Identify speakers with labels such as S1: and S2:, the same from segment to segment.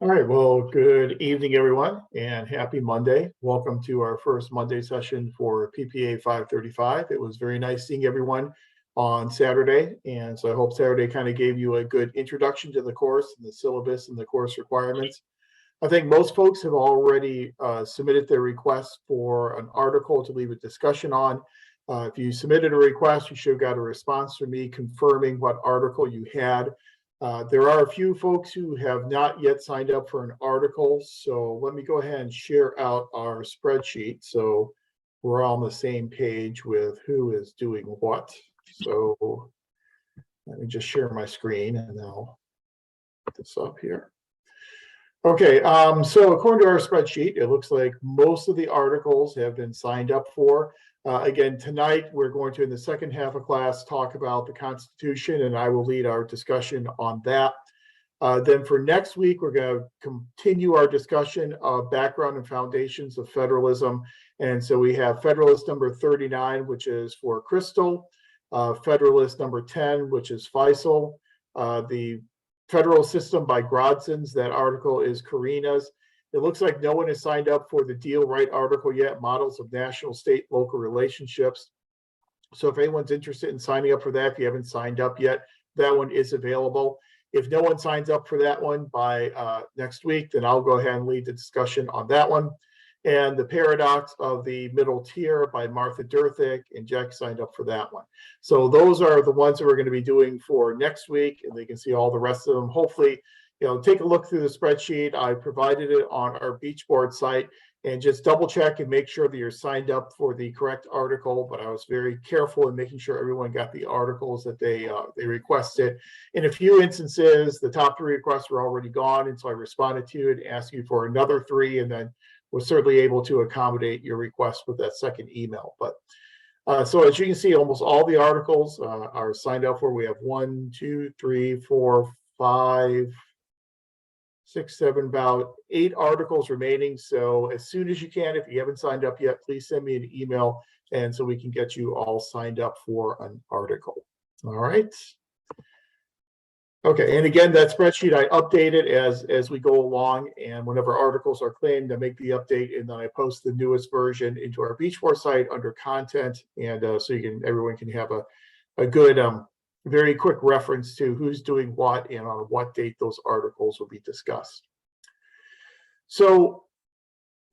S1: All right, well, good evening, everyone, and happy Monday. Welcome to our first Monday session for PPA 535. It was very nice seeing everyone on Saturday, and so I hope Saturday kind of gave you a good introduction to the course and the syllabus and the course requirements. I think most folks have already submitted their requests for an article to leave a discussion on. If you submitted a request, you should have got a response from me confirming what article you had. There are a few folks who have not yet signed up for an article, so let me go ahead and share out our spreadsheet so we're all on the same page with who is doing what. So let me just share my screen and I'll put this up here. Okay, so according to our spreadsheet, it looks like most of the articles have been signed up for. Again, tonight we're going to, in the second half of class, talk about the Constitution, and I will lead our discussion on that. Then for next week, we're going to continue our discussion of background and foundations of federalism. And so we have Federalist number 39, which is for Crystal, Federalist number 10, which is Faisal, the Federal System by Grodzins, that article is Karina's. It looks like no one has signed up for the Deal Right article yet, Models of National, State, Local Relationships. So if anyone's interested in signing up for that, if you haven't signed up yet, that one is available. If no one signs up for that one by next week, then I'll go ahead and lead the discussion on that one. And The Paradox of the Middle Tier by Martha Durthik, and Jack signed up for that one. So those are the ones that we're going to be doing for next week, and they can see all the rest of them. Hopefully, take a look through the spreadsheet. I provided it on our Beachboard site, and just double check and make sure that you're signed up for the correct article. But I was very careful in making sure everyone got the articles that they requested. In a few instances, the top 3 requests were already gone, and so I responded to it, asked you for another 3, and then was certainly able to accommodate your request with that second email. But so as you can see, almost all the articles are signed up for. We have 1, 2, 3, 4, 5, 6, 7, about 8 articles remaining. So as soon as you can, if you haven't signed up yet, please send me an email, and so we can get you all signed up for an article. All right. Okay, and again, that spreadsheet I update it as we go along, and whenever articles are claimed, I make the update, and then I post the newest version into our Beachboard site under content, and so everyone can have a good very quick reference to who's doing what and on what date those articles will be discussed. So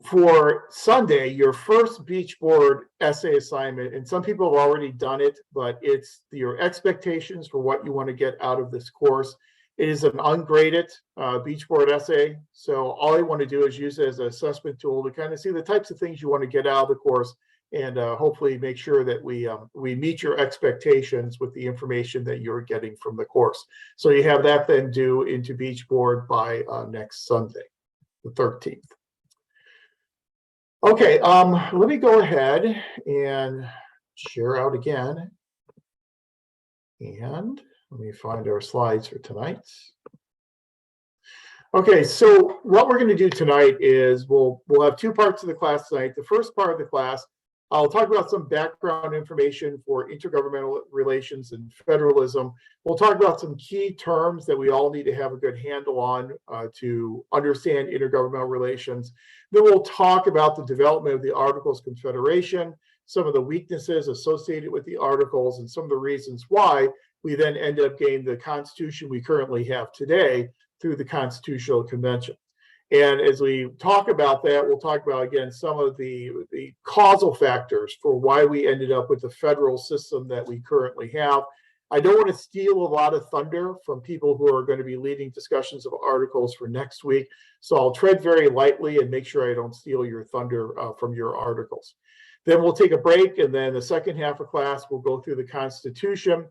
S1: for Sunday, your first Beachboard essay assignment, and some people have already done it, but it's your expectations for what you want to get out of this course. It is an ungraded Beachboard essay, so all you want to do is use it as an assessment tool to kind of see the types of things you want to get out of the course, and hopefully make sure that we meet your expectations with the information that you're getting from the course. So you have that then due into Beachboard by next Sunday, the 13th. Okay, let me go ahead and share out again. And let me find our slides for tonight. Okay, so what we're going to do tonight is we'll have 2 parts of the class tonight. The first part of the class, I'll talk about some background information for intergovernmental relations and federalism. We'll talk about some key terms that we all need to have a good handle on to understand intergovernmental relations. Then we'll talk about the development of the Articles of Confederation, some of the weaknesses associated with the Articles, and some of the reasons why we then end up getting the Constitution we currently have today through the Constitutional Convention. And as we talk about that, we'll talk about, again, some of the causal factors for why we ended up with the federal system that we currently have. I don't want to steal a lot of thunder from people who are going to be leading discussions of articles for next week. So I'll tread very lightly and make sure I don't steal your thunder from your articles. Then we'll take a break, and then the second half of class, we'll go through the Constitution.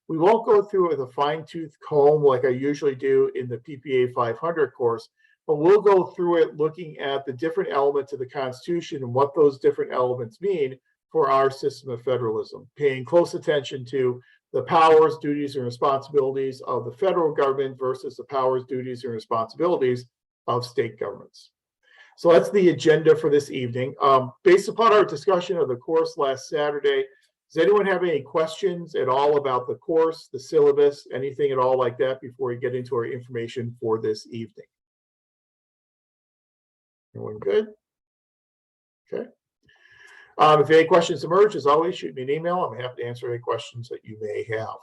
S1: We won't go through it with a fine-tooth comb like I usually do in the PPA 500 course, but we'll go through it looking at the different elements of the Constitution and what those different elements mean for our system of federalism, paying close attention to the powers, duties, and responsibilities of the federal government versus the powers, duties, and responsibilities of state governments. So that's the agenda for this evening. Based upon our discussion of the course last Saturday, does anyone have any questions at all about the course, the syllabus, anything at all like that before we get into our information for this evening? Everyone good? Okay. If any questions emerge, as always, shoot me an email. I'm happy to answer any questions that you may have.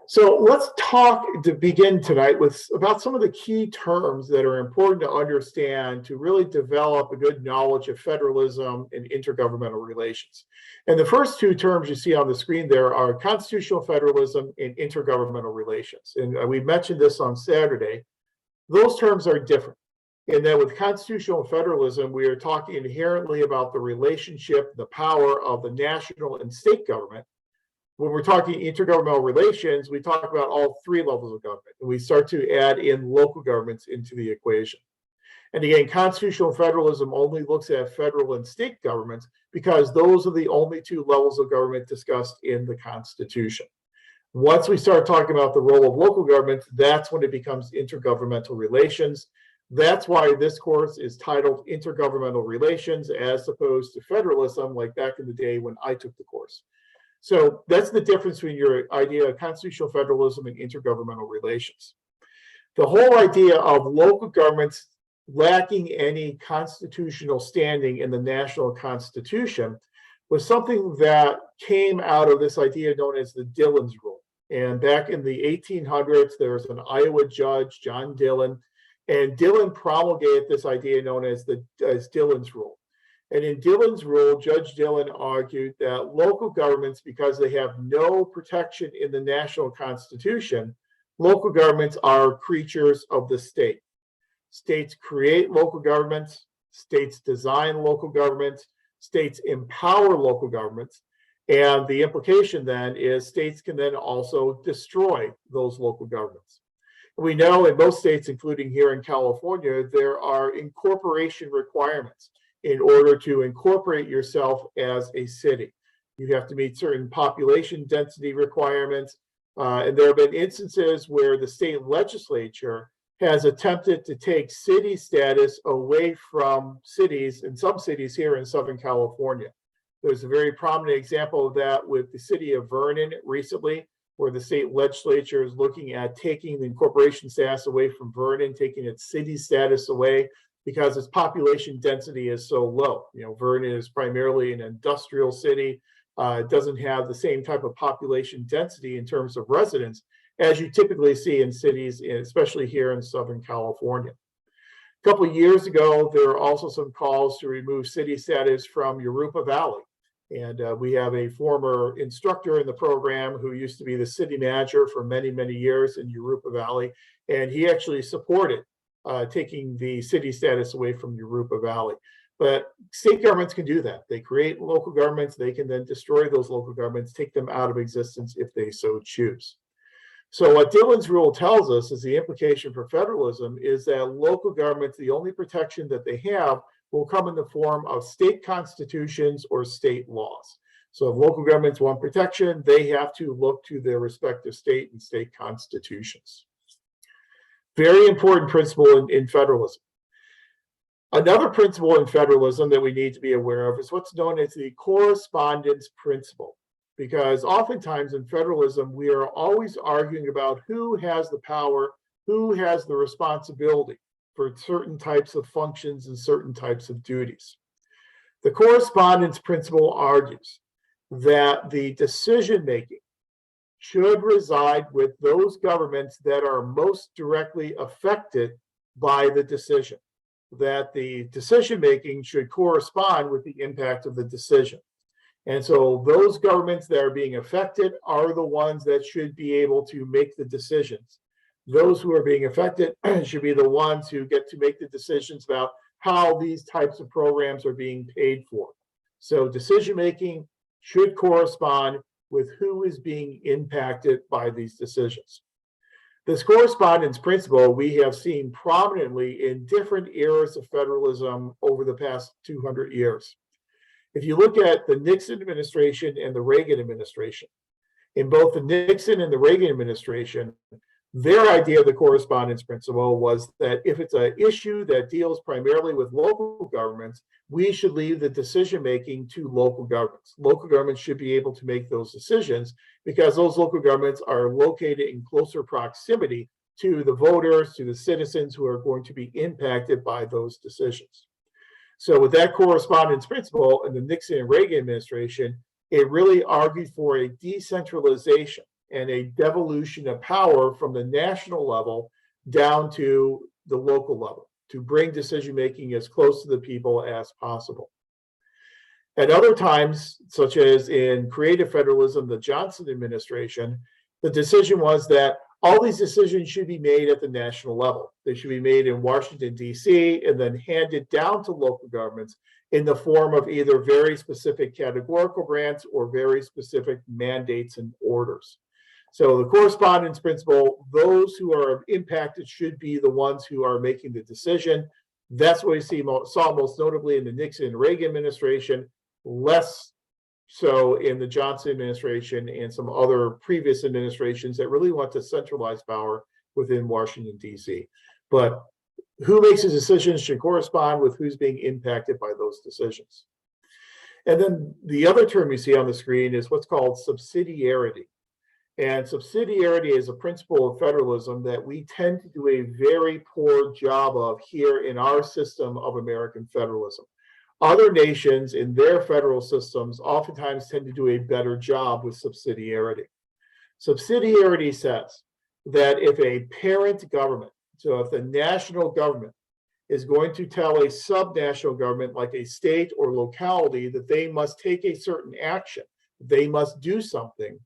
S1: So let's talk to begin tonight with about some of the key terms that are important to understand to really develop a good knowledge of federalism and intergovernmental relations. And the first two terms you see on the screen there are constitutional federalism and intergovernmental relations. And we mentioned this on Saturday. Those terms are different in that with constitutional federalism, we are talking inherently about the relationship, the power of the national and state government. When we're talking intergovernmental relations, we talk about all three levels of government, and we start to add in local governments into the equation. And again, constitutional federalism only looks at federal and state governments because those are the only two levels of government discussed in the Constitution. Once we start talking about the role of local government, that's when it becomes intergovernmental relations. That's why this course is titled Intergovernmental Relations as opposed to federalism, like back in the day when I took the course. So that's the difference between your idea of constitutional federalism and intergovernmental relations. The whole idea of local governments lacking any constitutional standing in the national constitution was something that came out of this idea known as the Dillon's Rule. And back in the 1800s, there was an Iowa judge, John Dillon, and Dillon promulgated this idea known as Dillon's Rule. And in Dillon's Rule, Judge Dillon argued that local governments, because they have no protection in the national constitution, local governments are creatures of the state. States create local governments, states design local governments, states empower local governments, and the implication then is states can then also destroy those local governments. We know in most states, including here in California, there are incorporation requirements in order to incorporate yourself as a city. You have to meet certain population density requirements, and there have been instances where the state legislature has attempted to take city status away from cities, in some cities here in Southern California. There's a very prominent example of that with the city of Vernon recently, where the state legislature is looking at taking the incorporation status away from Vernon, taking its city status away because its population density is so low. You know, Vernon is primarily an industrial city. It doesn't have the same type of population density in terms of residents as you typically see in cities, especially here in Southern California. A couple of years ago, there were also some calls to remove city status from Europa Valley. And we have a former instructor in the program who used to be the city manager for many, many years in Europa Valley. And he actually supported taking the city status away from Europa Valley. But state governments can do that. They create local governments. They can then destroy those local governments, take them out of existence if they so choose. So what Dillon's Rule tells us is the implication for federalism is that local governments, the only protection that they have will come in the form of state constitutions or state laws. So if local governments want protection, they have to look to their respective state and state constitutions. Very important principle in federalism. Another principle in federalism that we need to be aware of is what's known as the correspondence principle. Because oftentimes in federalism, we are always arguing about who has the power, who has the responsibility for certain types of functions and certain types of duties. The correspondence principle argues that the decision-making should reside with those governments that are most directly affected by the decision, that the decision-making should correspond with the impact of the decision. And so those governments that are being affected are the ones that should be able to make the decisions. Those who are being affected should be the ones who get to make the decisions about how these types of programs are being paid for. So decision-making should correspond with who is being impacted by these decisions. This correspondence principle we have seen prominently in different eras of federalism over the past 200 years. If you look at the Nixon administration and the Reagan administration, in both the Nixon and the Reagan administration, their idea of the correspondence principle was that if it's an issue that deals primarily with local governments, we should leave the decision-making to local governments. Local governments should be able to make those decisions because those local governments are located in closer proximity to the voters, to the citizens who are going to be impacted by those decisions. So with that correspondence principle in the Nixon and Reagan administration, it really argued for a decentralization and a devolution of power from the national level down to the local level to bring decision making as close to the people as possible. At other times, such as in creative federalism, the Johnson administration, the decision was that all these decisions should be made at the national level. They should be made in Washington, D.C., and then handed down to local governments in the form of either very specific categorical grants or very specific mandates and orders. So the correspondence principle, those who are impacted should be the ones who are making the decision. That's what we saw most notably in the Nixon and Reagan administration, less so in the Johnson administration and some other previous administrations that really want to centralize power within Washington, D.C. But who makes the decisions should correspond with who's being impacted by those decisions. And then the other term you see on the screen is what's called subsidiarity. And subsidiarity is a principle of federalism that we tend to do a very poor job of here in our system of American federalism. Other nations in their federal systems oftentimes tend to do a better job with subsidiarity. Subsidiarity says that if a parent government, so if the national government is going to tell a subnational government like a state or locality that they must take a certain action, they must do something,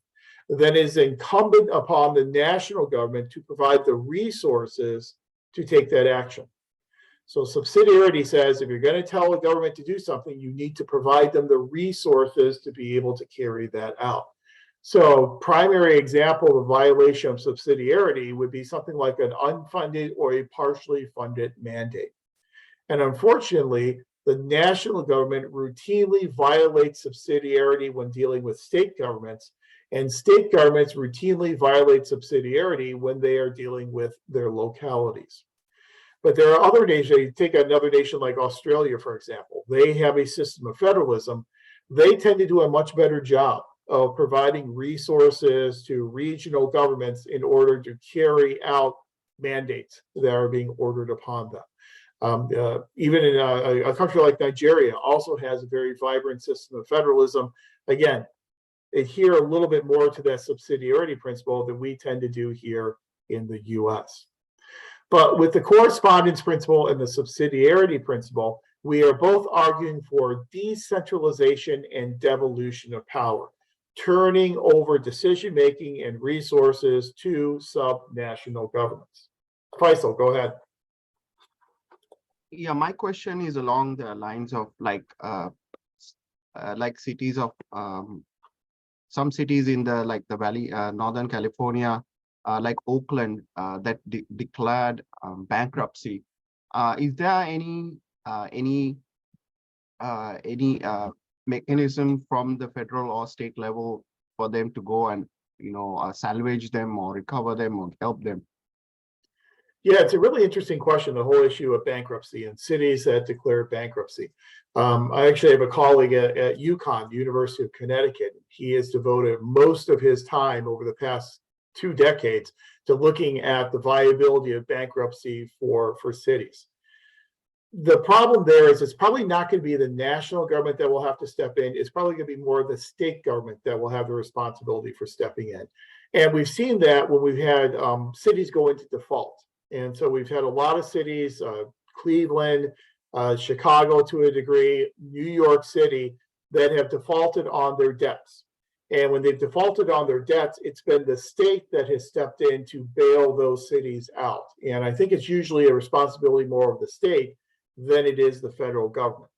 S1: then it is incumbent upon the national government to provide the resources to take that action. So subsidiarity says if you're going to tell a government to do something, you need to provide them the resources to be able to carry that out. So primary example of a violation of subsidiarity would be something like an unfunded or a partially funded mandate. And unfortunately, the national government routinely violates subsidiarity when dealing with state governments, and state governments routinely violate subsidiarity when they are dealing with their localities. But there are other nations, you take another nation like Australia, for example, they have a system of federalism. They tend to do a much better job of providing resources to regional governments in order to carry out mandates that are being ordered upon them. Even in a country like Nigeria also has a very vibrant system of federalism. Again, adhere a little bit more to that subsidiarity principle than we tend to do here in the US. But with the correspondence principle and the subsidiarity principle, we are both arguing for decentralization and devolution of power, turning over decision-making and resources to subnational governments. Faisal, go ahead.
S2: Yeah, my question is along the lines of like cities of some cities in the the Valley, Northern California, like Oakland, that declared bankruptcy. Is there any mechanism from the federal or state level for them to go and salvage them or recover them or help them?
S1: Yeah, it's a really interesting question, the whole issue of bankruptcy and cities that declare bankruptcy. I actually have a colleague at UConn, the University of Connecticut. He has devoted most of his time over the past 2 decades to looking at the viability of bankruptcy for cities. The problem there is it's probably not going to be the national government that will have to step in. It's probably going to be more the state government that will have the responsibility for stepping in. And we've seen that when we've had cities go into default. And so we've had a lot of cities, Cleveland, Chicago to a degree, New York City, that have defaulted on their debts. And when they've defaulted on their debts, it's been the state that has stepped in to bail those cities out. And I think it's usually a responsibility more of the state than it is the federal government.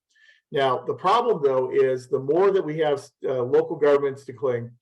S1: Now, the problem, though, is the more that we have local governments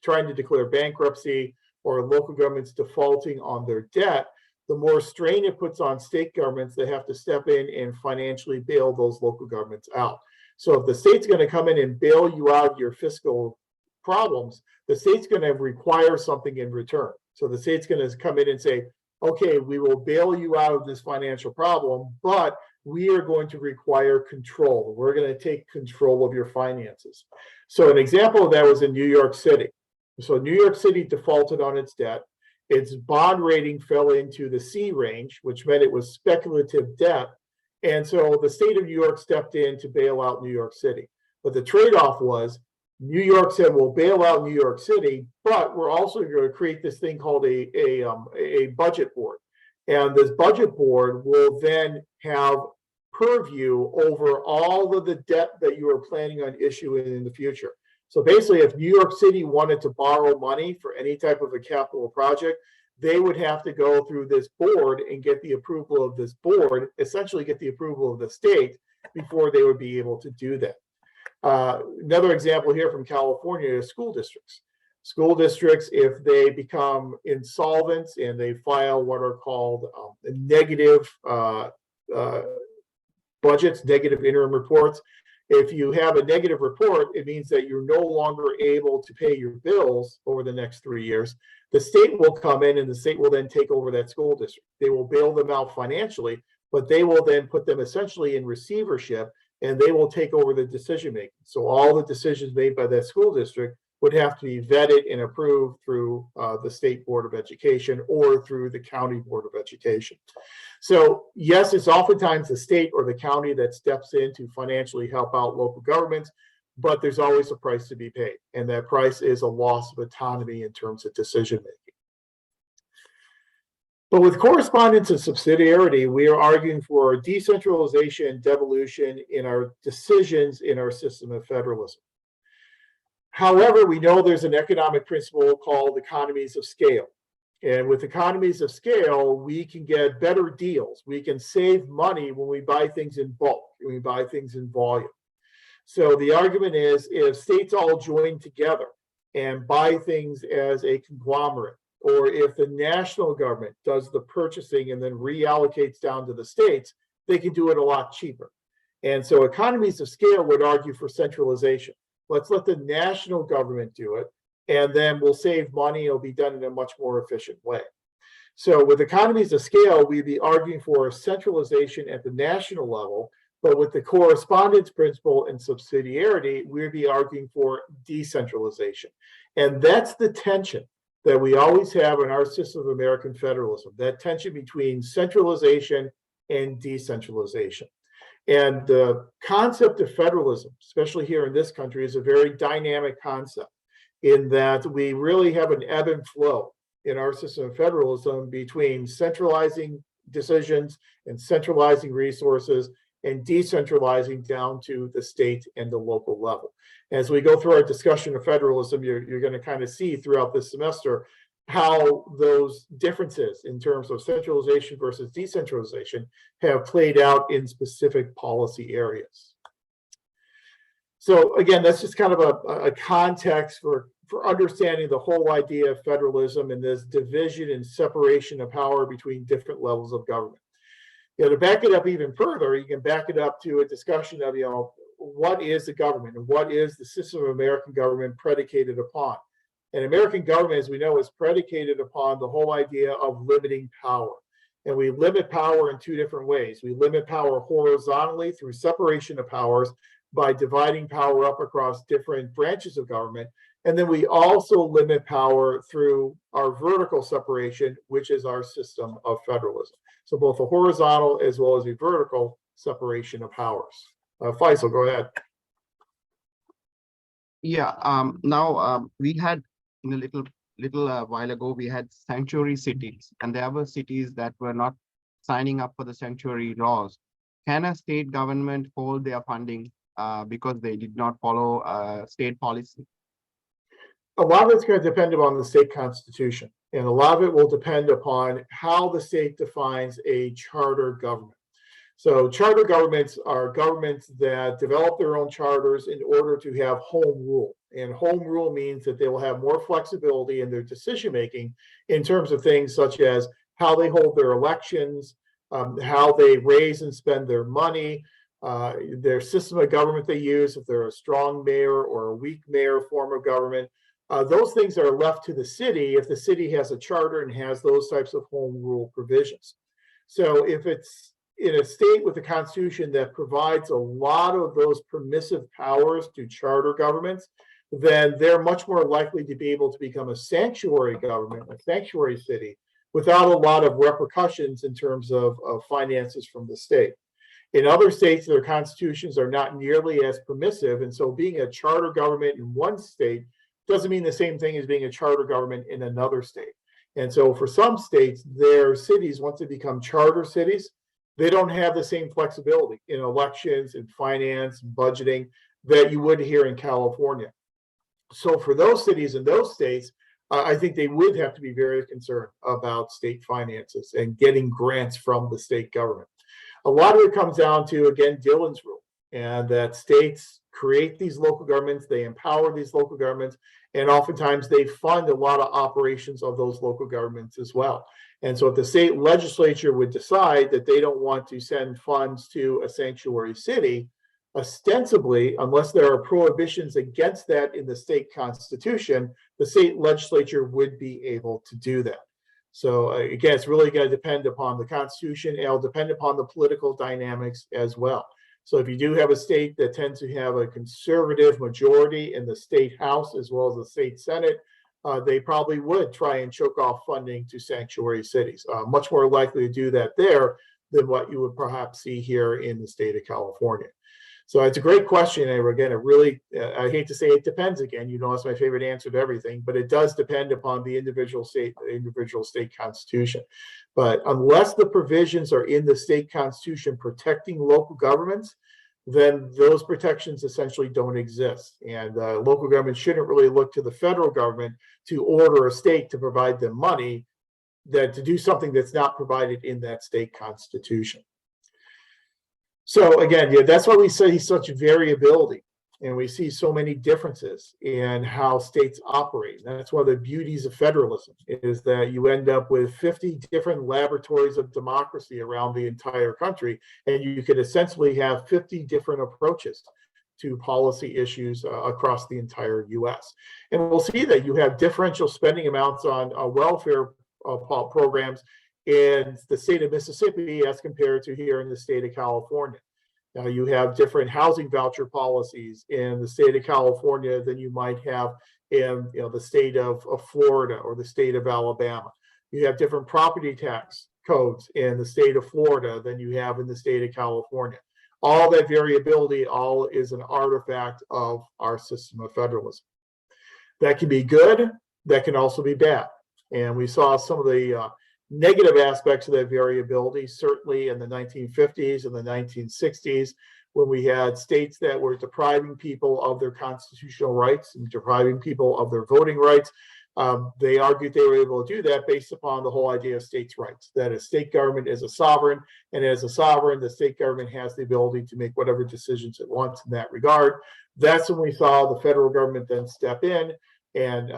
S1: trying to declare bankruptcy or local governments defaulting on their debt, the more strain it puts on state governments that have to step in and financially bail those local governments out. So if the state's going to come in and bail you out of your fiscal problems, the state's going to require something in return. So the state's going to come in and say, okay, we will bail you out of this financial problem, but we are going to require control. We're going to take control of your finances. So an example of that was in New York City. So New York City defaulted on its debt. its bond rating fell into the C range, which meant it was speculative debt. And so the state of New York stepped in to bail out New York City. But the trade-off was New York said, we'll bail out New York City, but we're also going to create this thing called a budget board. And this budget board will then have purview over all of the debt that you are planning on issuing in the future. So basically, if New York City wanted to borrow money for any type of a capital project, they would have to go through this board and get the approval of this board, essentially get the approval of the state before they would be able to do that. Another example here from California is school districts. School districts, if they become insolvent and they file what are called negative budgets, negative interim reports. If you have a negative report, it means that you're no longer able to pay your bills over the next 3 years. The state will come in and the state will then take over that school district. They will bail them out financially, but they will then put them essentially in receivership and they will take over the decision making. So all the decisions made by that school district would have to be vetted and approved through the State Board of Education or through the County Board of Education. So yes, it's oftentimes the state or the county that steps in to financially help out local governments, but there's always a price to be paid. And that price is a loss of autonomy in terms of decision making. But with correspondence and subsidiarity, we are arguing for decentralization and devolution in our decisions in our system of federalism. However, we know there's an economic principle called economies of scale. And with economies of scale, we can get better deals. We can save money when we buy things in bulk, when we buy things in volume. So the argument is if states all join together and buy things as a conglomerate, or if the national government does the purchasing and then reallocates down to the states, they can do it a lot cheaper. And so economies of scale would argue for centralization. Let's let the national government do it, and then we'll save money. It'll be done in a much more efficient way. So with economies of scale, we'd be arguing for centralization at the national level, but with the correspondence principle and subsidiarity, we'd be arguing for decentralization. And that's the tension that we always have in our system of American federalism, that tension between centralization and decentralization. And the concept of federalism, especially here in this country, is a very dynamic concept in that we really have an ebb and flow in our system of federalism between centralizing decisions and centralizing resources and decentralizing down to the state and the local level. As we go through our discussion of federalism, you're going to kind of see throughout this semester how those differences in terms of centralization versus decentralization have played out in specific policy areas. So again, that's just kind of a context for understanding the whole idea of federalism and this division and separation of power between different levels of government. To back it up even further, you can back it up to a discussion of, what is the government and what is the system of American government predicated upon? And American government, as we know, is predicated upon the whole idea of limiting power. And we limit power in two different ways. We limit power horizontally through separation of powers by dividing power up across different branches of government. And then we also limit power through our vertical separation, which is our system of federalism. So both a horizontal as well as a vertical separation of powers. Faisal, go ahead.
S2: Yeah. Now we had in a little while ago we had sanctuary cities, and there were cities that were not signing up for the sanctuary laws. Can a state government hold their funding because they did not follow state policy?
S1: A lot of it's going to depend upon the state constitution, and a lot of it will depend upon how the state defines a charter government. So charter governments are governments that develop their own charters in order to have home rule. And home rule means that they will have more flexibility in their decision making in terms of things such as how they hold their elections, how they raise and spend their money, their system of government they use, if they're a strong mayor or a weak mayor form of government. Those things are left to the city if the city has a charter and has those types of home rule provisions. So if it's in a state with a constitution that provides a lot of those permissive powers to charter governments, then they're much more likely to be able to become a sanctuary government, a sanctuary city, without a lot of repercussions in terms of finances from the state. In other states, their constitutions are not nearly as permissive. And so being a charter government in one state doesn't mean the same thing as being a charter government in another state. And so for some states, their cities, once they become charter cities, they don't have the same flexibility in elections and finance and budgeting that you would here in California. So for those cities and those states, I think they would have to be very concerned about state finances and getting grants from the state government. A lot of it comes down to, again, Dillon's rule, and that states create these local governments, they empower these local governments, and oftentimes they fund a lot of operations of those local governments as well. And so if the state legislature would decide that they don't want to send funds to a sanctuary city, ostensibly, unless there are prohibitions against that in the state constitution, the state legislature would be able to do that. So again, it's really going to depend upon the Constitution, and it'll depend upon the political dynamics as well. So if you do have a state that tends to have a conservative majority in the state House as well as the state Senate, they probably would try and choke off funding to sanctuary cities. Much more likely to do that there than what you would perhaps see here in the state of California. So it's a great question. And again, it really, I hate to say it depends again, you know, that's my favorite answer to everything, but it does depend upon the individual state constitution. But unless the provisions are in the state constitution protecting local governments, then those protections essentially don't exist. And local government shouldn't really look to the federal government to order a state to provide them money to do something that's not provided in that state constitution. So again, yeah, that's why we see such variability, and we see so many differences in how states operate. And that's one of the beauties of federalism, is that you end up with 50 different laboratories of democracy around the entire country, and you could essentially have 50 different approaches to policy issues across the entire US. And we'll see that you have differential spending amounts on welfare programs in the state of Mississippi as compared to here in the state of California. Now you have different housing voucher policies in the state of California than you might have in the state of Florida or the state of Alabama. You have different property tax codes in the state of Florida than you have in the state of California. All that variability all is an artifact of our system of federalism. That can be good, that can also be bad. And we saw some of the negative aspects of that variability, certainly in the 1950s and the 1960s, when we had states that were depriving people of their constitutional rights and depriving people of their voting rights. They argued they were able to do that based upon the whole idea of states' rights, that a state government is a sovereign, and as a sovereign, the state government has the ability to make whatever decisions it wants in that regard. That's when we saw the federal government then step in and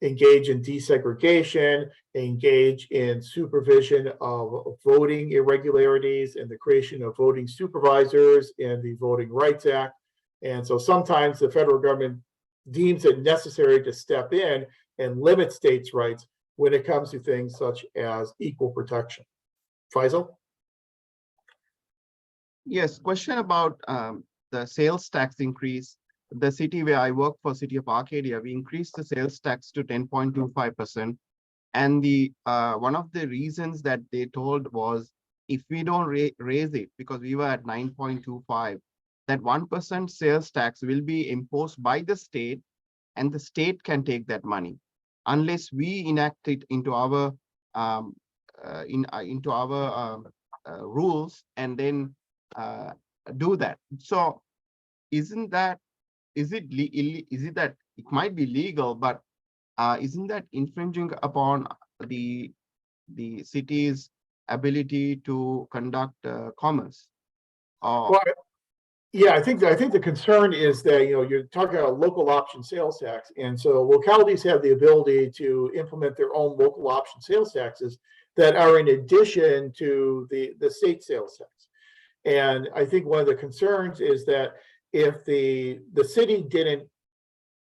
S1: engage in desegregation, engage in supervision of voting irregularities and the creation of voting supervisors in the Voting Rights Act. And so sometimes the federal government deems it necessary to step in and limit states' rights when it comes to things such as equal protection. Faisal?
S2: Yes, question about the sales tax increase. The city where I work for, City of Arcadia, we increased the sales tax to 10.25%. And the one of the reasons that they told was, if we don't raise it, because we were at 9.25, that 1% sales tax will be imposed by the state, and the state can take that money unless we enact it into our rules and then do that. So isn't that, is it that it might be legal, but isn't that infringing upon the city's ability to conduct commerce?
S1: Well, yeah, I think the concern is that you're talking about local option sales tax, and so localities have the ability to implement their own local option sales taxes that are in addition to the state sales tax. And I think one of the concerns is that if the city didn't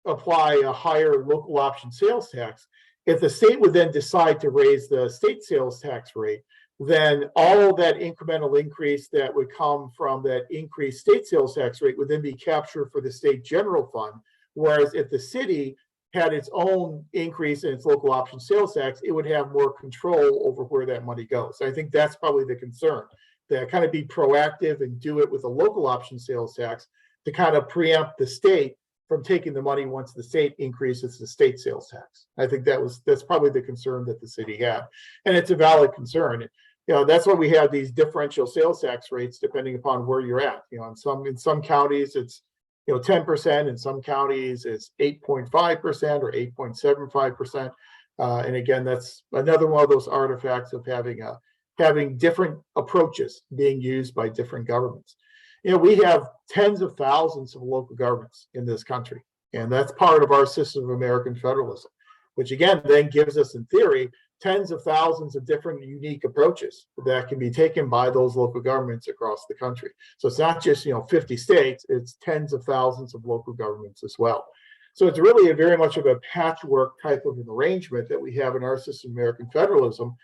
S1: apply a higher local option sales tax, if the state would then decide to raise the state sales tax rate, then all of that incremental increase that would come from that increased state sales tax rate would then be captured for the state general fund, Whereas if the city had its own increase in its local option sales tax, it would have more control over where that money goes. I think that's probably the concern, that kind of be proactive and do it with a local option sales tax to kind of preempt the state from taking the money once the state increases the state sales tax. I think that's probably the concern that the city had. And it's a valid concern. That's why we have these differential sales tax rates depending upon where you're at. In some counties it's 10%, in some counties it's 8.5% or 8.75%. And again, that's another one of those artifacts of having different approaches being used by different governments. We have tens of thousands of local governments in this country, and that's part of our system of American federalism, which again then gives us, in theory, tens of thousands of different unique approaches that can be taken by those local governments across the country. So it's not just 50 states, it's tens of thousands of local governments as well. So it's really very much of a patchwork type of an arrangement that we have in our system of American federalism,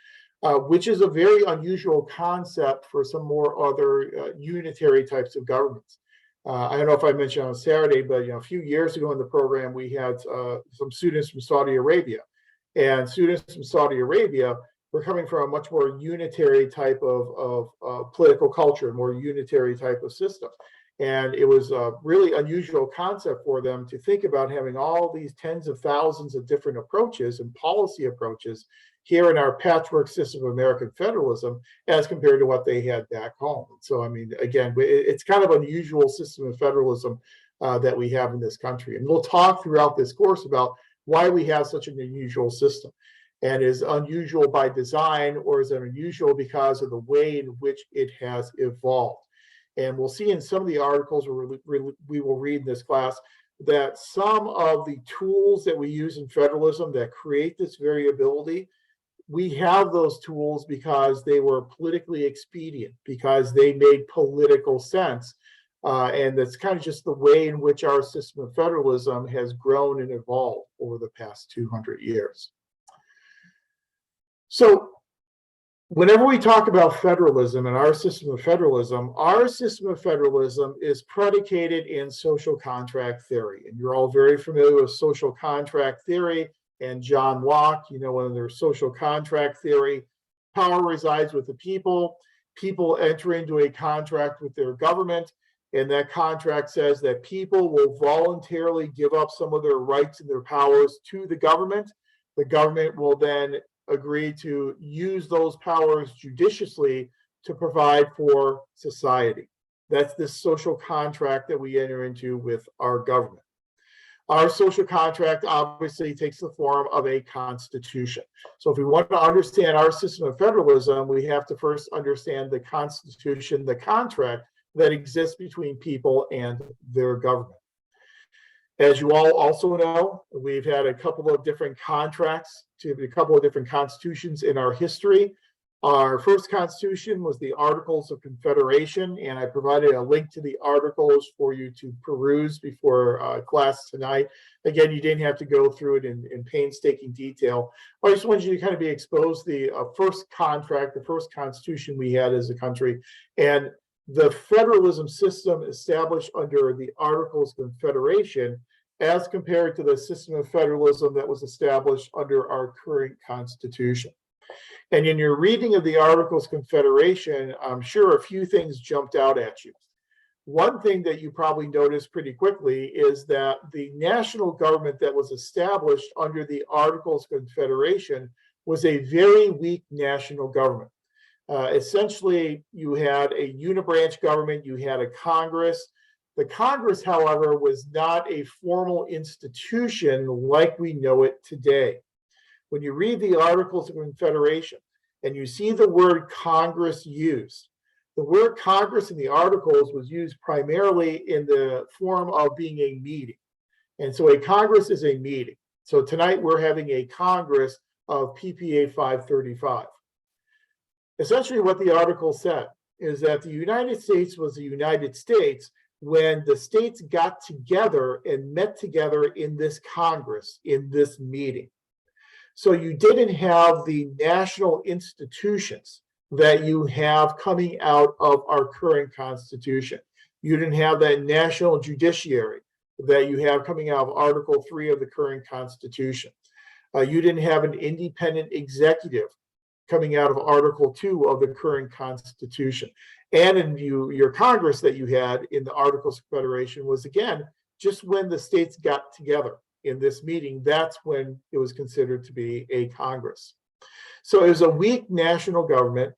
S1: which is a very unusual concept for some more other unitary types of governments. I don't know if I mentioned on Saturday, but a few years ago in the program, we had some students from Saudi Arabia. And students from Saudi Arabia were coming from a much more unitary type of political culture, more unitary type of system. And it was a really unusual concept for them to think about having all these tens of thousands of different approaches and policy approaches here in our patchwork system of American federalism as compared to what they had back home. So, I mean, again, it's kind of an unusual system of federalism that we have in this country. And we'll talk throughout this course about why we have such an unusual system. And is unusual by design, or is it unusual because of the way in which it has evolved? And we'll see in some of the articles we will read in this class that some of the tools that we use in federalism that create this variability, we have those tools because they were politically expedient, because they made political sense. And that's kind of just the way in which our system of federalism has grown and evolved over the past 200 years. So whenever we talk about federalism and our system of federalism is predicated in social contract theory. And you're all very familiar with social contract theory and John Locke, one of their social contract theory. Power resides with the people. People enter into a contract with their government, and that contract says that people will voluntarily give up some of their rights and their powers to the government. The government will then agree to use those powers judiciously to provide for society. That's this social contract that we enter into with our government. Our social contract obviously takes the form of a constitution. So if we want to understand our system of federalism, we have to first understand the constitution, the contract that exists between people and their government. As you all also know, we've had a couple of different contracts, a couple of different constitutions in our history. Our first constitution was the Articles of Confederation, and I provided a link to the articles for you to peruse before class tonight. Again, you didn't have to go through it in painstaking detail. I just wanted you to kind of be exposed to the first contract, the first constitution we had as a country, and the federalism system established under the Articles of Confederation as compared to the system of federalism that was established under our current Constitution. And in your reading of the Articles of Confederation, I'm sure a few things jumped out at you. One thing that you probably noticed pretty quickly is that the national government that was established under the Articles of Confederation was a very weak national government. Essentially, you had a unibranch government, you had a Congress. The Congress, however, was not a formal institution like we know it today. When you read the Articles of Confederation and you see the word Congress used, the word Congress in the Articles was used primarily in the form of being a meeting. And so a Congress is a meeting. So tonight we're having a Congress of PPA 535. Essentially what the article said is that the United States was the United States when the states got together and met together in this Congress, in this meeting. So you didn't have the national institutions that you have coming out of our current Constitution. You didn't have that national judiciary, that you have coming out of Article 3 of the current Constitution. You didn't have an independent executive coming out of Article 2 of the current Constitution. And in your Congress that you had in the Articles of Confederation was, again, just when the states got together in this meeting, that's when it was considered to be a Congress. So it was a weak national government.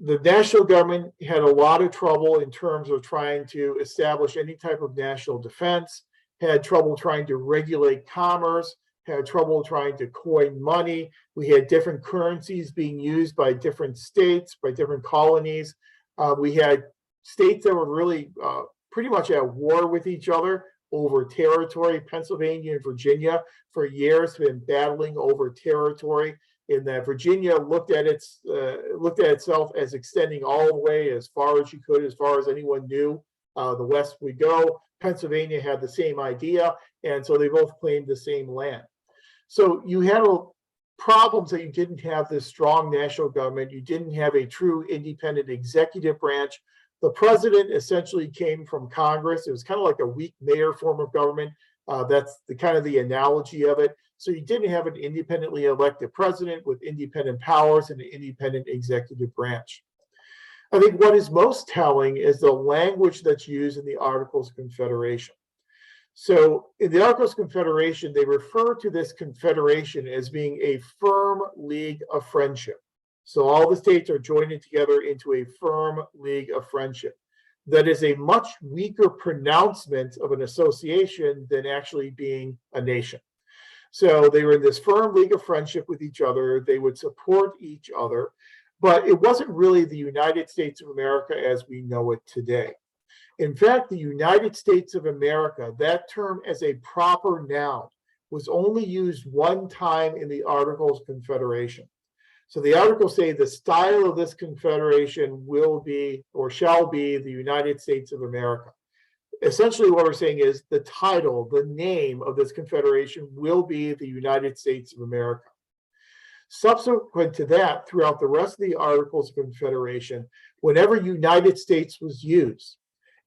S1: The national government had a lot of trouble in terms of trying to establish any type of national defense, had trouble trying to regulate commerce, had trouble trying to coin money. We had different currencies being used by different states, by different colonies. We had states that were really pretty much at war with each other over territory. Pennsylvania and Virginia for years have been battling over territory, in that Virginia looked at itself as extending all the way as far as you could, as far as anyone knew. The west would go. Pennsylvania had the same idea, and so they both claimed the same land. So you had problems that you didn't have this strong national government. You didn't have a true independent executive branch. The president essentially came from Congress. It was kind of like a weak mayor form of government. That's the kind of the analogy of it. So you didn't have an independently elected president with independent powers and an independent executive branch. I think what is most telling is the language that's used in the Articles of Confederation. So in the Articles of Confederation, they refer to this confederation as being a firm league of friendship. So all the states are joining together into a firm league of friendship. That is a much weaker pronouncement of an association than actually being a nation. So they were in this firm league of friendship with each other. They would support each other, but it wasn't really the United States of America as we know it today. In fact, the United States of America, that term as a proper noun, was only used one time in the Articles of Confederation. So the articles say the style of this confederation will be or shall be the United States of America. Essentially what we're saying is the title, the name of this confederation will be the United States of America. Subsequent to that, throughout the rest of the Articles of Confederation, whenever United States was used,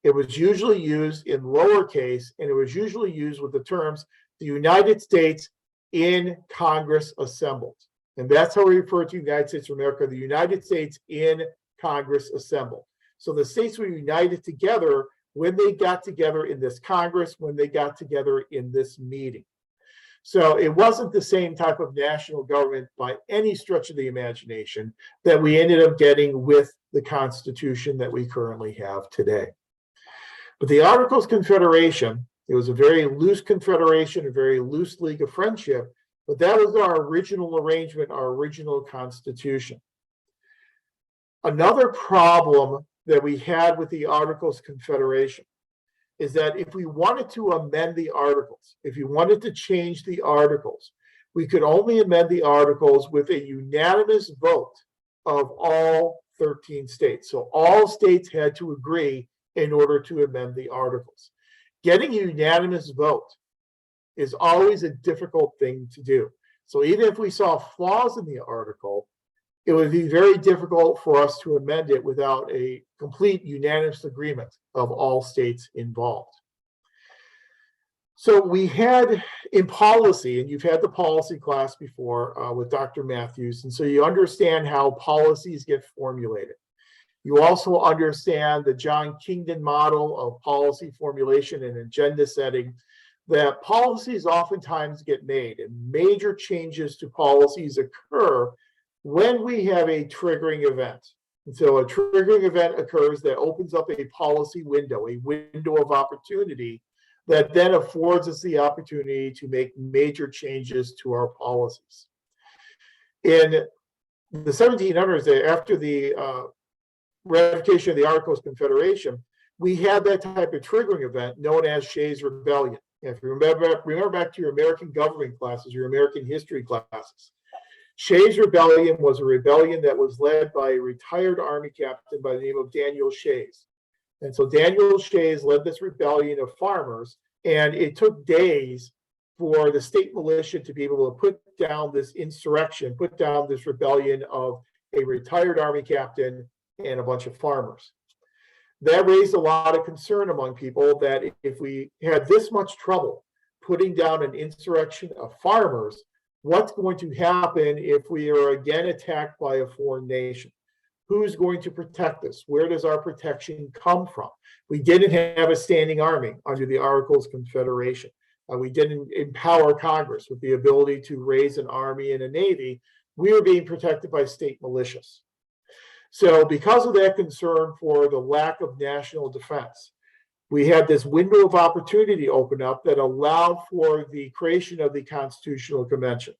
S1: it was usually used in lowercase, and it was usually used with the terms the United States in Congress assembled. And that's how we refer to the United States of America, the United States in Congress assembled. So the states were united together when they got together in this Congress, when they got together in this meeting. So it wasn't the same type of national government by any stretch of the imagination that we ended up getting with the Constitution that we currently have today. But the Articles of Confederation, it was a very loose confederation, a very loose league of friendship, but that was our original arrangement, our original Constitution. Another problem that we had with the Articles of Confederation is that if we wanted to amend the Articles, if you wanted to change the Articles, we could only amend the Articles with a unanimous vote of all 13 states. So all states had to agree in order to amend the Articles. Getting a unanimous vote is always a difficult thing to do. So even if we saw flaws in the article, it would be very difficult for us to amend it without a complete unanimous agreement of all states involved. So we had in policy, and you've had the policy class before with Dr. Matthews, and so you understand how policies get formulated. You also understand the John Kingdon model of policy formulation and agenda setting, that policies oftentimes get made and major changes to policies occur when we have a triggering event. And so a triggering event occurs that opens up a policy window, a window of opportunity that then affords us the opportunity to make major changes to our policies. In the 1700s, after the ratification of the Articles of Confederation, we had that type of triggering event known as Shays' Rebellion. If you remember back to your American government classes, your American history classes, Shays' Rebellion was a rebellion that was led by a retired Army captain by the name of Daniel Shays. And so Daniel Shays led this rebellion of farmers, and it took days for the state militia to be able to put down this insurrection, put down this rebellion of a retired Army captain and a bunch of farmers. That raised a lot of concern among people that if we had this much trouble putting down an insurrection of farmers, what's going to happen if we are again attacked by a foreign nation? Who's going to protect us? Where does our protection come from? We didn't have a standing army under the Articles of Confederation. We didn't empower Congress with the ability to raise an army and a navy. We were being protected by state militias. So because of that concern for the lack of national defense, we had this window of opportunity open up that allowed for the creation of the Constitutional Convention.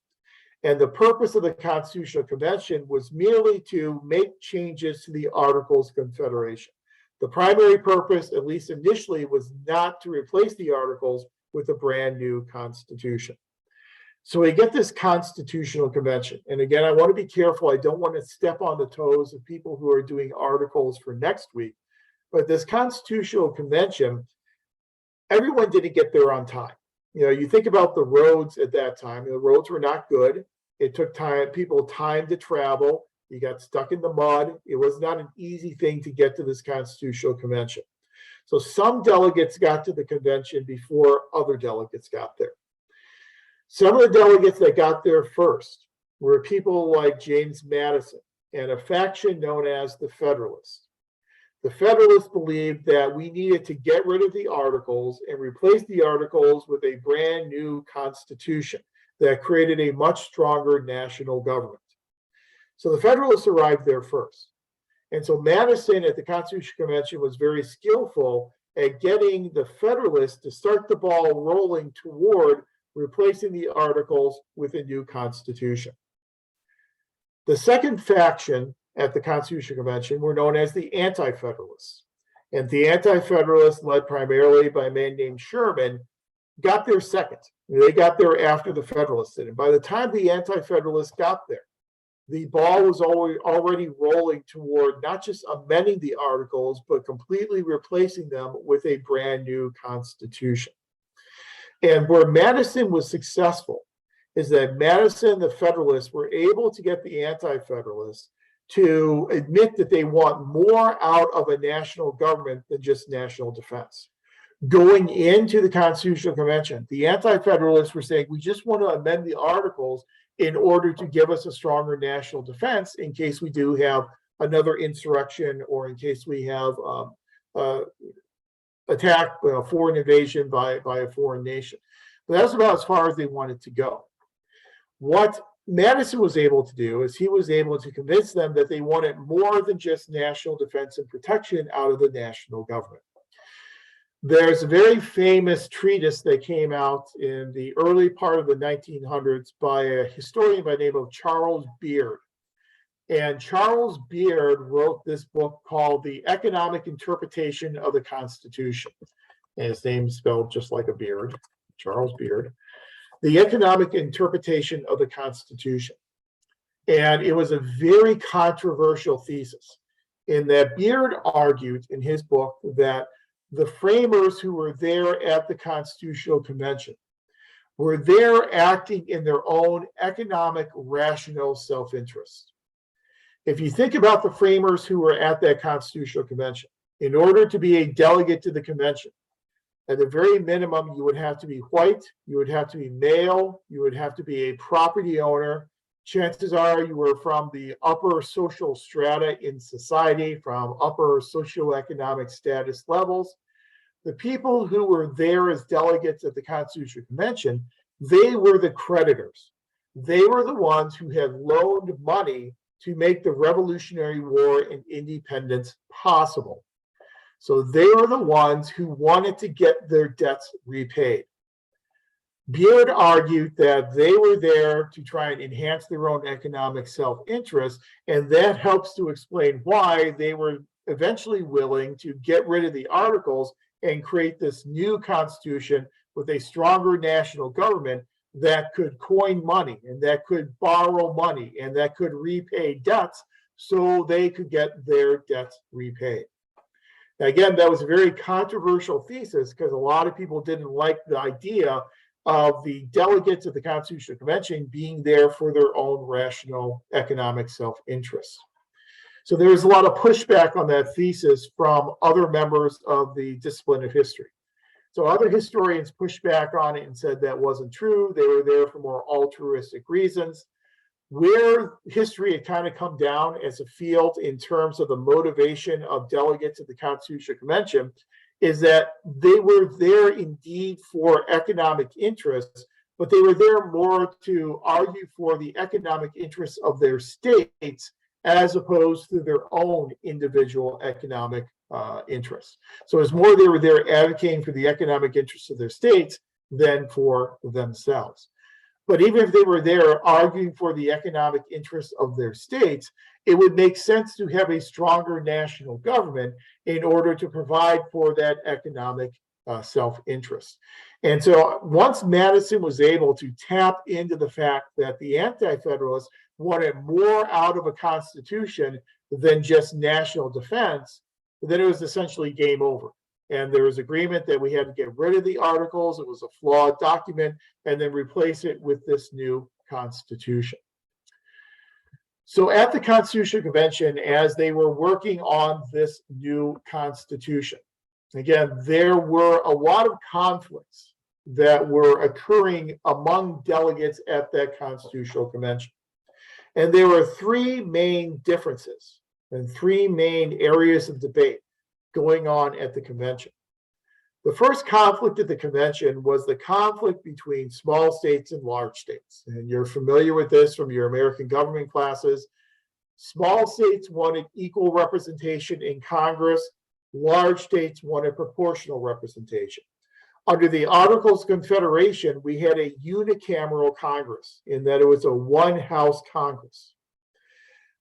S1: And the purpose of the Constitutional Convention was merely to make changes to the Articles of Confederation. The primary purpose, at least initially, was not to replace the Articles with a brand new Constitution. So we get this Constitutional Convention. And again, I want to be careful. I don't want to step on the toes of people who are doing articles for next week. But this Constitutional Convention, everyone didn't get there on time. You think about the roads at that time. The roads were not good. It took people time to travel. You got stuck in the mud. It was not an easy thing to get to this Constitutional Convention. So some delegates got to the convention before other delegates got there. Some of the delegates that got there first were people like James Madison and a faction known as the Federalists. The Federalists believed that we needed to get rid of the Articles and replace the Articles with a brand new Constitution that created a much stronger national government. So the Federalists arrived there first. And so Madison at the Constitutional Convention was very skillful at getting the Federalists to start the ball rolling toward replacing the Articles with a new Constitution. The second faction at the Constitutional Convention were known as the Anti-Federalists. And the Anti-Federalists, led primarily by a man named Sherman, got there second. They got there after the Federalists did. And by the time the Anti-Federalists got there, the ball was already rolling toward not just amending the Articles, but completely replacing them with a brand new Constitution. And where Madison was successful is that Madison and the Federalists were able to get the Anti-Federalists to admit that they want more out of a national government than just national defense. Going into the Constitutional Convention, the Anti-Federalists were saying, we just want to amend the Articles in order to give us a stronger national defense in case we do have another insurrection or in case we have attack, foreign invasion by a foreign nation. But that's about as far as they wanted to go. What Madison was able to do is he was able to convince them that they wanted more than just national defense and protection out of the national government. There's a very famous treatise that came out in the early part of the 1900s by a historian by the name of Charles Beard. And Charles Beard wrote this book called The Economic Interpretation of the Constitution. And his name's spelled just like a beard, Charles Beard. The Economic Interpretation of the Constitution. And it was a very controversial thesis in that Beard argued in his book that the framers who were there at the Constitutional Convention were there acting in their own economic, rational self-interest. If you think about the framers who were at that Constitutional Convention, in order to be a delegate to the convention, at the very minimum, you would have to be white, you would have to be male, you would have to be a property owner. Chances are you were from the upper social strata in society, from upper socioeconomic status levels. The people who were there as delegates at the Constitutional Convention, they were the creditors. They were the ones who had loaned money to make the Revolutionary War and independence possible. So they were the ones who wanted to get their debts repaid. Beard argued that they were there to try and enhance their own economic self-interest, and that helps to explain why they were eventually willing to get rid of the Articles and create this new constitution with a stronger national government that could coin money and that could borrow money and that could repay debts so they could get their debts repaid. Now, again, that was a very controversial thesis because a lot of people didn't like the idea of the delegates of the Constitutional Convention being there for their own rational economic self-interest. So there was a lot of pushback on that thesis from other members of the discipline of history. So other historians pushed back on it and said that wasn't true. They were there for more altruistic reasons. Where history had kind of come down as a field in terms of the motivation of delegates at the Constitutional Convention is that they were there indeed for economic interests, but they were there more to argue for the economic interests of their states as opposed to their own individual economic interests. So it's more they were there advocating for the economic interests of their states than for themselves. But even if they were there arguing for the economic interests of their states, it would make sense to have a stronger national government in order to provide for that economic self-interest. And so once Madison was able to tap into the fact that the Anti-Federalists wanted more out of a constitution than just national defense, then it was essentially game over. And there was agreement that we had to get rid of the articles. It was a flawed document, and then replace it with this new constitution. So at the Constitutional Convention, as they were working on this new constitution, again, there were a lot of conflicts that were occurring among delegates at that Constitutional Convention. And there were three main differences and three main areas of debate going on at the convention. The first conflict at the convention was the conflict between small states and large states. And you're familiar with this from your American government classes. Small states wanted equal representation in Congress. Large states wanted proportional representation. Under the Articles of Confederation, we had a unicameral Congress in that it was a one-house Congress.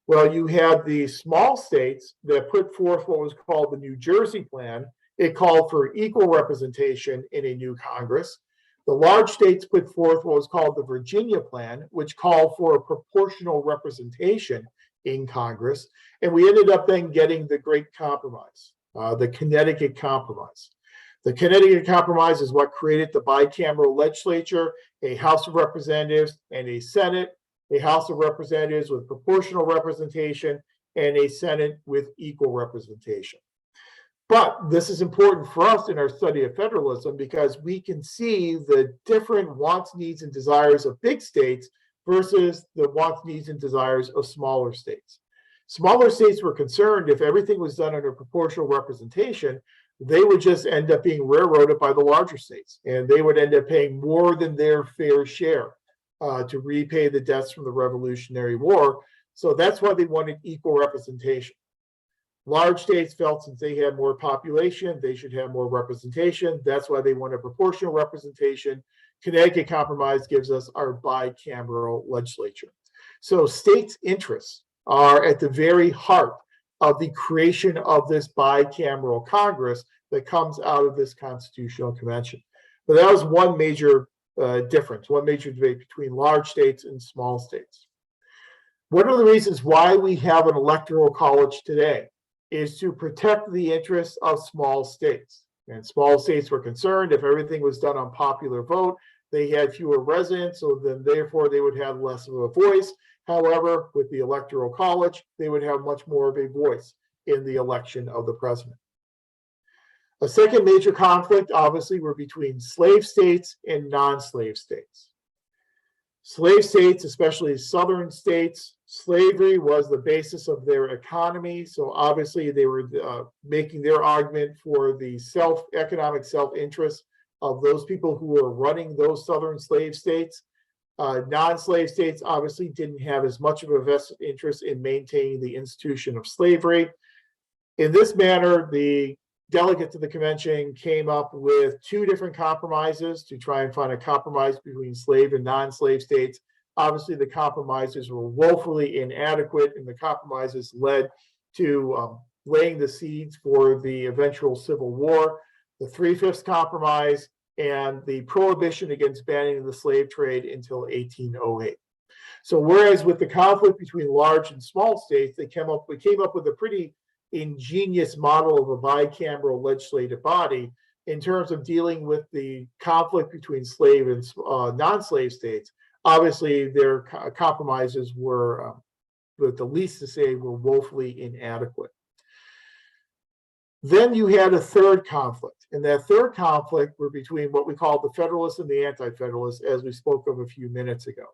S1: Well, you had the small states that put forth what was called the New Jersey Plan. It called for equal representation in a new Congress. The large states put forth what was called the Virginia Plan, which called for a proportional representation in Congress. And we ended up then getting the Great Compromise, the Connecticut Compromise. The Connecticut Compromise is what created the bicameral legislature, a House of Representatives and a Senate, a House of Representatives with proportional representation, and a Senate with equal representation. But this is important for us in our study of federalism because we can see the different wants, needs, and desires of big states versus the wants, needs, and desires of smaller states. Smaller states were concerned if everything was done under proportional representation, they would just end up being railroaded by the larger states, and they would end up paying more than their fair share to repay the debts from the Revolutionary War. So that's why they wanted equal representation. Large states felt since they had more population, they should have more representation. That's why they wanted proportional representation. Connecticut Compromise gives us our bicameral legislature. So states' interests are at the very heart of the creation of this bicameral Congress that comes out of this Constitutional Convention. But that was one major difference, one major debate between large states and small states. One of the reasons why we have an electoral college today is to protect the interests of small states. And small states were concerned if everything was done on popular vote, they had fewer residents, so then therefore they would have less of a voice. However, with the electoral college, they would have much more of a voice in the election of the president. A second major conflict, obviously, were between slave states and non-slave states. Slave states, especially southern states, slavery was the basis of their economy. So obviously they were making their argument for the economic self-interest of those people who were running those southern slave states. Non-slave states obviously didn't have as much of a vested interest in maintaining the institution of slavery. In this manner, the delegates of the convention came up with two different compromises to try and find a compromise between slave and non-slave states. Obviously, the compromises were woefully inadequate, and the compromises led to laying the seeds for the eventual Civil War. The 3/5 compromise and the prohibition against banning the slave trade until 1808. So whereas with the conflict between large and small states, we came up with a pretty ingenious model of a bicameral legislative body in terms of dealing with the conflict between slave and non-slave states. Obviously, their compromises were but the least to say were woefully inadequate. Then you had a third conflict, and that third conflict were between what we call the Federalists and the Anti-Federalists, as we spoke of a few minutes ago.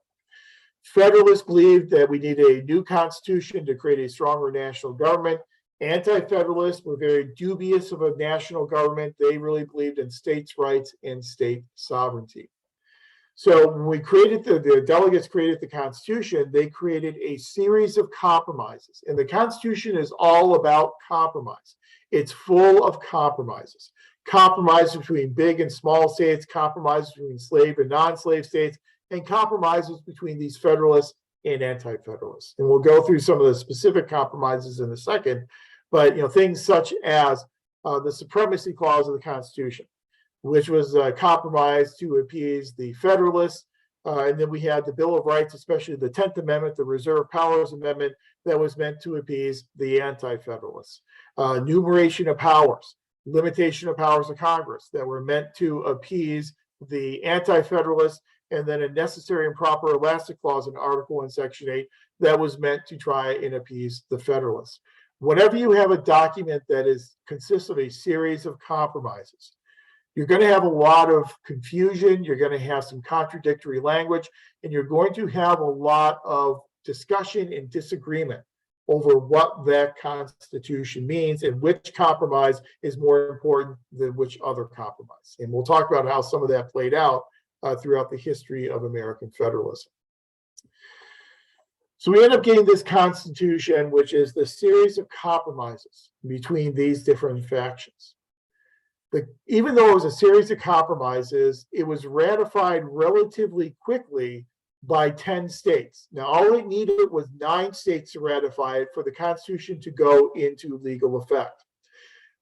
S1: Federalists believed that we need a new constitution to create a stronger national government. Anti-Federalists were very dubious of a national government. They really believed in states' rights and state sovereignty. So when we created the delegates created the Constitution, they created a series of compromises. And the Constitution is all about compromise. It's full of compromises. Compromises between big and small states, compromises between slave and non-slave states, and compromises between these Federalists and Anti-Federalists. And we'll go through some of the specific compromises in a second, but things such as the Supremacy Clause of the Constitution, which was a compromise to appease the Federalists. And then we had the Bill of Rights, especially the 10th Amendment, the Reserve Powers Amendment, that was meant to appease the Anti-Federalists. Enumeration of powers, limitation of powers of Congress that were meant to appease the Anti-Federalists, and then a necessary and proper elastic clause in Article 1, Section 8 that was meant to try and appease the Federalists. Whenever you have a document that consists of a series of compromises, you're going to have a lot of confusion, you're going to have some contradictory language, and you're going to have a lot of discussion and disagreement over what that Constitution means and which compromise is more important than which other compromise. And we'll talk about how some of that played out throughout the history of American federalism. So we end up getting this Constitution, which is the series of compromises between these different factions. Even though it was a series of compromises, it was ratified relatively quickly by 10 states. Now, all it needed was 9 states to ratify it for the Constitution to go into legal effect.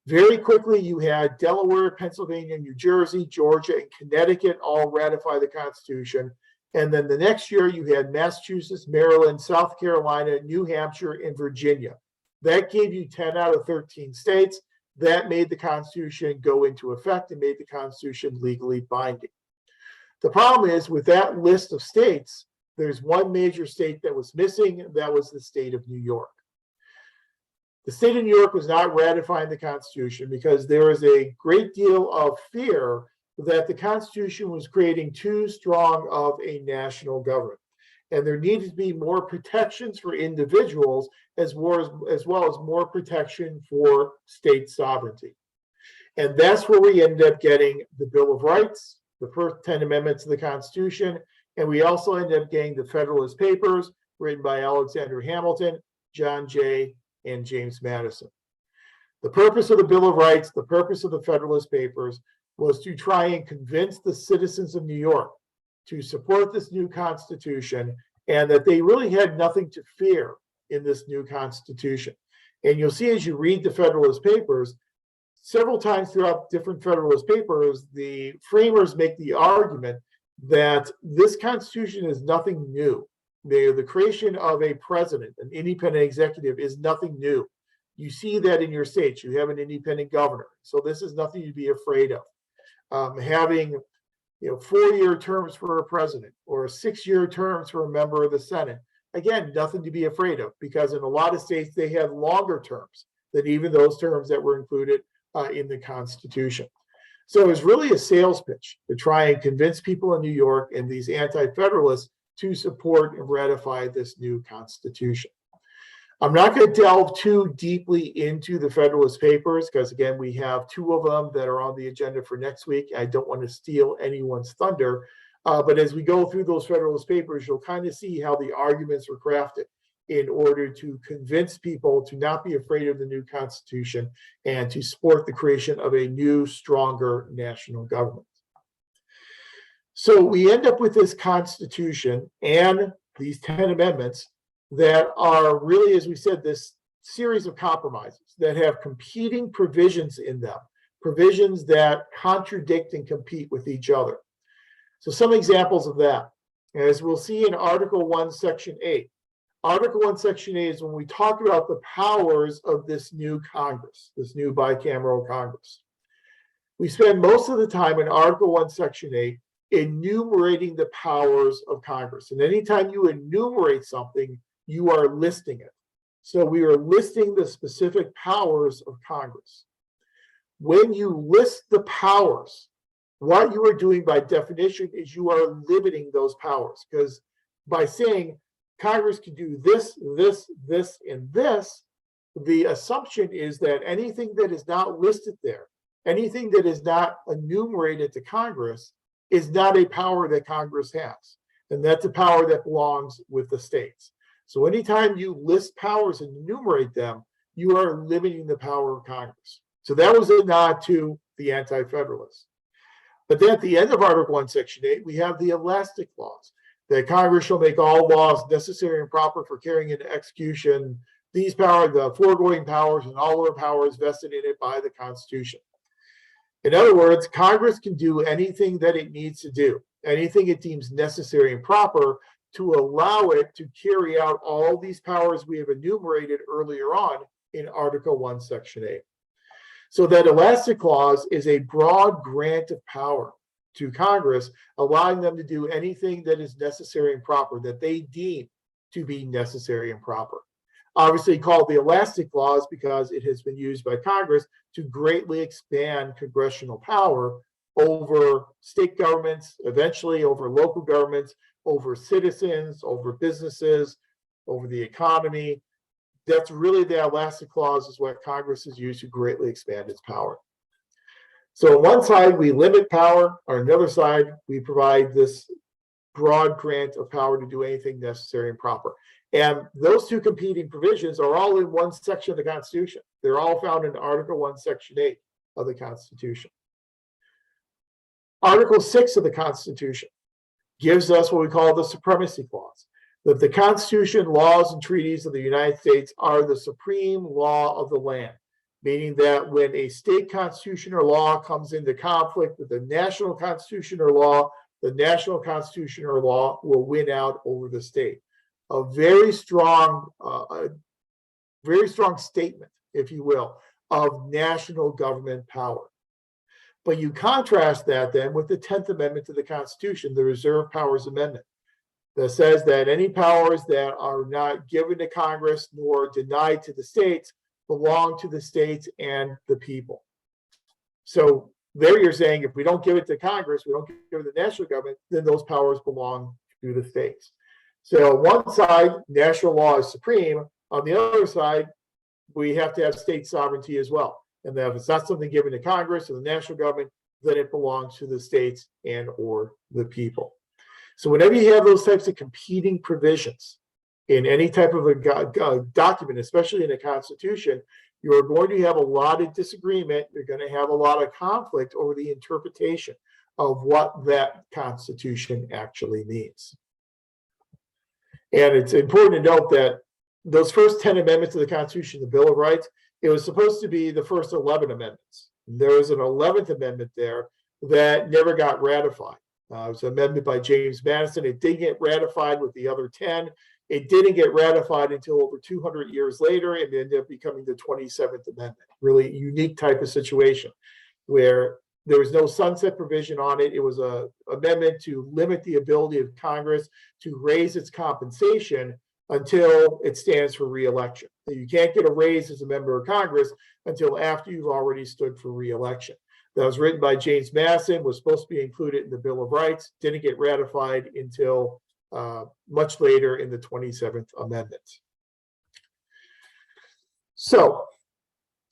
S1: Very quickly, you had Delaware, Pennsylvania, New Jersey, Georgia, and Connecticut all ratify the Constitution. And then the next year, you had Massachusetts, Maryland, South Carolina, New Hampshire, and Virginia. That gave you 10 out of 13 states. That made the Constitution go into effect and made the Constitution legally binding. The problem is, with that list of states, there's one major state that was missing, and that was the state of New York. The state of New York was not ratifying the Constitution because there was a great deal of fear that the Constitution was creating too strong of a national government. And there needed to be more protections for individuals as well as more protection for state sovereignty. And that's where we ended up getting the Bill of Rights, the first 10 amendments of the Constitution, and we also ended up getting the Federalist Papers written by Alexander Hamilton, John Jay, and James Madison. The purpose of the Bill of Rights, the purpose of the Federalist Papers, was to try and convince the citizens of New York to support this new Constitution and that they really had nothing to fear in this new Constitution. And you'll see as you read the Federalist Papers, several times throughout different Federalist Papers, the framers make the argument that this Constitution is nothing new. The creation of a president, an independent executive, is nothing new. You see that in your states. You have an independent governor. So this is nothing to be afraid of. Having 4-year terms for a president or 6-year terms for a member of the Senate, again, nothing to be afraid of, because in a lot of states they have longer terms than even those terms that were included in the Constitution. So it was really a sales pitch to try and convince people in New York and these anti-federalists to support and ratify this new Constitution. I'm not going to delve too deeply into the Federalist Papers because, again, we have 2 of them that are on the agenda for next week. I don't want to steal anyone's thunder, but as we go through those Federalist Papers, you'll kind of see how the arguments were crafted in order to convince people to not be afraid of the new Constitution and to support the creation of a new, stronger national government. So we end up with this Constitution and these 10 amendments that are really, as we said, this series of compromises that have competing provisions in them, provisions that contradict and compete with each other. So some examples of that, as we'll see in Article 1, Section 8. Article 1, Section 8 is when we talk about the powers of this new Congress, this new bicameral Congress. We spend most of the time in Article 1, Section 8 enumerating the powers of Congress. And anytime you enumerate something, you are listing it. So we are listing the specific powers of Congress. When you list the powers, what you are doing by definition is you are limiting those powers, because by saying Congress can do this, this, this, and this, the assumption is that anything that is not listed there, anything that is not enumerated to Congress, is not a power that Congress has. And that's a power that belongs with the states. So anytime you list powers and enumerate them, you are limiting the power of Congress. So that was a nod to the Anti-Federalists. But then at the end of Article 1, Section 8, we have the elastic clause, that Congress shall make all laws necessary and proper for carrying into execution these powers, the foregoing powers, and all other powers vested in it by the Constitution. In other words, Congress can do anything that it needs to do, anything it deems necessary and proper to allow it to carry out all these powers we have enumerated earlier on in Article 1, Section 8. So that elastic clause is a broad grant of power to Congress, allowing them to do anything that is necessary and proper, that they deem to be necessary and proper. Obviously called the elastic clause because it has been used by Congress to greatly expand congressional power over state governments, eventually over local governments, over citizens, over businesses, over the economy. That's really the elastic clause, is what Congress has used to greatly expand its power. So on one side, we limit power. On another side, we provide this broad grant of power to do anything necessary and proper. And those two competing provisions are all in one section of the Constitution. They're all found in Article 1, Section 8 of the Constitution. Article 6 of the Constitution gives us what we call the Supremacy Clause, that the Constitution, laws, and treaties of the United States are the supreme law of the land, meaning that when a state constitution or law comes into conflict with the national constitution or law, the national constitution or law will win out over the state. A very strong statement, if you will, of national government power. But you contrast that then with the 10th Amendment to the Constitution, the Reserve Powers Amendment, that says that any powers that are not given to Congress nor denied to the states belong to the states and the people. So there you're saying if we don't give it to Congress, we don't give it to the national government, then those powers belong to the states. So on one side, national law is supreme. On the other side, we have to have state sovereignty as well. And that if it's not something given to Congress or the national government, then it belongs to the states and or the people. So whenever you have those types of competing provisions in any type of a document, especially in a constitution, you're going to have a lot of disagreement. You're going to have a lot of conflict over the interpretation of what that constitution actually means. And it's important to note that those first 10 amendments to the Constitution, the Bill of Rights, it was supposed to be the first 11 amendments. There was an 11th amendment there that never got ratified. It was an amendment by James Madison. It did get ratified with the other 10. It didn't get ratified until over 200 years later, and ended up becoming the 27th Amendment. Really unique type of situation where there was no sunset provision on it. It was an amendment to limit the ability of Congress to raise its compensation until it stands for re-election. You can't get a raise as a member of Congress until after you've already stood for re-election. That was written by James Madison, was supposed to be included in the Bill of Rights, didn't get ratified until much later in the 27th Amendment. So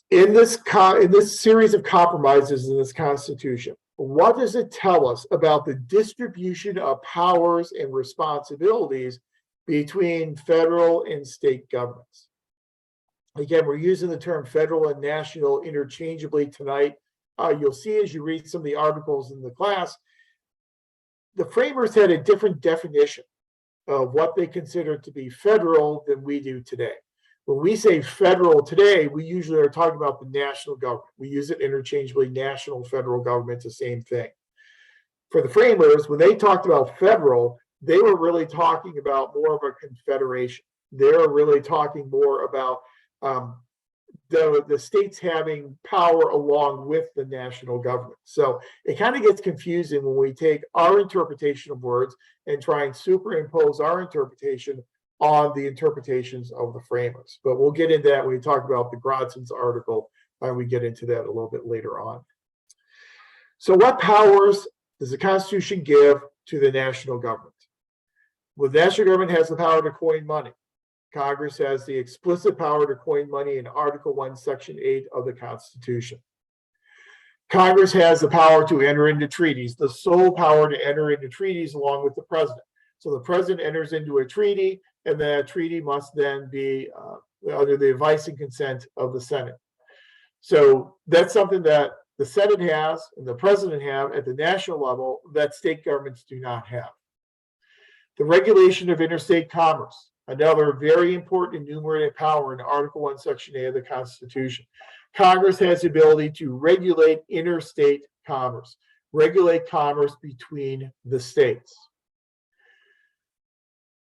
S1: in this series of compromises in this Constitution, what does it tell us about the distribution of powers and responsibilities between federal and state governments? Again, we're using the term federal and national interchangeably tonight. You'll see as you read some of the articles in the class, the framers had a different definition of what they consider to be federal than we do today. When we say federal today, we usually are talking about the national government. We use it interchangeably, national, federal government, the same thing. For the framers, when they talked about federal, they were really talking about more of a confederation. They're really talking more about the states having power along with the national government. So it kind of gets confusing when we take our interpretation of words and try and superimpose our interpretation on the interpretations of the framers. But we'll get into that when we talk about the Grodson's article, and we get into that a little bit later on. So what powers does the Constitution give to the national government? Well, the national government has the power to coin money. Congress has the explicit power to coin money in Article 1, Section 8 of the Constitution. Congress has the power to enter into treaties, the sole power to enter into treaties along with the president. So the president enters into a treaty, and that treaty must then be under the advice and consent of the Senate. So that's something that the Senate has and the president have at the national level that state governments do not have. The regulation of interstate commerce, another very important enumerated power in Article 1, Section 8 of the Constitution. Congress has the ability to regulate interstate commerce, regulate commerce between the states.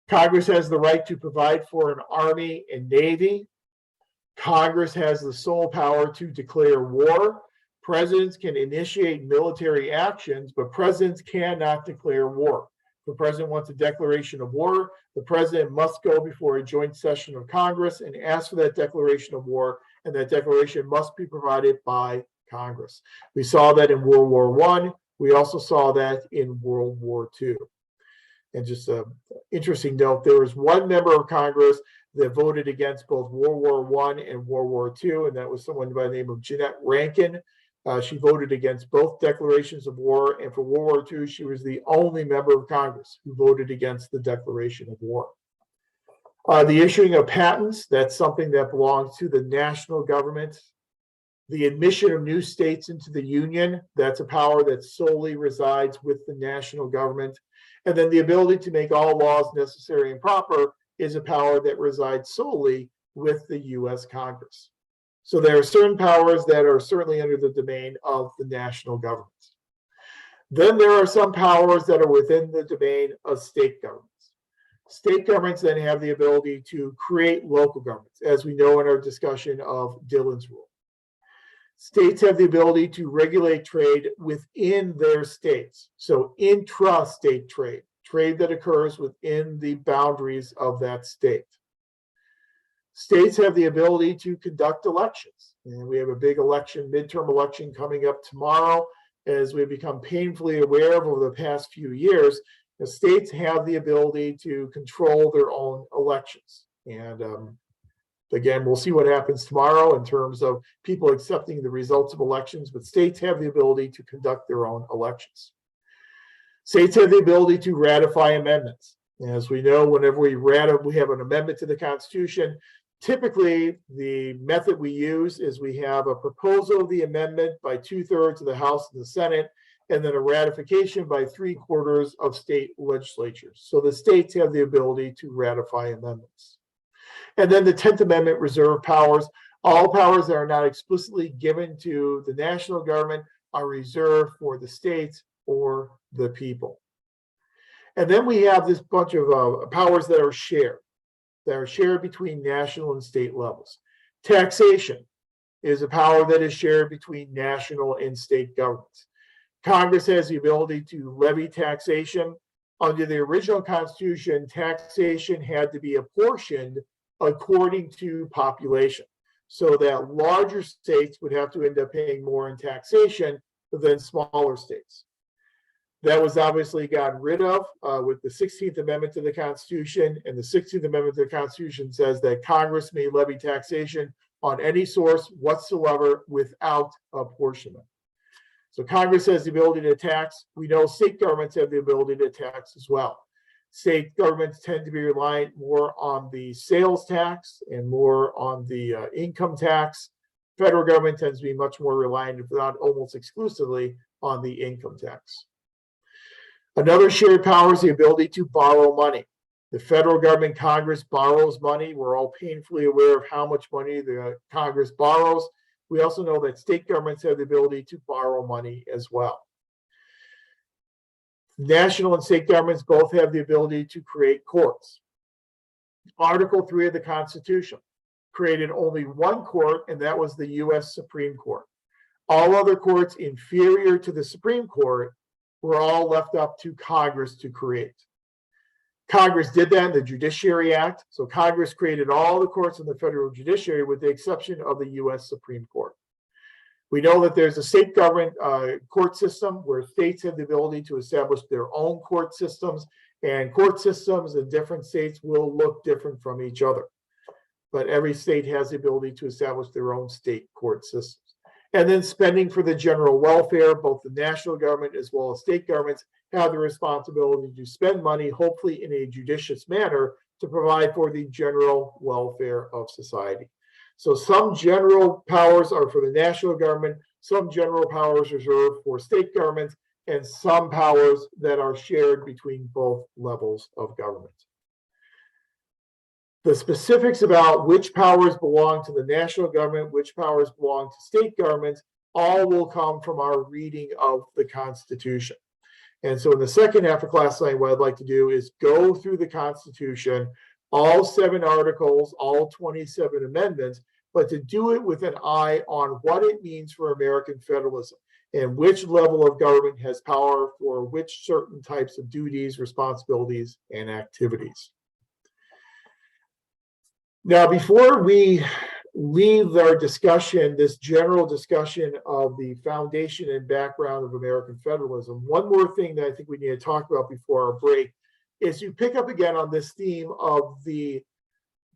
S1: Congress has the right to provide for an army and navy. Congress has the sole power to declare war. Presidents can initiate military actions, but presidents cannot declare war. If the president wants a declaration of war, the president must go before a joint session of Congress and ask for that declaration of war, and that declaration must be provided by Congress. We saw that in World War I. We also saw that in World War II. And just an interesting note, there was one member of Congress that voted against both World War I and World War II, and that was someone by the name of Jeanette Rankin. She voted against both declarations of war, and for World War II, she was the only member of Congress who voted against the declaration of war. The issuing of patents, that's something that belongs to the national government. The admission of new states into the Union, that's a power that solely resides with the national government. And then the ability to make all laws necessary and proper is a power that resides solely with the U.S. Congress. So there are certain powers that are certainly under the domain of the national government. Then there are some powers that are within the domain of state governments. State governments then have the ability to create local governments, as we know in our discussion of Dillon's rule. States have the ability to regulate trade within their states. So intra-state trade, trade that occurs within the boundaries of that state. States have the ability to conduct elections. And we have a big election, midterm election coming up tomorrow. As we've become painfully aware of over the past few years, the states have the ability to control their own elections. And again, we'll see what happens tomorrow in terms of people accepting the results of elections, but states have the ability to conduct their own elections. States have the ability to ratify amendments. As we know, whenever we have an amendment to the Constitution, typically the method we use is we have a proposal of the amendment by 2/3 of the House and the Senate, and then a ratification by 3/4 of state legislatures. So the states have the ability to ratify amendments. And then the 10th Amendment reserve powers. All powers that are not explicitly given to the national government are reserved for the states or the people. And then we have this bunch of powers that are shared between national and state levels. Taxation is a power that is shared between national and state governments. Congress has the ability to levy taxation. Under the original Constitution, taxation had to be apportioned according to population, so that larger states would have to end up paying more in taxation than smaller states. That was obviously gotten rid of with the 16th Amendment to the Constitution, and the 16th Amendment to the Constitution says that Congress may levy taxation on any source whatsoever without apportionment. So Congress has the ability to tax. We know state governments have the ability to tax as well. State governments tend to be reliant more on the sales tax and more on the income tax. Federal government tends to be much more reliant, if not almost exclusively, on the income tax. Another shared power is the ability to borrow money. The federal government, Congress, borrows money. We're all painfully aware of how much money the Congress borrows. We also know that state governments have the ability to borrow money as well. National and state governments both have the ability to create courts. Article 3 of the Constitution created only one court, and that was the U.S. Supreme Court. All other courts inferior to the Supreme Court were all left up to Congress to create. Congress did that in the Judiciary Act. So Congress created all the courts in the federal judiciary with the exception of the US Supreme Court. We know that there's a state government court system where states have the ability to establish their own court systems, and court systems in different states will look different from each other. But every state has the ability to establish their own state court systems. And then spending for the general welfare, both the national government as well as state governments have the responsibility to spend money, hopefully in a judicious manner, to provide for the general welfare of society. So some general powers are for the national government, some general powers reserved for state governments, and some powers that are shared between both levels of government. The specifics about which powers belong to the national government, which powers belong to state governments, all will come from our reading of the Constitution. And so in the second half of class tonight, what I'd like to do is go through the Constitution, all 7 articles, all 27 amendments, but to do it with an eye on what it means for American federalism and which level of government has power for which certain types of duties, responsibilities, and activities. Now, before we leave our discussion, this general discussion of the foundation and background of American federalism, one more thing that I think we need to talk about before our break is you pick up again on this theme of the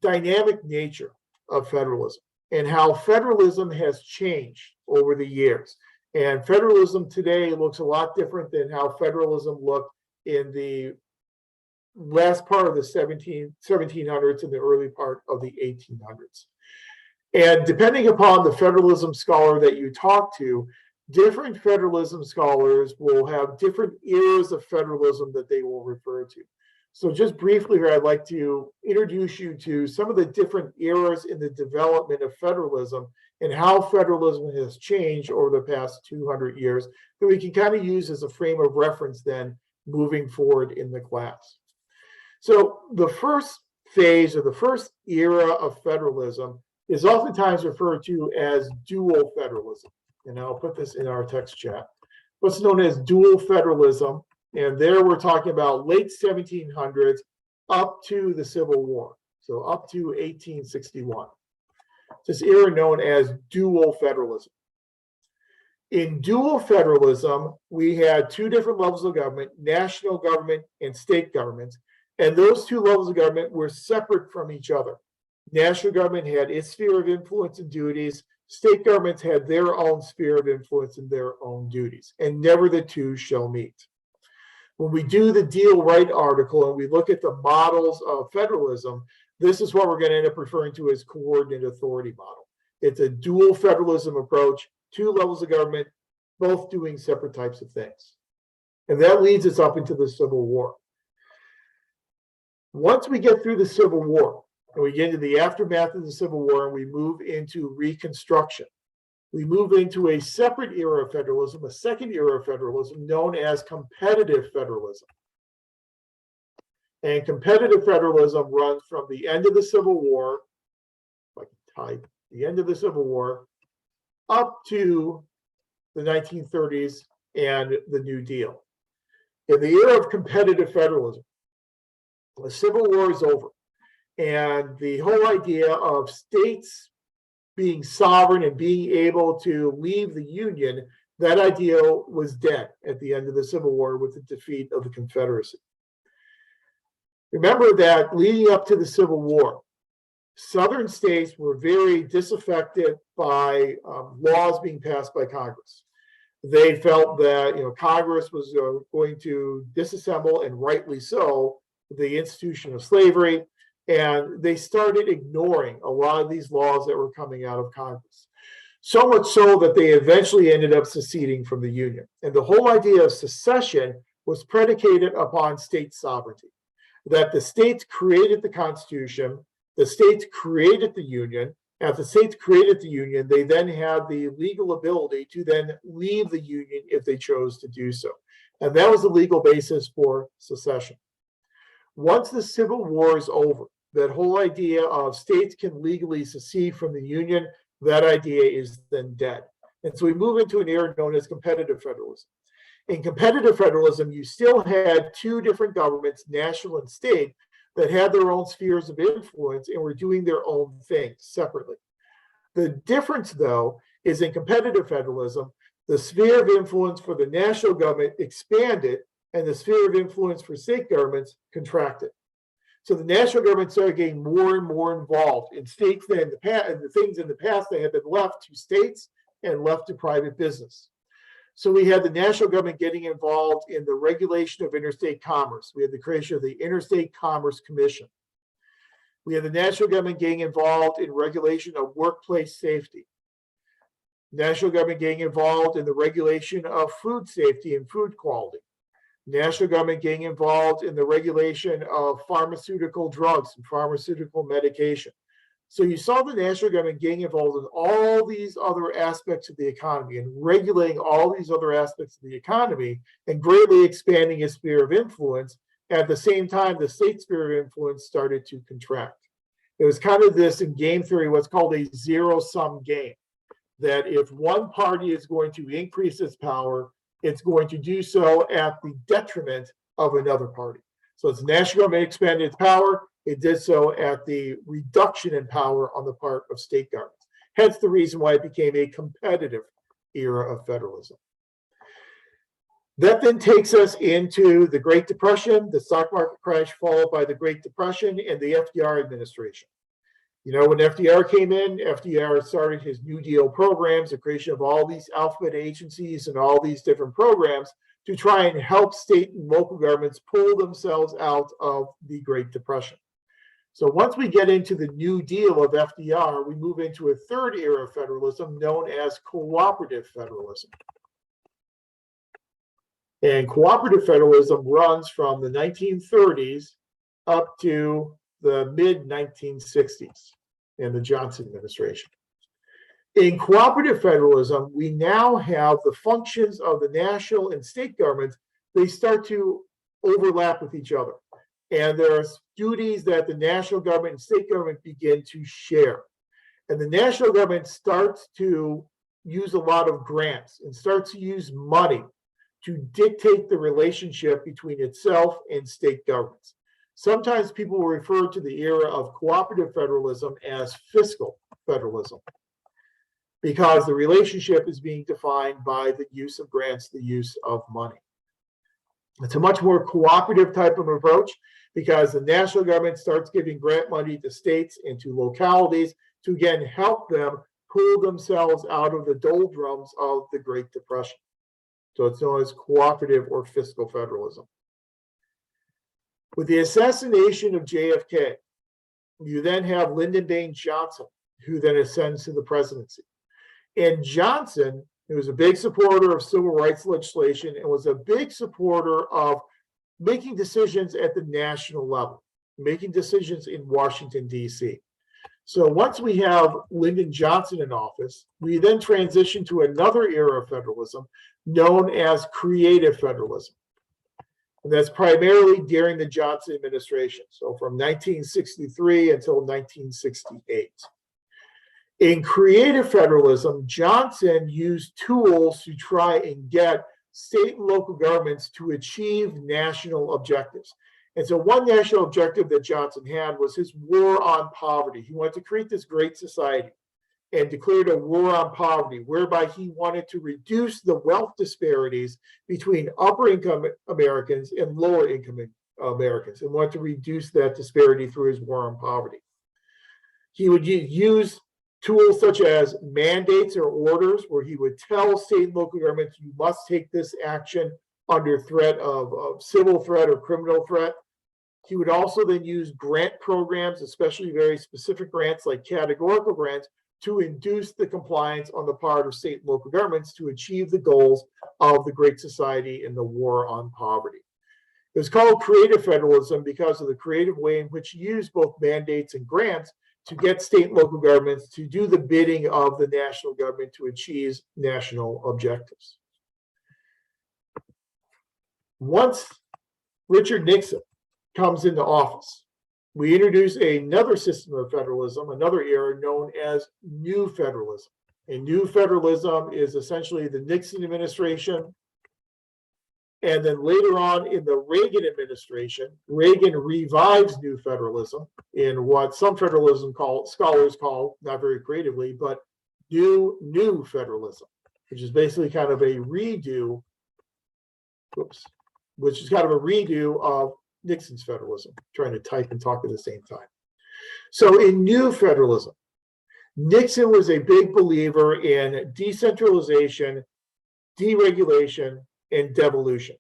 S1: dynamic nature of federalism and how federalism has changed over the years. And federalism today looks a lot different than how federalism looked in the last part of the 1700s and the early part of the 1800s. And depending upon the federalism scholar that you talk to, different federalism scholars will have different eras of federalism that they will refer to. So just briefly here, I'd like to introduce you to some of the different eras in the development of federalism and how federalism has changed over the past 200 years that we can kind of use as a frame of reference then moving forward in the class. So the first phase or the first era of federalism is oftentimes referred to as dual federalism. And I'll put this in our text chat. What's known as dual federalism, and there we're talking about late 1700s up to the Civil War, so up to 1861. This era known as dual federalism. In dual federalism, we had 2 different levels of government, national government and state governments, and those 2 levels of government were separate from each other. National government had its sphere of influence and duties. State governments had their own sphere of influence and their own duties, and never the 2 shall meet. When we do the Deal Right article and we look at the models of federalism, this is what we're going to end up referring to as coordinate authority model. It's a dual federalism approach, 2 levels of government, both doing separate types of things. And that leads us up into the Civil War. Once we get through the Civil War, and we get into the aftermath of the Civil War, and we move into Reconstruction, we move into a separate era of federalism, a second era of federalism known as competitive federalism. And competitive federalism runs from the end of the Civil War, if I can type, the end of the Civil War, up to the 1930s and the New Deal. In the era of competitive federalism, the Civil War is over. And the whole idea of states being sovereign and being able to leave the Union, that idea was dead at the end of the Civil War with the defeat of the Confederacy. Remember that leading up to the Civil War, Southern states were very disaffected by laws being passed by Congress. They felt that Congress was going to disassemble, and rightly so, the institution of slavery. And they started ignoring a lot of these laws that were coming out of Congress. So much so that they eventually ended up seceding from the Union. And the whole idea of secession was predicated upon state sovereignty, that the states created the Constitution, the states created the Union. As the states created the Union, they then had the legal ability to then leave the Union if they chose to do so. And that was the legal basis for secession. Once the Civil War is over, that whole idea of states can legally secede from the Union, that idea is then dead. And so we move into an era known as competitive federalism. In competitive federalism, you still had two different governments, national and state, that had their own spheres of influence and were doing their own things separately. The difference, though, is in competitive federalism, the sphere of influence for the national government expanded and the sphere of influence for state governments contracted. So the national government started getting more and more involved in states that in the past, and the things in the past that had been left to states and left to private business. So we had the national government getting involved in the regulation of interstate commerce. We had the creation of the Interstate Commerce Commission. We had the national government getting involved in regulation of workplace safety. National government getting involved in the regulation of food safety and food quality. National government getting involved in the regulation of pharmaceutical drugs and pharmaceutical medication. So you saw the national government getting involved in all these other aspects of the economy and regulating all these other aspects of the economy and greatly expanding its sphere of influence. At the same time, the state sphere of influence started to contract. It was kind of this, in game theory, what's called a zero-sum game, that if one party is going to increase its power, it's going to do so at the detriment of another party. So as the national government expanded its power, it did so at the reduction in power on the part of state governments. Hence the reason why it became a competitive era of federalism. That then takes us into the Great Depression, the stock market crash followed by the Great Depression and the FDR administration. You know, when FDR came in, FDR started his New Deal programs, the creation of all these alphabet agencies and all these different programs to try and help state and local governments pull themselves out of the Great Depression. So once we get into the New Deal of FDR, we move into a third era of federalism known as cooperative federalism. And cooperative federalism runs from the 1930s up to the mid-1960s in the Johnson administration. In cooperative federalism, we now have the functions of the national and state governments, they start to overlap with each other. And there are duties that the national government and state government begin to share. And the national government starts to use a lot of grants and starts to use money to dictate the relationship between itself and state governments. Sometimes people refer to the era of cooperative federalism as fiscal federalism because the relationship is being defined by the use of grants, the use of money. It's a much more cooperative type of approach because the national government starts giving grant money to states and to localities to, again, help them pull themselves out of the doldrums of the Great Depression. So it's known as cooperative or fiscal federalism. With the assassination of JFK, you then have Lyndon Baines Johnson, who then ascends to the presidency. And Johnson, who was a big supporter of civil rights legislation and was a big supporter of making decisions at the national level, making decisions in Washington, D.C. So once we have Lyndon Johnson in office, we then transition to another era of federalism known as creative federalism. And that's primarily during the Johnson administration, so from 1963 until 1968. In creative federalism, Johnson used tools to try and get state and local governments to achieve national objectives. And so one national objective that Johnson had was his war on poverty. He wanted to create this great society and declared a war on poverty, whereby he wanted to reduce the wealth disparities between upper income Americans and lower income Americans, and wanted to reduce that disparity through his war on poverty. He would use tools such as mandates or orders, where he would tell state and local governments, you must take this action under threat of civil threat or criminal threat. He would also then use grant programs, especially very specific grants like categorical grants, to induce the compliance on the part of state and local governments to achieve the goals of the Great Society and the war on poverty. It was called creative federalism because of the creative way in which he used both mandates and grants to get state and local governments to do the bidding of the national government to achieve national objectives. Once Richard Nixon comes into office, we introduce another system of federalism, another era known as New Federalism. And New Federalism is essentially the Nixon administration And then later on in the Reagan administration, Reagan revives new federalism in what some scholars call, not very creatively, but new federalism, which is basically kind of a redo, which is kind of a redo of Nixon's federalism, trying to type and talk at the same time. So in new federalism, Nixon was a big believer in decentralization, deregulation, and devolution,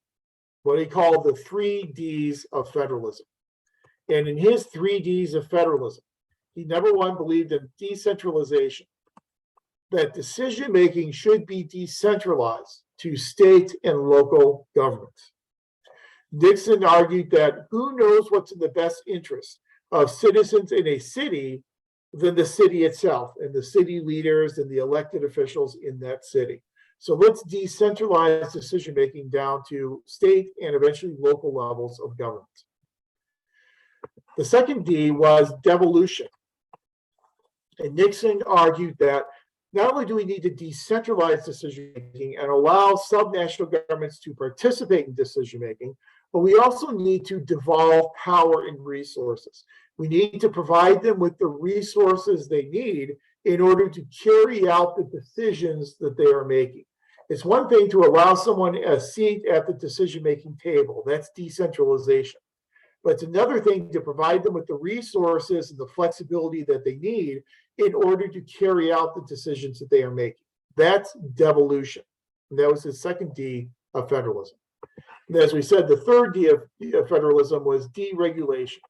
S1: what he called the 3 Ds of federalism. And in his 3 Ds of federalism, he number one believed in decentralization, that decision-making should be decentralized to state and local governments. Nixon argued that who knows what's in the best interest of citizens in a city than the city itself and the city leaders and the elected officials in that city. So let's decentralize decision-making down to state and eventually local levels of government. The second D was devolution. And Nixon argued that not only do we need to decentralize decision-making and allow subnational governments to participate in decision-making, but we also need to devolve power and resources. We need to provide them with the resources they need in order to carry out the decisions that they are making. It's one thing to allow someone a seat at the decision-making table. That's decentralization. But it's another thing to provide them with the resources and the flexibility that they need in order to carry out the decisions that they are making. That's devolution. And that was the second D of federalism. And as we said, the third D of federalism was deregulation.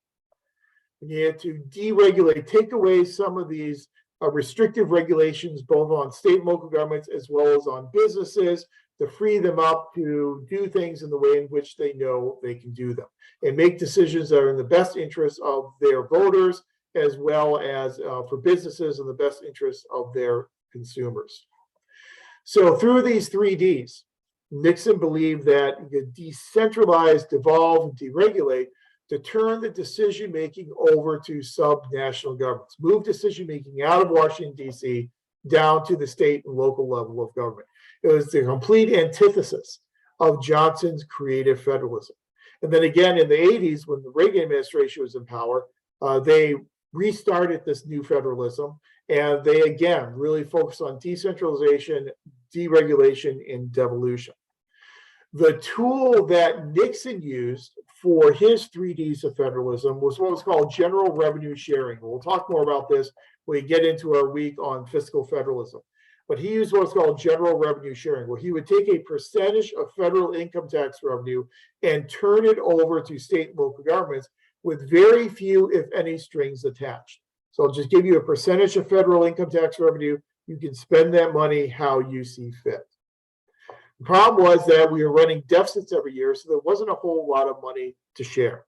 S1: You had to deregulate, take away some of these restrictive regulations, both on state and local governments as well as on businesses, to free them up to do things in the way in which they know they can do them and make decisions that are in the best interest of their voters as well as for businesses in the best interest of their consumers. So through these 3 Ds, Nixon believed that you could decentralize, devolve, and deregulate to turn the decision-making over to subnational governments, move decision-making out of Washington, D.C., down to the state and local level of government. It was the complete antithesis of Johnson's creative federalism. And then again, in the 80s, when the Reagan administration was in power, they restarted this new federalism, and they again really focused on decentralization, deregulation, and devolution. The tool that Nixon used for his 3 Ds of federalism was what was called general revenue sharing. We'll talk more about this when we get into our week on fiscal federalism. But he used what's called general revenue sharing, where he would take a percentage of federal income tax revenue and turn it over to state and local governments with very few, if any, strings attached. So I'll just give you a percentage of federal income tax revenue. You can spend that money how you see fit. The problem was that we were running deficits every year, so there wasn't a whole lot of money to share.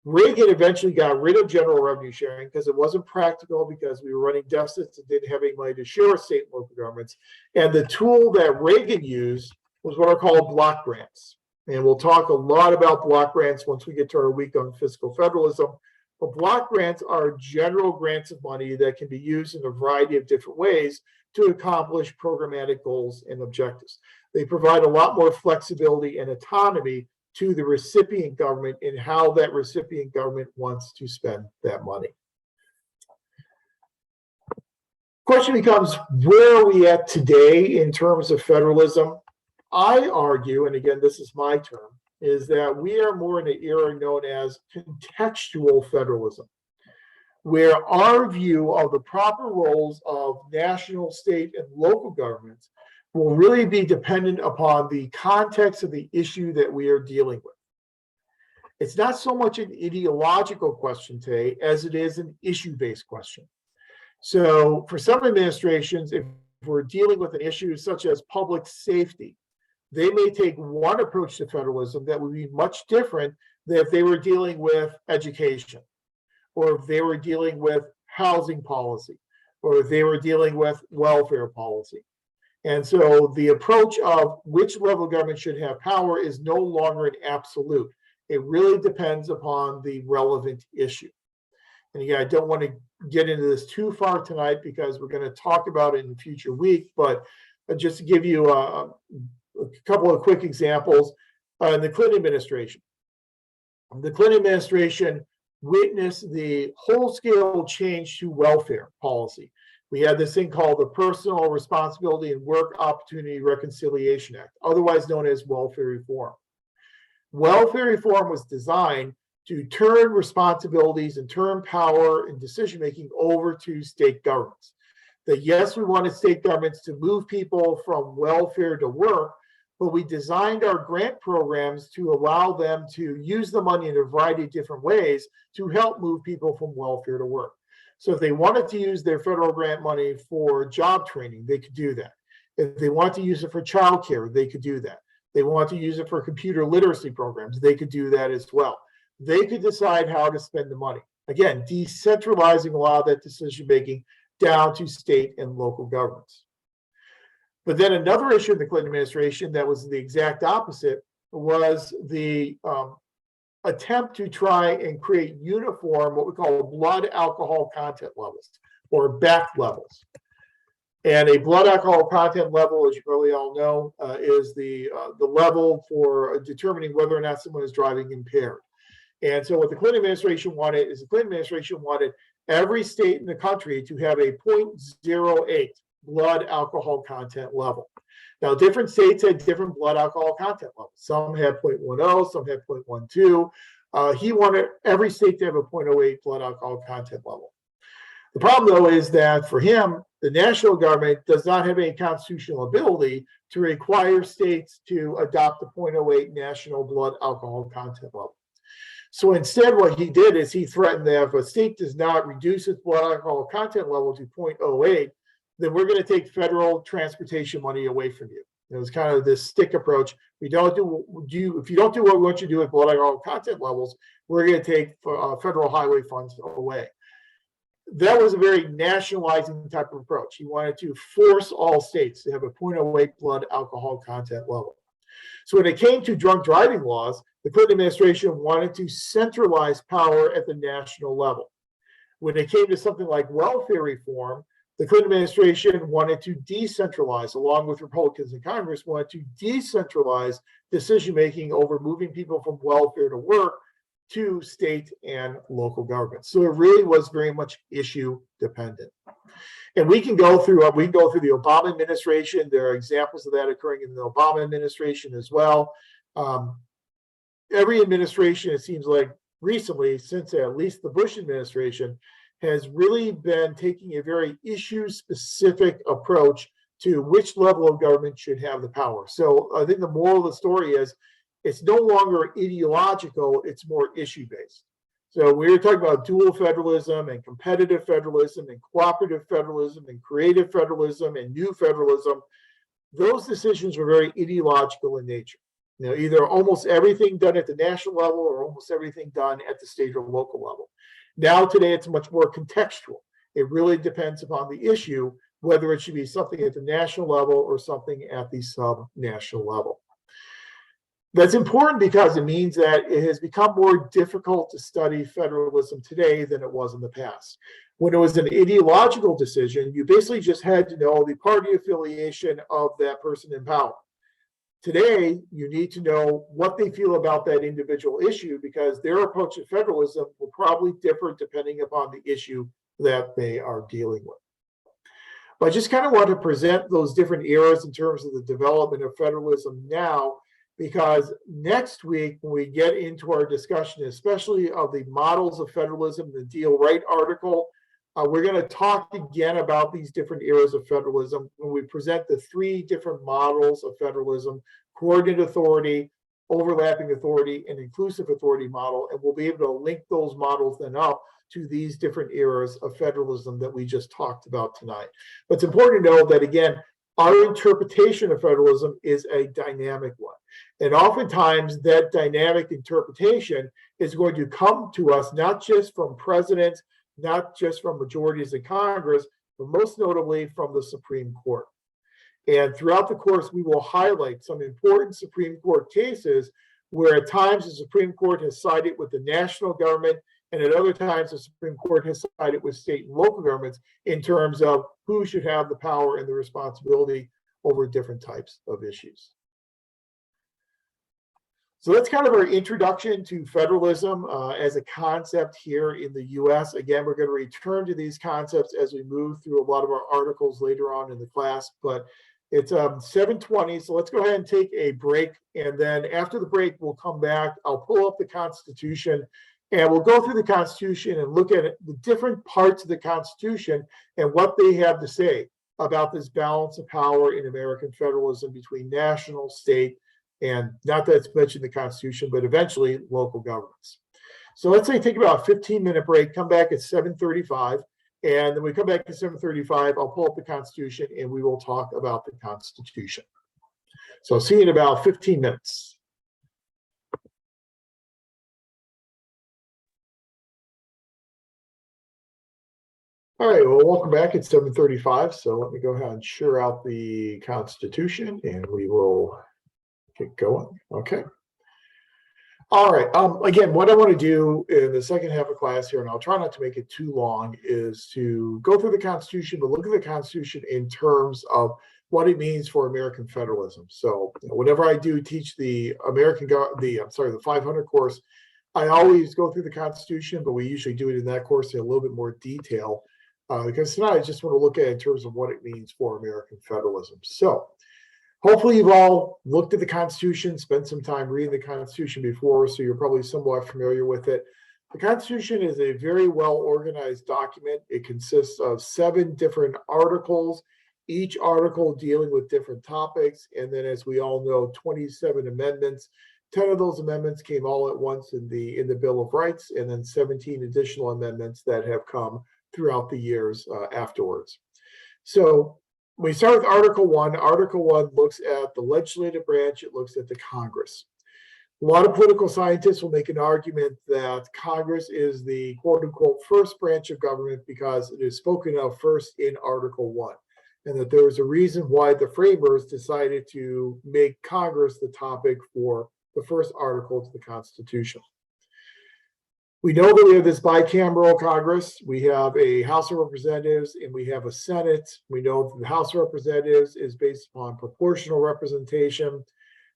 S1: Reagan eventually got rid of general revenue sharing because it wasn't practical, because we were running deficits and didn't have any money to share with state and local governments. And the tool that Reagan used was what are called block grants. And we'll talk a lot about block grants once we get to our week on fiscal federalism. But block grants are general grants of money that can be used in a variety of different ways to accomplish programmatic goals and objectives. They provide a lot more flexibility and autonomy to the recipient government in how that recipient government wants to spend that money. Question becomes, where are we at today in terms of federalism? I argue, and again, this is my term, is that we are more in an era known as contextual federalism, where our view of the proper roles of national, state, and local governments will really be dependent upon the context of the issue that we are dealing with. It's not so much an ideological question today as it is an issue-based question. So for some administrations, if we're dealing with an issue such as public safety, they may take one approach to federalism that would be much different than if they were dealing with education, or if they were dealing with housing policy, or if they were dealing with welfare policy. And so the approach of which level of government should have power is no longer an absolute. It really depends upon the relevant issue. And again, I don't want to get into this too far tonight because we're going to talk about it in the future week, but just to give you couple of quick examples. In the Clinton administration. The Clinton administration witnessed the whole-scale change to welfare policy. We had this thing called the Personal Responsibility and Work Opportunity Reconciliation Act, otherwise known as welfare reform. Welfare reform was designed to turn responsibilities and turn power and decision-making over to state governments. That yes, we wanted state governments to move people from welfare to work, but we designed our grant programs to allow them to use the money in a variety of different ways to help move people from welfare to work. So if they wanted to use their federal grant money for job training, they could do that. If they want to use it for childcare, they could do that. They want to use it for computer literacy programs, they could do that as well. They could decide how to spend the money. Again, decentralizing a lot of that decision-making down to state and local governments. But then another issue in the Clinton administration that was the exact opposite was the attempt to try and create uniform, what we call blood alcohol content levels, or BAC levels. And a blood alcohol content level, as you probably all know, is the level for determining whether or not someone is driving impaired. And so what the Clinton administration wanted is the Clinton administration wanted every state in the country to have a 0.08 blood alcohol content level. Now, different states had different blood alcohol content levels. Some had 0.10, some had 0.12. He wanted every state to have a 0.08 blood alcohol content level. The problem, though, is that for him, the national government does not have any constitutional ability to require states to adopt the 0.08 national blood alcohol content level. So instead, what he did is he threatened that if a state does not reduce its blood alcohol content level to 0.08, then we're going to take federal transportation money away from you. It was kind of this stick approach. If you don't do what we want you to do with blood alcohol content levels, we're going to take federal highway funds away. That was a very nationalizing type of approach. He wanted to force all states to have a 0.08 blood alcohol content level. So when it came to drunk driving laws, the Clinton administration wanted to centralize power at the national level. When it came to something like welfare reform, the Clinton administration wanted to decentralize, along with Republicans in Congress, wanted to decentralize decision-making over moving people from welfare to work to state and local governments. So it really was very much issue dependent. And we can go through the Obama administration. There are examples of that occurring in the Obama administration as well. Every administration, it seems like recently, since at least the Bush administration, has really been taking a very issue-specific approach to which level of government should have the power. So I think the moral of the story is it's no longer ideological, it's more issue-based. So we were talking about dual federalism and competitive federalism and cooperative federalism and creative federalism and new federalism. Those decisions were very ideological in nature. You know, either almost everything done at the national level or almost everything done at the state or local level. Now, today, it's much more contextual. It really depends upon the issue, whether it should be something at the national level or something at the sub-national level. That's important because it means that it has become more difficult to study federalism today than it was in the past. When it was an ideological decision, you basically just had to know the party affiliation of that person in power. Today, you need to know what they feel about that individual issue because their approach to federalism will probably differ depending upon the issue that they are dealing with. But I just kind of want to present those different eras in terms of the development of federalism now, because next week, when we get into our discussion, especially of the models of federalism, the Deal Right article, we're going to talk again about these different eras of federalism when we present the three different models of federalism: coordinated authority, overlapping authority, and inclusive authority model. And we'll be able to link those models then up to these different eras of federalism that we just talked about tonight. But it's important to know that, again, our interpretation of federalism is a dynamic one. And oftentimes that dynamic interpretation is going to come to us not just from presidents, not just from majorities in Congress, but most notably from the Supreme Court. And throughout the course, we will highlight some important Supreme Court cases where at times the Supreme Court has sided with the national government, and at other times the Supreme Court has sided with state and local governments in terms of who should have the power and the responsibility over different types of issues. So that's kind of our introduction to federalism as a concept here in the US. Again, we're going to return to these concepts as we move through a lot of our articles later on in the class, but it's 7:20, so let's go ahead and take a break. And then after the break, we'll come back. I'll pull up the Constitution and we'll go through the Constitution and look at the different parts of the Constitution and what they have to say about this balance of power in American federalism between national, state, and not that it's mentioned in the Constitution, but eventually local governments. So let's say take about a 15-minute break, come back at 7:35, and then we come back at 7:35, I'll pull up the Constitution and we will talk about the Constitution. So see you in about 15 minutes. All right, well, welcome back at 7:35. So let me go ahead and share out the Constitution and we will get going. Okay. All right. Again, what I want to do in the second half of class here, and I'll try not to make it too long, is to go through the Constitution, but look at the Constitution in terms of what it means for American federalism. So whenever I do teach the 500 course, I always go through the Constitution, but we usually do it in that course in a little bit more detail because tonight I just want to look at it in terms of what it means for American federalism. So hopefully you've all looked at the Constitution, spent some time reading the Constitution before, so you're probably somewhat familiar with it. The Constitution is a very well-organized document. It consists of 7 different articles, each article dealing with different topics, and then as we all know, 27 amendments. 10 of those amendments came all at once in the Bill of Rights, and then 17 additional amendments that have come throughout the years afterwards. So we start with Article 1. Article 1 looks at the legislative branch. It looks at the Congress. A lot of political scientists will make an argument that Congress is the quote-unquote first branch of government because it is spoken of first in Article 1, and that there is a reason why the framers decided to make Congress the topic for the first article to the Constitution. We know that we have this bicameral Congress. We have a House of Representatives and we have a Senate. We know that the House of Representatives is based upon proportional representation.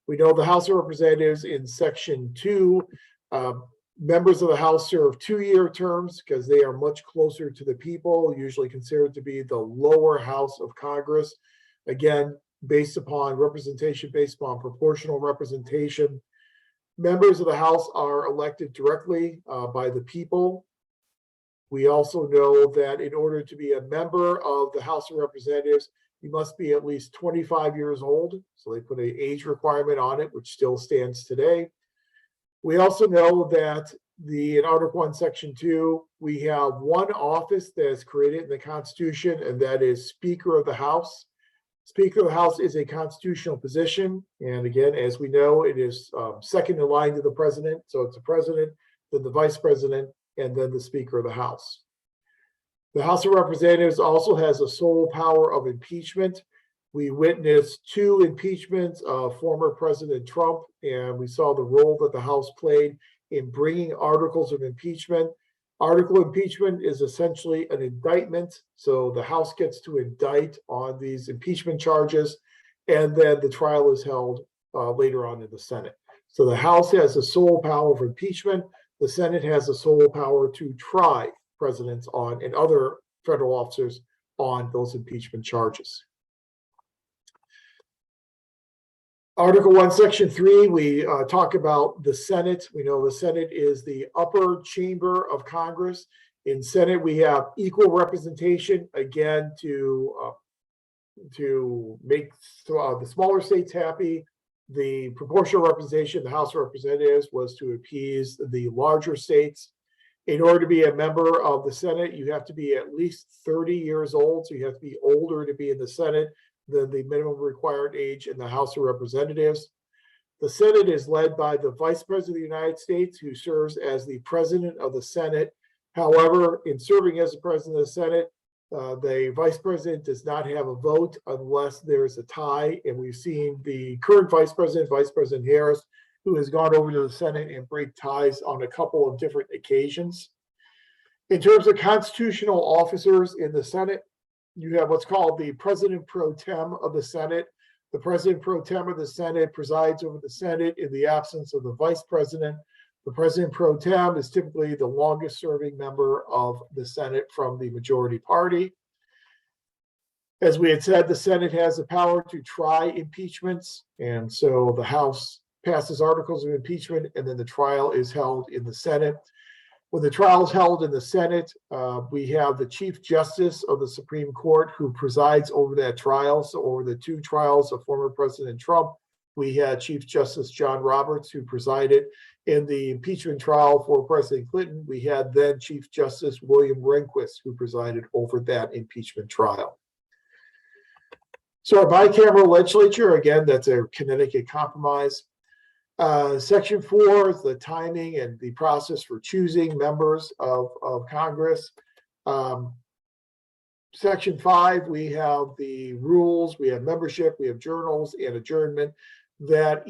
S1: We know the House of Representatives in Section 2, members of the House serve 2-year terms because they are much closer to the people, usually considered to be the lower house of Congress. Again, based upon representation, based upon proportional representation. Members of the House are elected directly by the people. We also know that in order to be a member of the House of Representatives, you must be at least 25 years old. So they put an age requirement on it, which still stands today. We also know that in Article 1, Section 2, we have one office that is created in the Constitution, and that is Speaker of the House. Speaker of the House is a constitutional position. And again, as we know, it is second in line to the president. So it's the president, then the vice president, and then the Speaker of the House. The House of Representatives also has the sole power of impeachment. We witnessed 2 impeachments of former President Trump, and we saw the role that the House played in bringing articles of impeachment. Article of impeachment is essentially an indictment. So the House gets to indict on these impeachment charges, and then the trial is held later on in the Senate. So the House has the sole power of impeachment. The Senate has the sole power to try presidents on and other federal officers on those impeachment charges. Article 1, Section 3, we talk about the Senate. We know the Senate is the upper chamber of Congress. In Senate, we have equal representation, again, to make the smaller states happy. The proportional representation, the House of Representatives, was to appease the larger states. In order to be a member of the Senate, you have to be at least 30 years old. So you have to be older to be in the Senate than the minimum required age in the House of Representatives. The Senate is led by the Vice President of the United States, who serves as the President of the Senate. However, in serving as the President of the Senate, the Vice President does not have a vote unless there's a tie. And we've seen the current Vice President, Vice President Harris, who has gone over to the Senate and break ties on a couple of different occasions. In terms of constitutional officers in the Senate, you have what's called the President Pro Tem of the Senate. The president pro tem of the Senate presides over the Senate in the absence of the vice president. The president pro tem is typically the longest serving member of the Senate from the majority party. As we had said, the Senate has the power to try impeachments, and so the House passes articles of impeachment, and then the trial is held in the Senate. When the trial is held in the Senate, we have the Chief Justice of the Supreme Court who presides over that trial. So over the two trials of former President Trump, we had Chief Justice John Roberts who presided. In the impeachment trial for President Clinton, we had then Chief Justice William Rehnquist who presided over that impeachment trial. So our bicameral legislature, again, that's a Connecticut compromise. Section 4 is the timing and the process for choosing members of Congress. Section 5, we have the rules, we have membership, we have journals and adjournment that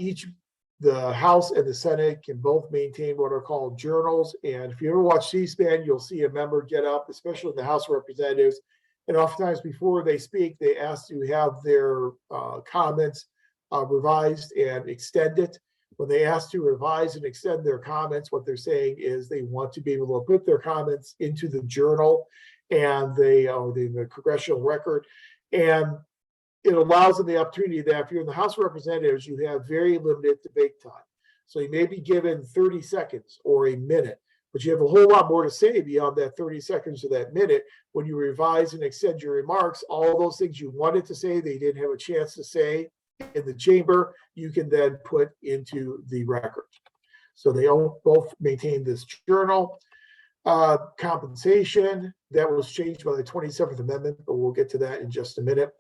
S1: the House and the Senate can both maintain what are called journals. And if you ever watch C-SPAN, you'll see a member get up, especially in the House of Representatives. And oftentimes before they speak, they ask to have their comments revised and extended. When they ask to revise and extend their comments, what they're saying is they want to be able to put their comments into the journal and the congressional record. And it allows them the opportunity that if you're in the House of Representatives, you have very limited debate time. So you may be given 30 seconds or a minute, but you have a whole lot more to say beyond that 30 seconds or that minute. When you revise and extend your remarks, all those things you wanted to say, they didn't have a chance to say in the chamber, you can then put into the record. So they both maintain this journal. Compensation, that was changed by the 27th Amendment, but we'll get to that in just a minute.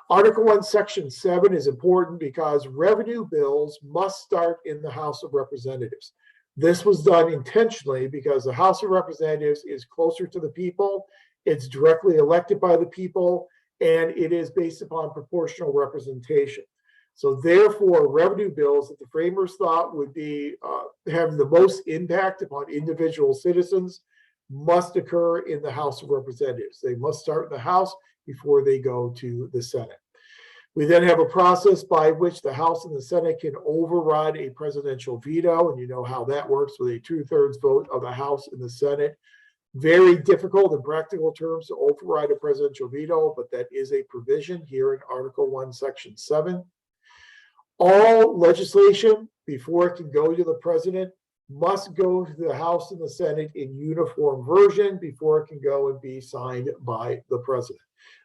S1: Article 1, Section 7 is important because revenue bills must start in the House of Representatives. This was done intentionally because the House of Representatives is closer to the people, it's directly elected by the people, and it is based upon proportional representation. So therefore, revenue bills that the framers thought would be having the most impact upon individual citizens must occur in the House of Representatives. They must start in the House before they go to the Senate. We then have a process by which the House and the Senate can override a presidential veto, and you know how that works with a 2/3 vote of the House and the Senate. Very difficult in practical terms to override a presidential veto, but that is a provision here in Article 1, Section 7. All legislation, before it can go to the president, must go to the House and the Senate in uniform version before it can go and be signed by the president.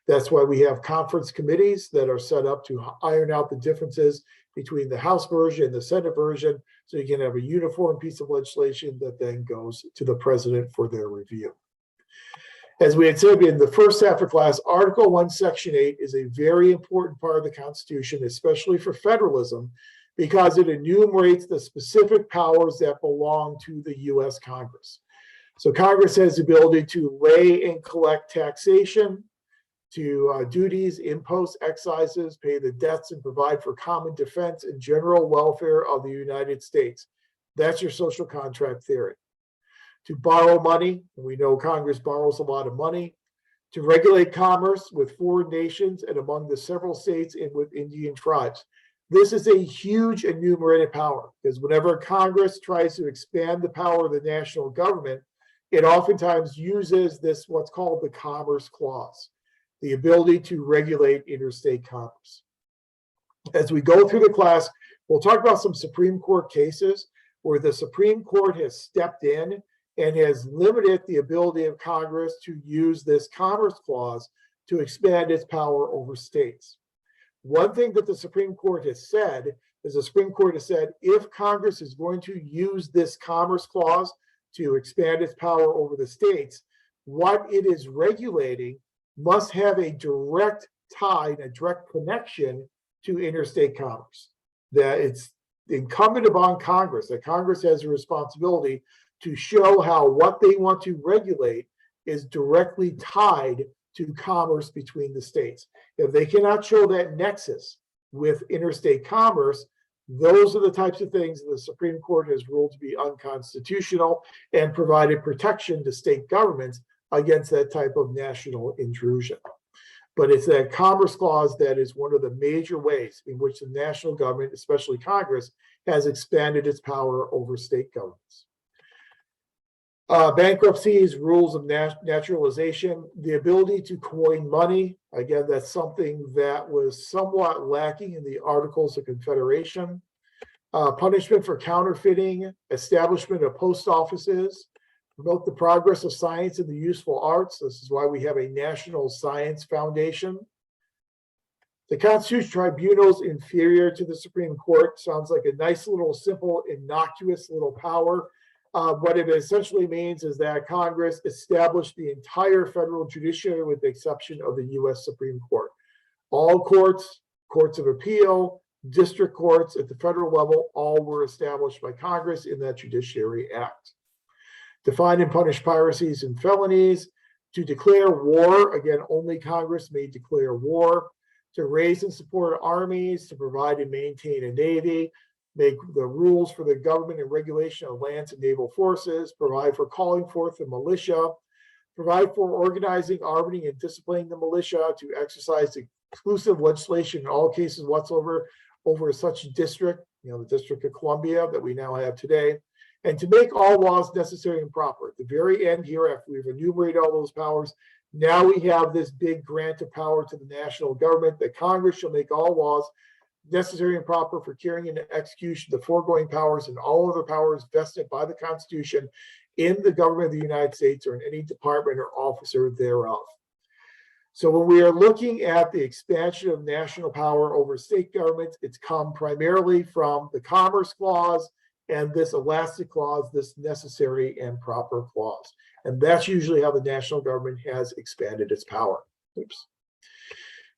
S1: That's why we have conference committees that are set up to iron out the differences between the House version and the Senate version, so you can have a uniform piece of legislation that then goes to the president for their review. As we had said in the first half of class, Article 1, Section 8 is a very important part of the Constitution, especially for federalism, because it enumerates the specific powers that belong to the U.S. Congress. So Congress has the ability to lay and collect taxation, to duties, impost excises, pay the debts, and provide for common defense and general welfare of the United States. That's your social contract theory. To borrow money, and we know Congress borrows a lot of money, to regulate commerce with foreign nations and among the several states and with Indian tribes. This is a huge enumerated power because whenever Congress tries to expand the power of the national government, it oftentimes uses this, what's called the Commerce Clause, the ability to regulate interstate commerce. As we go through the class, we'll talk about some Supreme Court cases where the Supreme Court has stepped in and has limited the ability of Congress to use this Commerce Clause to expand its power over states. One thing that the Supreme Court has said is the Supreme Court has said if Congress is going to use this Commerce Clause to expand its power over the states, what it is regulating must have a direct tie, a direct connection to interstate commerce. That it's incumbent upon Congress, that Congress has a responsibility to show how what they want to regulate is directly tied to commerce between the states. If they cannot show that nexus with interstate commerce, those are the types of things that the Supreme Court has ruled to be unconstitutional and provided protection to state governments against that type of national intrusion. But it's that Commerce Clause that is one of the major ways in which the national government, especially Congress, has expanded its power over state governments. Bankruptcies, rules of naturalization, the ability to coin money. Again, that's something that was somewhat lacking in the Articles of Confederation. Punishment for counterfeiting, establishment of post offices, promote the progress of science and the useful arts. This is why we have a National Science Foundation. The Constitutional Tribunals inferior to the Supreme Court sounds like a nice little simple innocuous little power. What it essentially means is that Congress established the entire federal judiciary with the exception of the US Supreme Court. All courts, courts of appeal, district courts at the federal level, all were established by Congress in that Judiciary Act. Define and punish piracies and felonies. To declare war, again, only Congress may declare war. To raise and support armies, to provide and maintain a navy, make the rules for the government and regulation of lands and naval forces, provide for calling forth the militia, provide for organizing, arming, and disciplining the militia, to exercise exclusive legislation in all cases whatsoever over such district, the District of Columbia that we now have today, and to make all laws necessary and proper. At the very end here, after we've enumerated all those powers, now we have this big grant of power to the national government that Congress shall make all laws necessary and proper for carrying into execution the foregoing powers and all other powers vested by the Constitution in the government of the United States or in any department or officer thereof. So when we are looking at the expansion of national power over state governments, it's come primarily from the Commerce Clause and this elastic clause, this necessary and proper clause. And that's usually how the national government has expanded its power. Oops.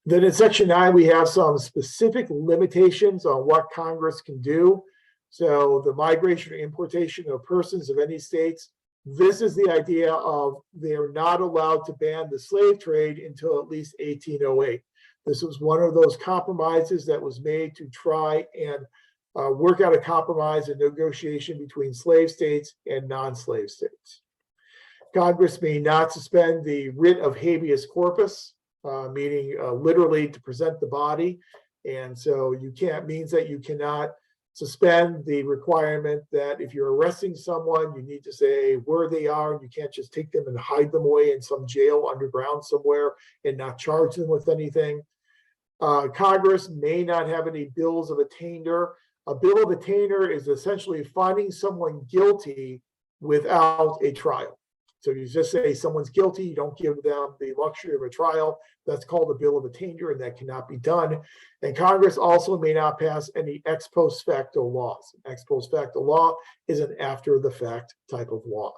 S1: Then in Section 9, we have some specific limitations on what Congress can do. So the migration or importation of persons of any states, this is the idea of they're not allowed to ban the slave trade until at least 1808. This was one of those compromises that was made to try and work out a compromise and negotiation between slave states and non-slave states. Congress may not suspend the writ of habeas corpus, meaning literally to present the body. And so means that you cannot suspend the requirement that if you're arresting someone, you need to say where they are, and you can't just take them and hide them away in some jail underground somewhere and not charge them with anything. Congress may not have any bills of attainder. A bill of attainder is essentially finding someone guilty without a trial. So you just say someone's guilty, you don't give them the luxury of a trial. That's called a bill of attainder, and that cannot be done. And Congress also may not pass any ex post facto laws. An ex post facto law is an after the fact type of law.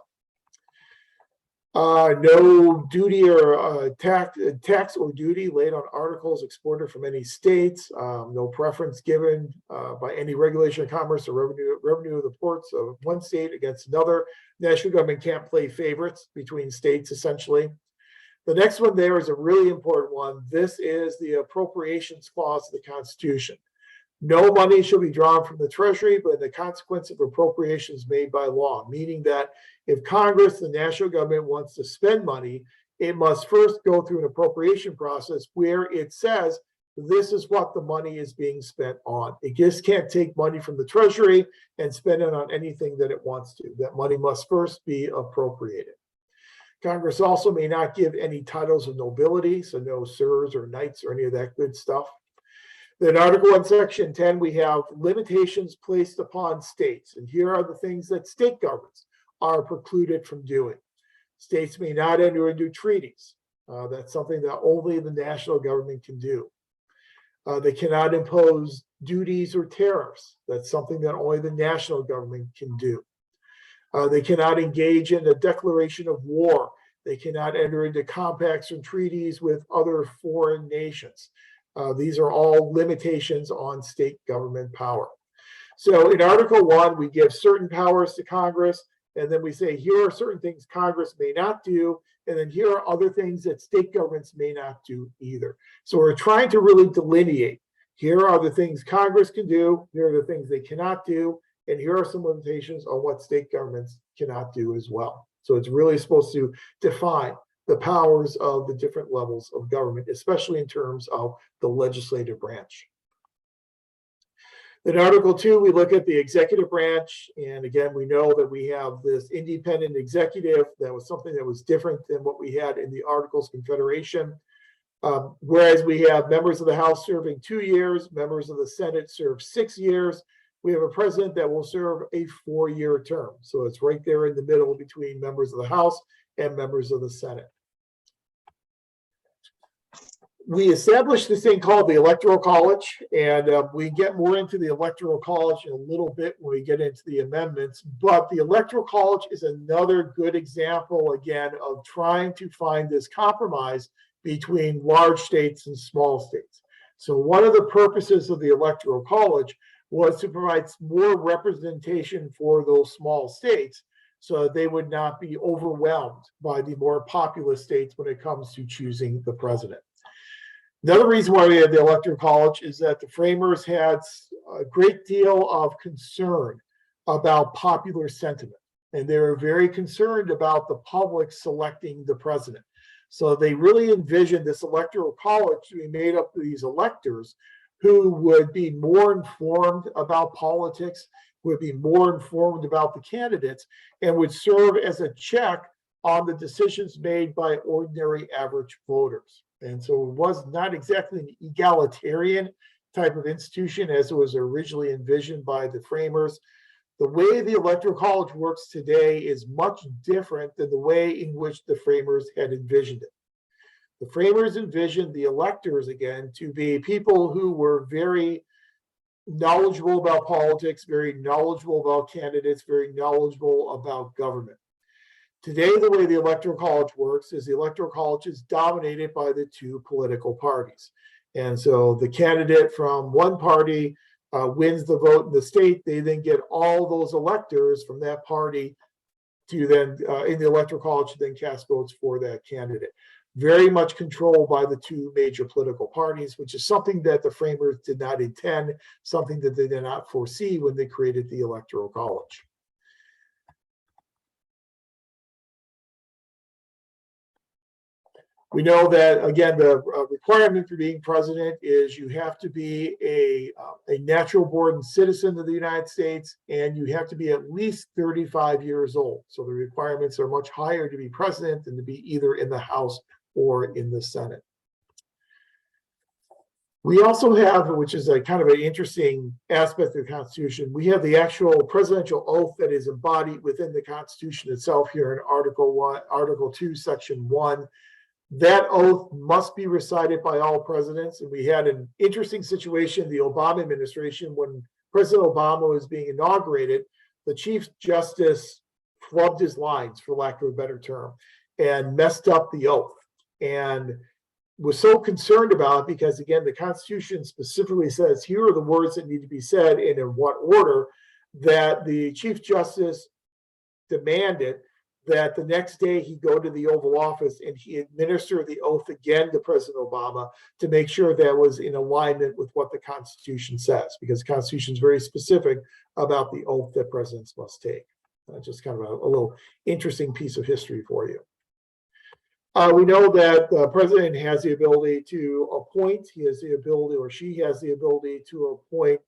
S1: No duty or tax or duty laid on articles exported from any states. No preference given by any regulation of commerce or revenue of the ports of one state against another. National government can't play favorites between states, essentially. The next one there is a really important one. This is the appropriations clause of the Constitution. No money shall be drawn from the Treasury, but the consequence of appropriations made by law, meaning that if Congress, the national government, wants to spend money, it must first go through an appropriation process where it says this is what the money is being spent on. It just can't take money from the Treasury and spend it on anything that it wants to. That money must first be appropriated. Congress also may not give any titles of nobility, so no sirs or knights or any of that good stuff. Then Article 1, Section 10, we have limitations placed upon states. And here are the things that state governments are precluded from doing. States may not enter into treaties. That's something that only the national government can do. They cannot impose duties or tariffs. That's something that only the national government can do. They cannot engage in a declaration of war. They cannot enter into compacts or treaties with other foreign nations. These are all limitations on state government power. So in Article 1, we give certain powers to Congress, and then we say, here are certain things Congress may not do, and then here are other things that state governments may not do either. So we're trying to really delineate. Here are the things Congress can do, here are the things they cannot do, and here are some limitations on what state governments cannot do as well. So it's really supposed to define. the powers of the different levels of government, especially in terms of the legislative branch. In Article 2, we look at the executive branch. And again, we know that we have this independent executive. That was something that was different than what we had in the Articles of Confederation. Whereas we have members of the House serving 2 years, members of the Senate serve 6 years. We have a president that will serve a 4-year term. So it's right there in the middle between members of the House and members of the Senate. We established this thing called the Electoral College, and we get more into the Electoral College in a little bit when we get into the amendments. But the Electoral College is another good example, again, of trying to find this compromise between large states and small states. So one of the purposes of the Electoral College was to provide more representation for those small states so that they would not be overwhelmed by the more populous states when it comes to choosing the president. Another reason why we had the Electoral College is that the framers had a great deal of concern about popular sentiment, and they were very concerned about the public selecting the president. So they really envisioned this Electoral College to be made up of these electors who would be more informed about politics, would be more informed about the candidates, and would serve as a check on the decisions made by ordinary average voters. And so it was not exactly an egalitarian type of institution as it was originally envisioned by the framers. The way the Electoral College works today is much different than the way in which the framers had envisioned it. The framers envisioned the electors, again, to be people who were very knowledgeable about politics, very knowledgeable about candidates, very knowledgeable about government. Today, the way the Electoral College works is the Electoral College is dominated by the two political parties. And so the candidate from one party wins the vote in the state. They then get all those electors from that party to then, in the Electoral College, to then cast votes for that candidate. Very much controlled by the two major political parties, which is something that the framers did not intend, something that they did not foresee when they created the Electoral College. We know that, again, the requirement for being president is you have to be a natural born citizen of the United States, and you have to be at least 35 years old. So the requirements are much higher to be president than to be either in the House or in the Senate. We also have, which is a kind of an interesting aspect of the Constitution, we have the actual presidential oath that is embodied within the Constitution itself here in Article 2, Section 1. That oath must be recited by all presidents. And we had an interesting situation in the Obama administration when President Obama was being inaugurated. The Chief Justice flubbed his lines, for lack of a better term, and messed up the oath. And was so concerned about it because, again, the Constitution specifically says here are the words that need to be said and in what order, that the Chief Justice demanded that the next day he go to the Oval Office and he administer the oath again to President Obama to make sure that was in alignment with what the Constitution says, because the Constitution is very specific about the oath that presidents must take. Just kind of a little interesting piece of history for you. We know that the president has the ability to appoint, he has the ability, or she has the ability to appoint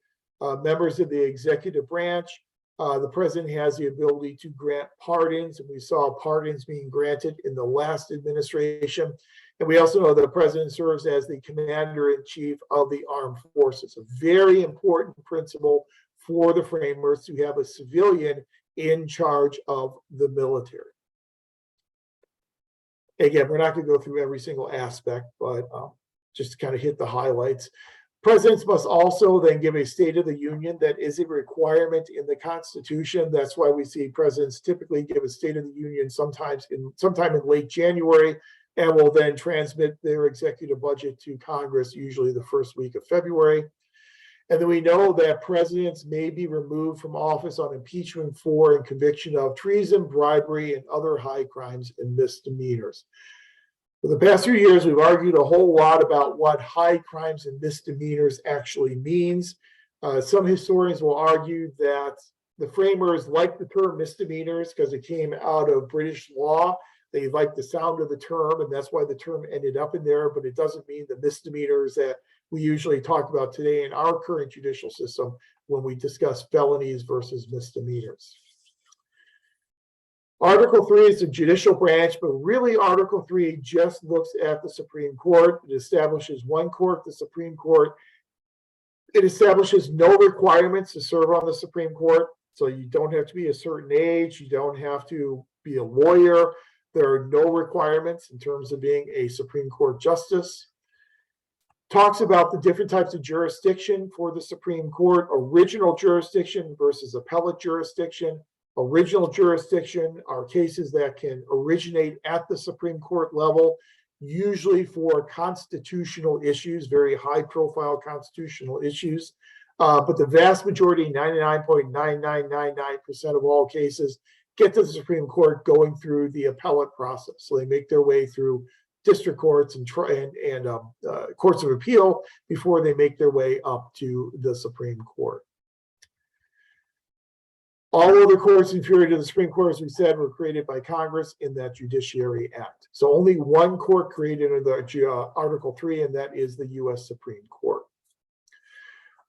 S1: members of the executive branch. The president has the ability to grant pardons, and we saw pardons being granted in the last administration. And we also know that the president serves as the commander-in-chief of the armed forces, a very important principle for the framers to have a civilian in charge of the military. Again, we're not going to go through every single aspect, but just to kind of hit the highlights. Presidents must also then give a State of the Union. That is a requirement in the Constitution. That's why we see presidents typically give a State of the Union sometime in late January, and will then transmit their executive budget to Congress, usually the first week of February. And then we know that presidents may be removed from office on impeachment for and conviction of treason, bribery, and other high crimes and misdemeanors. For the past few years, we've argued a whole lot about what high crimes and misdemeanors actually means. Some historians will argue that the framers liked the term misdemeanors because it came out of British law. They like the sound of the term, and that's why the term ended up in there, but it doesn't mean the misdemeanors that we usually talk about today in our current judicial system when we discuss felonies versus misdemeanors. Article 3 is the judicial branch, but really Article 3 just looks at the Supreme Court. It establishes one court, the Supreme Court. It establishes no requirements to serve on the Supreme Court. So you don't have to be a certain age. You don't have to be a lawyer. There are no requirements in terms of being a Supreme Court justice. Talks about the different types of jurisdiction for the Supreme Court: original jurisdiction versus appellate jurisdiction. Original jurisdiction are cases that can originate at the Supreme Court level, usually for constitutional issues, very high profile constitutional issues. But the vast majority, 99.9999% of all cases, get to the Supreme Court going through the appellate process. So they make their way through district courts and courts of appeal before they make their way up to the Supreme Court. All other courts inferior to the Supreme Court, as we said, were created by Congress in that Judiciary Act. So only one court created under the Article 3, and that is the U.S. Supreme Court.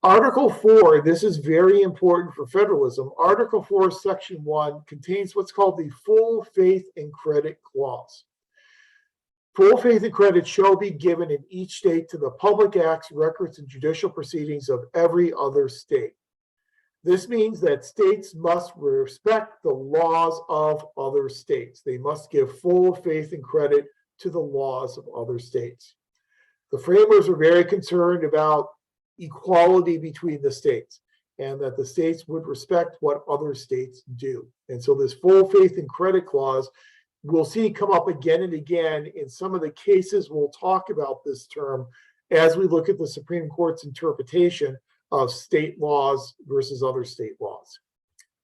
S1: Article 4, this is very important for federalism. Article 4, Section 1 contains what's called the full faith and credit clause. Full faith and credit shall be given in each state to the public acts, records, and judicial proceedings of every other state. This means that states must respect the laws of other states. They must give full faith and credit to the laws of other states. The framers were very concerned about equality between the states and that the states would respect what other states do. And so this full faith and credit clause we'll see come up again and again in some of the cases we'll talk about this term as we look at the Supreme Court's interpretation of state laws versus other state laws.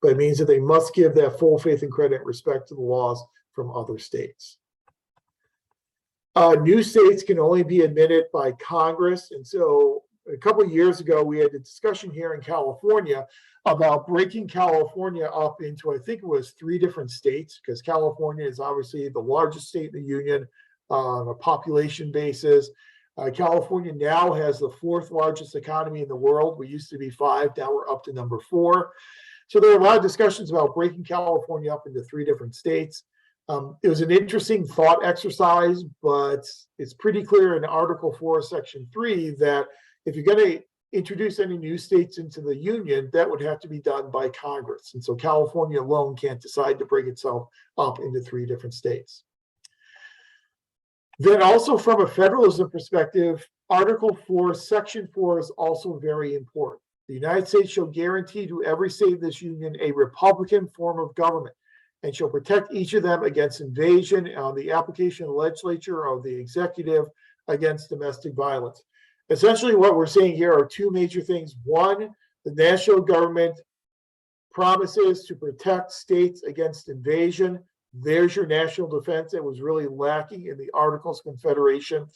S1: But it means that they must give that full faith and credit and respect to the laws from other states. New states can only be admitted by Congress. And so a couple of years ago, we had a discussion here in California about breaking California up into, I think it was 3 different states, because California is obviously the largest state in the union on a population basis. California now has the 4th largest economy in the world. We used to be 5, now we're up to number 4. So there are a lot of discussions about breaking California up into 3 different states. It was an interesting thought exercise, but it's pretty clear in Article 4, Section 3, that if you're going to introduce any new states into the union, that would have to be done by Congress. And so California alone can't decide to break itself up into 3 different states. Then also from a federalism perspective, Article 4, Section 4 is also very important. The United States shall guarantee to every state in this union a Republican form of government and shall protect each of them against invasion on the application of the legislature or the executive against domestic violence. Essentially, what we're saying here are 2 major things. One, the national government promises to protect states against invasion. There's your national defense that was really lacking in the Articles of Confederation.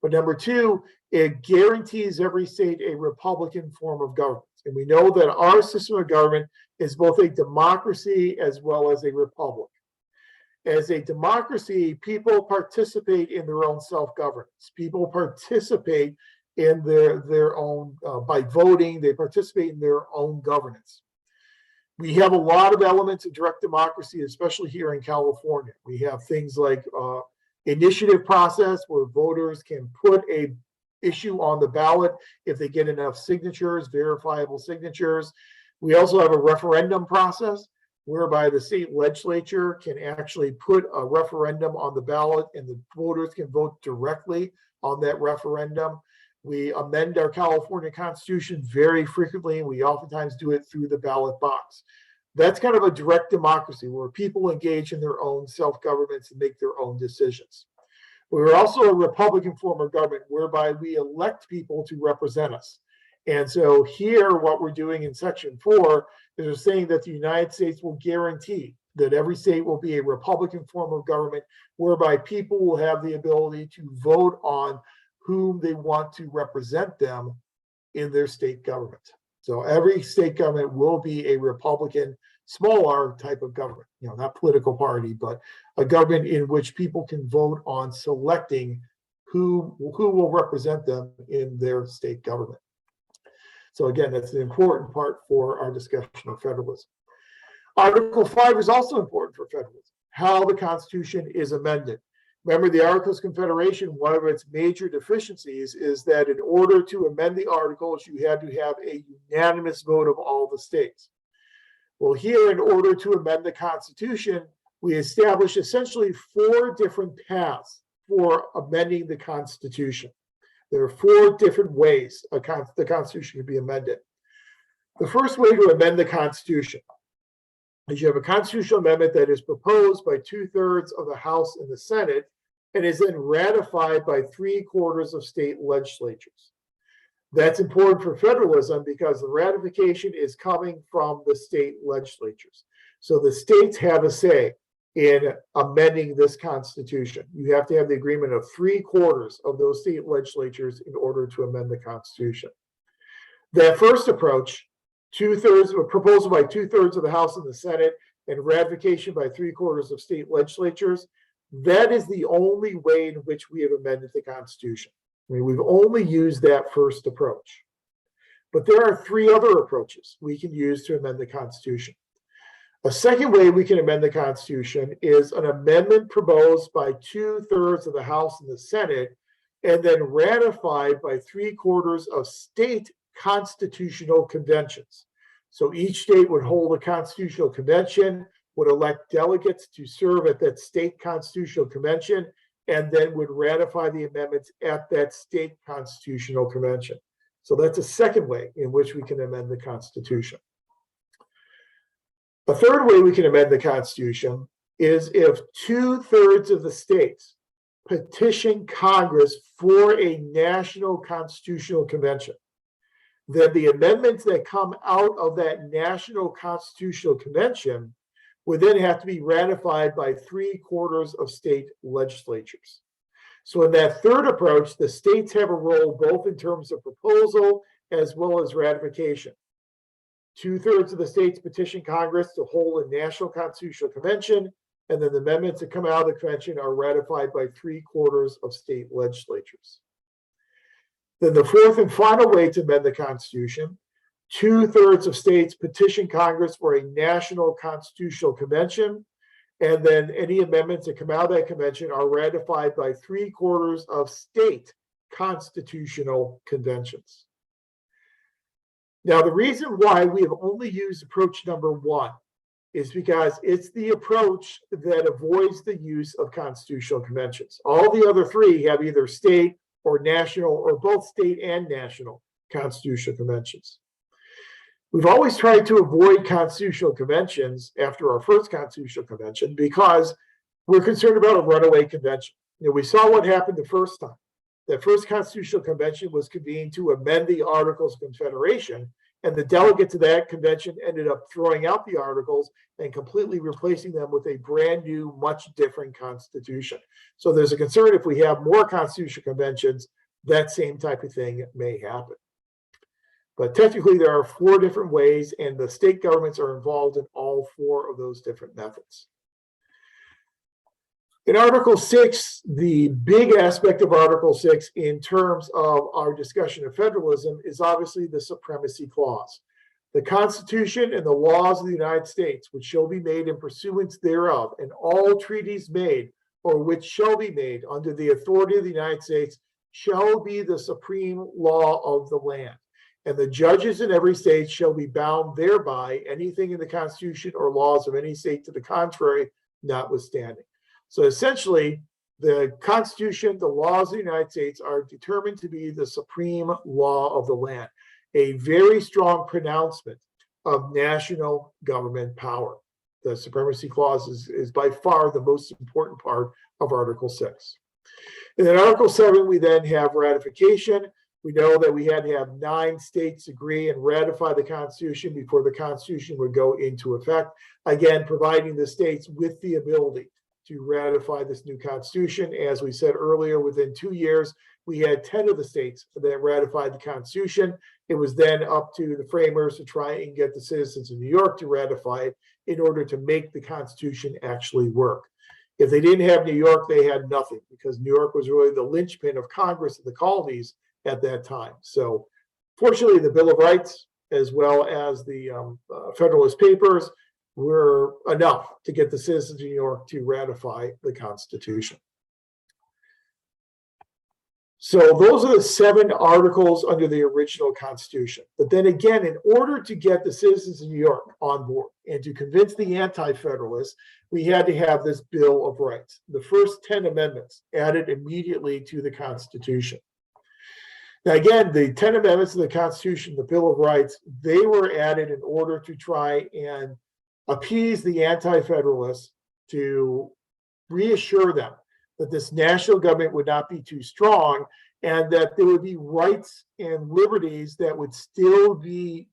S1: But number 2, it guarantees every state a Republican form of government. And we know that our system of government is both a democracy as well as a republic. As a democracy, people participate in their own self-governance. People participate in their own, by voting, they participate in their own governance. We have a lot of elements of direct democracy, especially here in California. We have things like initiative process where voters can put a issue on the ballot if they get enough signatures, verifiable signatures. We also have a referendum process whereby the state legislature can actually put a referendum on the ballot and the voters can vote directly on that referendum. We amend our California Constitution very frequently, and we oftentimes do it through the ballot box. That's kind of a direct democracy where people engage in their own self-governments and make their own decisions. We're also a Republican form of government whereby we elect people to represent us. And so here, what we're doing in Section 4 is we're saying that the United States will guarantee that every state will be a Republican form of government whereby people will have the ability to vote on whom they want to represent them in their state government. So every state government will be a Republican small r type of government, not political party, but a government in which people can vote on selecting who will represent them in their state government. So again, that's an important part for our discussion of federalism. Article 5 is also important for federalism, how the Constitution is amended. Remember, the Articles of Confederation, one of its major deficiencies is that in order to amend the Articles, you had to have a unanimous vote of all the states. Well, here, in order to amend the Constitution, we established essentially 4 different paths for amending the Constitution. There are 4 different ways the Constitution can be amended. The first way to amend the Constitution is you have a constitutional amendment that is proposed by 2/3 of the House and the Senate and is then ratified by 3/4 of state legislatures. That's important for federalism because the ratification is coming from the state legislatures. So the states have a say in amending this Constitution. You have to have the agreement of 3/4 of those state legislatures in order to amend the Constitution. That first approach, a proposal by 2/3 of the House and the Senate and ratification by 3/4 of state legislatures, that is the only way in which we have amended the Constitution. I mean, we've only used that first approach. But there are 3 other approaches we can use to amend the Constitution. A second way we can amend the Constitution is an amendment proposed by 2/3 of the House and the Senate and then ratified by 3/4 of state constitutional conventions. So each state would hold a constitutional convention, would elect delegates to serve at that state constitutional convention, and then would ratify the amendments at that state constitutional convention. So that's a second way in which we can amend the Constitution. A third way we can amend the Constitution is if 2/3 of the states petition Congress for a national constitutional convention. Then the amendments that come out of that national constitutional convention would then have to be ratified by 3/4 of state legislatures. So in that third approach, the states have a role both in terms of proposal as well as ratification. 2/3 of the states petition Congress to hold a national constitutional convention, and then the amendments that come out of the convention are ratified by 3/4 of state legislatures. Then the fourth and final way to amend the Constitution, 2/3 of states petition Congress for a national constitutional convention, and then any amendments that come out of that convention are ratified by 3/4 of state constitutional conventions. Now, the reason why we have only used approach number 1 is because it's the approach that avoids the use of constitutional conventions. All the other 3 have either state or national or both state and national constitutional conventions. We've always tried to avoid constitutional conventions after our first constitutional convention because we're concerned about a runaway convention. We saw what happened the first time. The first constitutional convention was convened to amend the Articles of Confederation, and the delegates of that convention ended up throwing out the articles and completely replacing them with a brand new, much different constitution. So there's a concern if we have more constitutional conventions, that same type of thing may happen. But technically, there are 4 different ways, and the state governments are involved in all 4 of those different methods. In Article 6, the big aspect of Article 6 in terms of our discussion of federalism is obviously the Supremacy Clause. The Constitution and the laws of the United States, which shall be made in pursuance thereof, and all treaties made or which shall be made under the authority of the United States, shall be the supreme law of the land. And the judges in every state shall be bound thereby, anything in the Constitution or laws of any state to the contrary, notwithstanding. So essentially, the Constitution, the laws of the United States are determined to be the supreme law of the land, a very strong pronouncement of national government power. The Supremacy Clause is by far the most important part of Article 6. And in Article 7, we then have ratification. We know that we had to have 9 states agree and ratify the Constitution before the Constitution would go into effect, again, providing the states with the ability to ratify this new Constitution. As we said earlier, within 2 years, we had 10 of the states that ratified the Constitution. It was then up to the framers to try and get the citizens of New York to ratify it. in order to make the Constitution actually work. If they didn't have New York, they had nothing, because New York was really the linchpin of Congress and the colonies at that time. So fortunately, the Bill of Rights, as well as the Federalist Papers, were enough to get the citizens of New York to ratify the Constitution. So those are the 7 articles under the original Constitution. But then again, in order to get the citizens of New York on board and to convince the anti-federalists, we had to have this Bill of Rights. The first 10 amendments added immediately to the Constitution. Now again, the 10 amendments of the Constitution, the Bill of Rights, they were added in order to try and appease the anti-federalists, to reassure them that this national government would not be too strong, and that there would be rights and liberties that would still be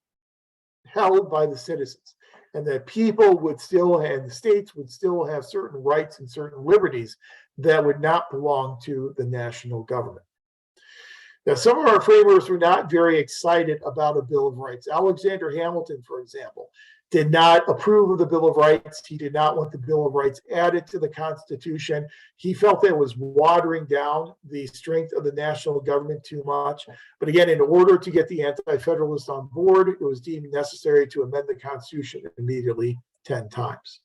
S1: held by the citizens, and that people would still, and the states would still have certain rights and certain liberties that would not belong to the national government. Now, some of our framers were not very excited about a Bill of Rights. Alexander Hamilton, for example, did not approve of the Bill of Rights. He did not want the Bill of Rights added to the Constitution. He felt that it was watering down the strength of the national government too much. But again, in order to get the anti-federalists on board, it was deemed necessary to amend the Constitution immediately 10 times.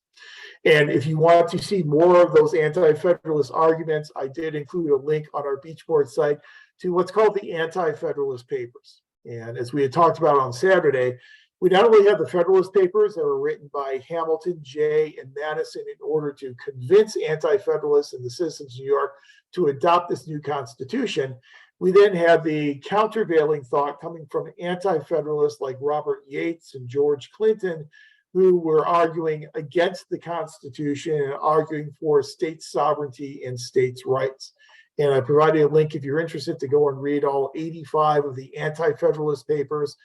S1: And if you want to see more of those anti-federalist arguments, I did include a link on our Beachboard site to what's called the Anti-Federalist Papers. And as we had talked about on Saturday, we not only have the Federalist Papers that were written by Hamilton, Jay, and Madison in order to convince anti-federalists and the citizens of New York to adopt this new Constitution, we then have the countervailing thought coming from anti-federalists like Robert Yates and George Clinton, who were arguing against the Constitution and arguing for state sovereignty and states' rights. And I provided a link if you're interested to go and read all 85 of the Anti-Federalist Papers.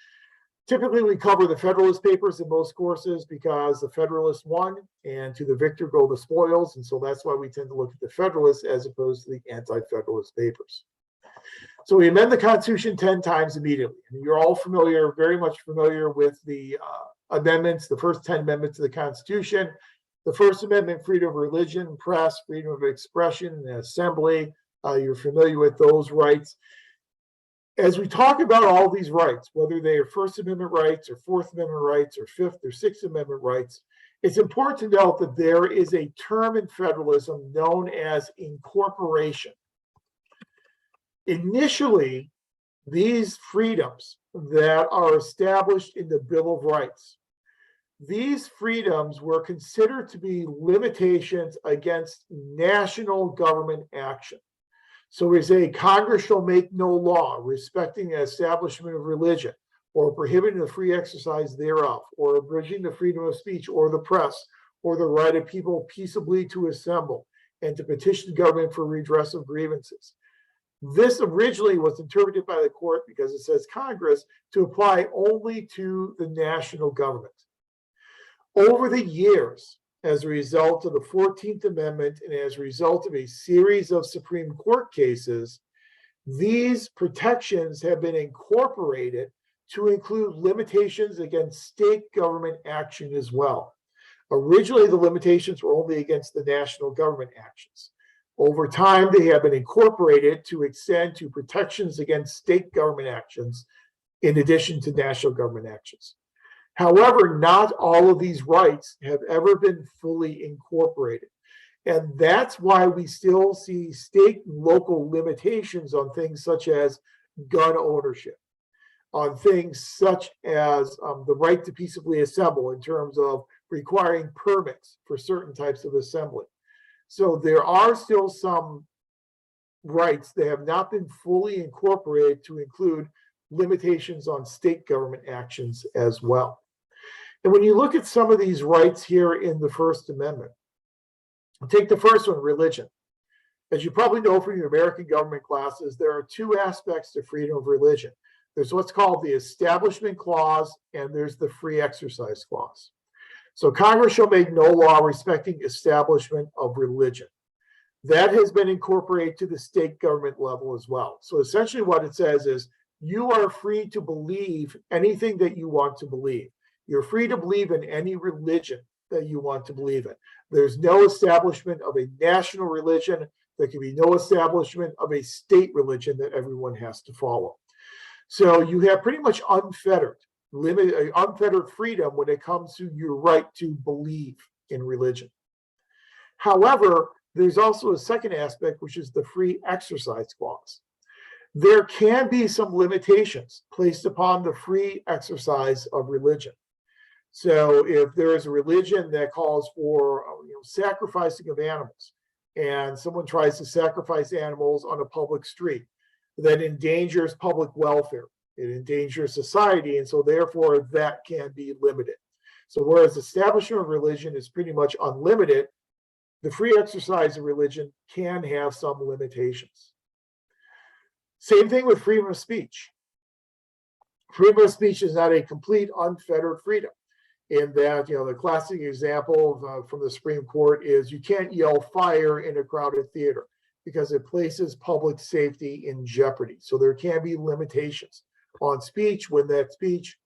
S1: Typically, we cover the Federalist Papers in most courses because the Federalists won, and to the victor go the spoils. And so that's why we tend to look at the Federalists as opposed to the Anti-Federalist Papers. So we amend the Constitution 10 times immediately. And you're all familiar, very much familiar with the amendments, the first 10 amendments of the Constitution. The First Amendment, freedom of religion, press, freedom of expression, and assembly. You're familiar with those rights. As we talk about all these rights, whether they are First Amendment rights or Fourth Amendment rights or Fifth or Sixth Amendment rights, it's important to note that there is a term in federalism known as incorporation. Initially, these freedoms that are established in the Bill of Rights, these freedoms were considered to be limitations against national government action. So we say Congress shall make no law respecting the establishment of religion, or prohibiting the free exercise thereof, or abridging the freedom of speech or the press, or the right of people peaceably to assemble and to petition government for redress of grievances. This originally was interpreted by the court, because it says Congress, to apply only to the national government. Over the years, as a result of the 14th Amendment and as a result of a series of Supreme Court cases, these protections have been incorporated to include limitations against state government action as well. Originally, the limitations were only against the national government actions. Over time, they have been incorporated to extend to protections against state government actions in addition to national government actions. However, not all of these rights have ever been fully incorporated. And that's why we still see state and local limitations on things such as gun ownership, on things such as the right to peaceably assemble in terms of requiring permits for certain types of assembly. So there are still some rights that have not been fully incorporated to include limitations on state government actions as well. And when you look at some of these rights here in the First Amendment, take the first one, religion. As you probably know from your American government classes, there are two aspects to freedom of religion. There's what's called the Establishment Clause, and there's the Free Exercise Clause. So Congress shall make no law respecting establishment of religion. That has been incorporated to the state government level as well. So essentially what it says is you are free to believe anything that you want to believe. You're free to believe in any religion that you want to believe in. There's no establishment of a national religion. There can be no establishment of a state religion that everyone has to follow. So you have pretty much unfettered freedom when it comes to your right to believe in religion. However, there's also a second aspect, which is the free exercise clause. There can be some limitations placed upon the free exercise of religion. So if there is a religion that calls for sacrificing of animals, and someone tries to sacrifice animals on a public street, that endangers public welfare, it endangers society, and so therefore that can be limited. So whereas establishment of religion is pretty much unlimited, the free exercise of religion can have some limitations. Same thing with freedom of speech. Freedom of speech is not a complete unfettered freedom, in that, the classic example from the Supreme Court is you can't yell fire in a crowded theater because it places public safety in jeopardy. So there can be limitations on speech when that speech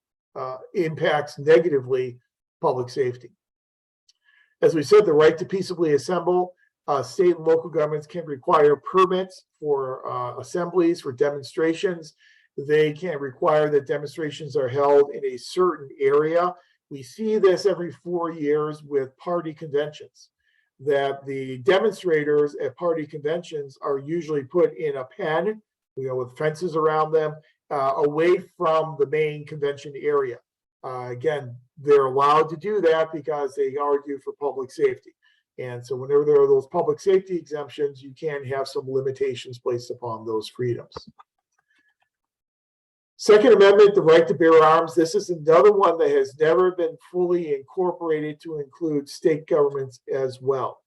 S1: impacts negatively public safety. As we said, the right to peaceably assemble, state and local governments can require permits for assemblies, for demonstrations. They can require that demonstrations are held in a certain area. We see this every 4 years with party conventions, that the demonstrators at party conventions are usually put in a pen, with fences around them, away from the main convention area. Again, they're allowed to do that because they argue for public safety. And so whenever there are those public safety exemptions, you can have some limitations placed upon those freedoms. Second Amendment, the right to bear arms. This is another one that has never been fully incorporated to include state governments as well.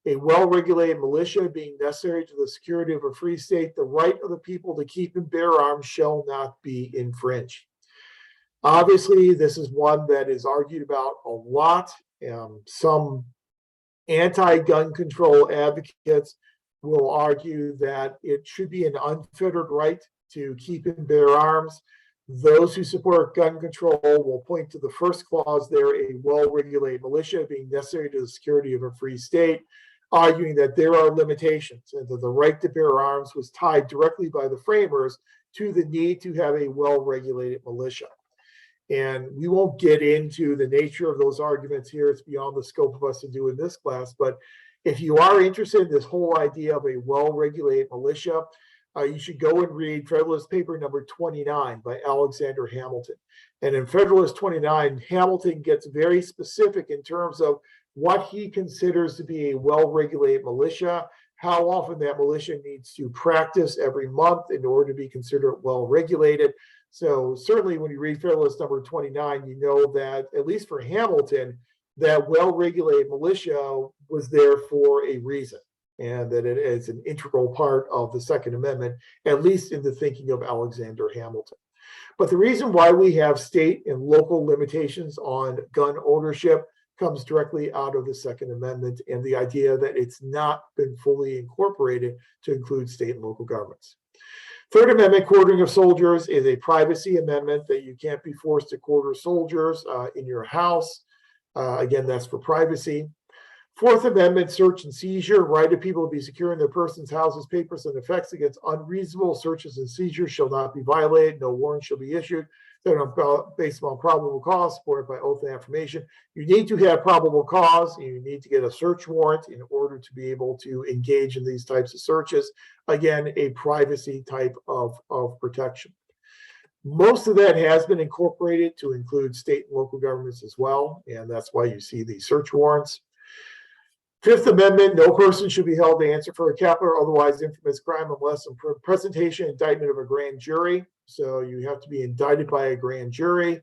S1: A well-regulated militia being necessary to the security of a free state, the right of the people to keep and bear arms shall not be infringed. Obviously, this is one that is argued about a lot. Some anti-gun control advocates will argue that it should be an unfettered right to keep and bear arms. Those who support gun control will point to the first clause there, a well-regulated militia being necessary to the security of a free state, arguing that there are limitations and that the right to bear arms was tied directly by the framers to the need to have a well-regulated militia. And we won't get into the nature of those arguments here. It's beyond the scope of us to do in this class. But if you are interested in this whole idea of a well-regulated militia, you should go and read Federalist Paper number 29 by Alexander Hamilton. And in Federalist 29, Hamilton gets very specific in terms of what he considers to be a well-regulated militia, how often that militia needs to practice every month in order to be considered well-regulated. So certainly when you read Federalist number 29, you know that, at least for Hamilton, that well-regulated militia was there for a reason, and that it is an integral part of the Second Amendment, at least in the thinking of Alexander Hamilton. But the reason why we have state and local limitations on gun ownership comes directly out of the Second Amendment and the idea that it's not been fully incorporated to include state and local governments. Third Amendment, quartering of soldiers, is a privacy amendment that you can't be forced to quarter soldiers in your house. Again, that's for privacy. Fourth Amendment, search and seizure, right of people to be secure in their persons, houses, papers, and effects against unreasonable searches and seizures shall not be violated. No warrant shall be issued. They're based upon probable cause, supported by oath and affirmation. You need to have probable cause. You need to get a search warrant in order to be able to engage in these types of searches. Again, a privacy type of protection. Most of that has been incorporated to include state and local governments as well, and that's why you see these search warrants. Fifth Amendment, no person should be held to answer for a capital or otherwise infamous crime unless in presentation indictment of a grand jury. So you have to be indicted by a grand jury.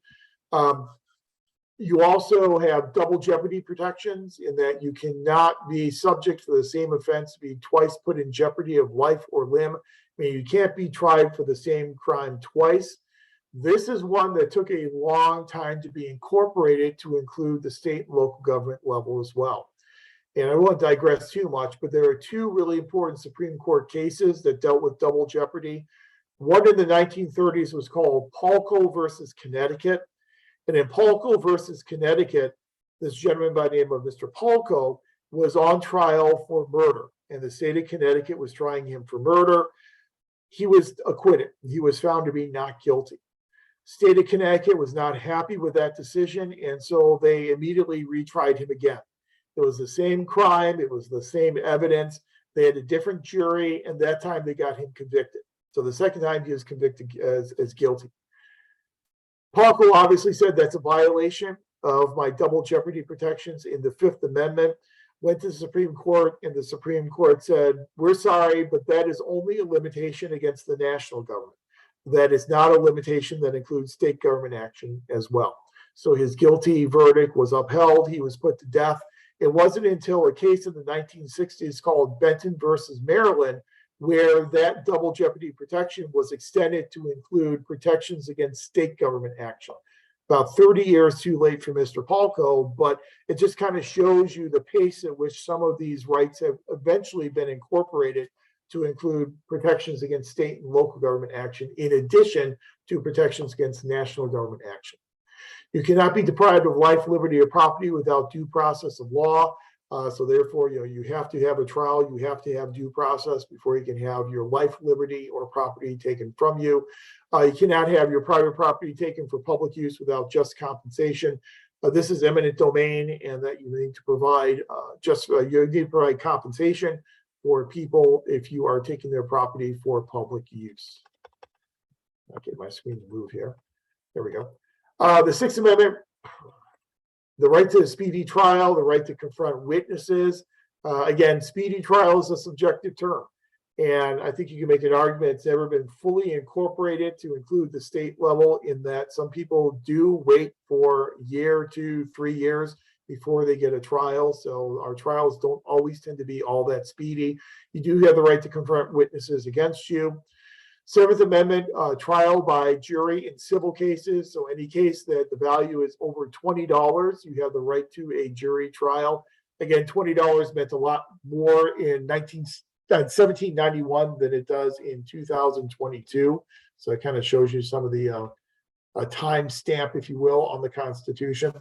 S1: You also have double jeopardy protections in that you cannot be subject for the same offense to be twice put in jeopardy of life or limb. I mean, you can't be tried for the same crime twice. This is one that took a long time to be incorporated to include the state and local government level as well. And I won't digress too much, but there are two really important Supreme Court cases that dealt with double jeopardy. One in the 1930s was called Palco versus Connecticut. And in Palco versus Connecticut, this gentleman by the name of Mr. Palco was on trial for murder, and the state of Connecticut was trying him for murder. He was acquitted. He was found to be not guilty. State of Connecticut was not happy with that decision, and so they immediately retried him again. It was the same crime. It was the same evidence. They had a different jury, and that time they got him convicted. So the second time he was convicted as guilty. Palco obviously said that's a violation of my double jeopardy protections in the Fifth Amendment. Went to the Supreme Court, and the Supreme Court said, we're sorry, but that is only a limitation against the national government. That is not a limitation that includes state government action as well. So his guilty verdict was upheld. He was put to death. It wasn't until a case in the 1960s called Benton versus Maryland, where that double jeopardy protection was extended to include protections against state government action. About 30 years too late for Mr. Palco, but it just kind of shows you the pace at which some of these rights have eventually been incorporated to include protections against state and local government action, in addition to protections against national government action. You cannot be deprived of life, liberty, or property without due process of law. So therefore, you have to have a trial. You have to have due process before you can have your life, liberty, or property taken from you. You cannot have your private property taken for public use without just compensation. This is eminent domain, and that you need to provide you need to provide compensation for people if you are taking their property for public use. I'll get my screen to move here. There we go. The Sixth Amendment, the right to a speedy trial, the right to confront witnesses. Again, speedy trial is a subjective term. And I think you can make an argument it's never been fully incorporated to include the state level, in that some people do wait for a year, 2, 3 years before they get a trial. So our trials don't always tend to be all that speedy. You do have the right to confront witnesses against you. Seventh Amendment, trial by jury in civil cases. So any case that the value is over $20, you have the right to a jury trial. Again, $20 meant a lot more in 1791 than it does in 2022. So it kind of shows you some of the time stamp, if you will, on the Constitution.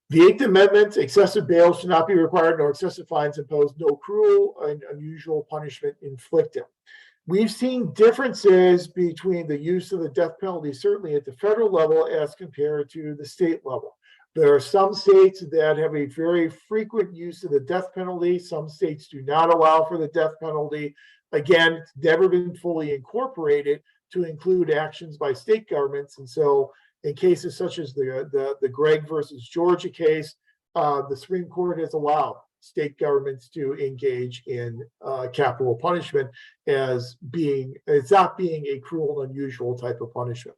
S1: The Eighth Amendment, excessive bail should not be required, nor excessive fines imposed, no cruel and unusual punishment inflicted. We've seen differences between the use of the death penalty, certainly at the federal level, as compared to the state level. There are some states that have a very frequent use of the death penalty. Some states do not allow for the death penalty. Again, it's never been fully incorporated to include actions by state governments. And so in cases such as the Gregg versus Georgia case, the Supreme Court has allowed state governments to engage in capital punishment as it's not being a cruel and unusual type of punishment.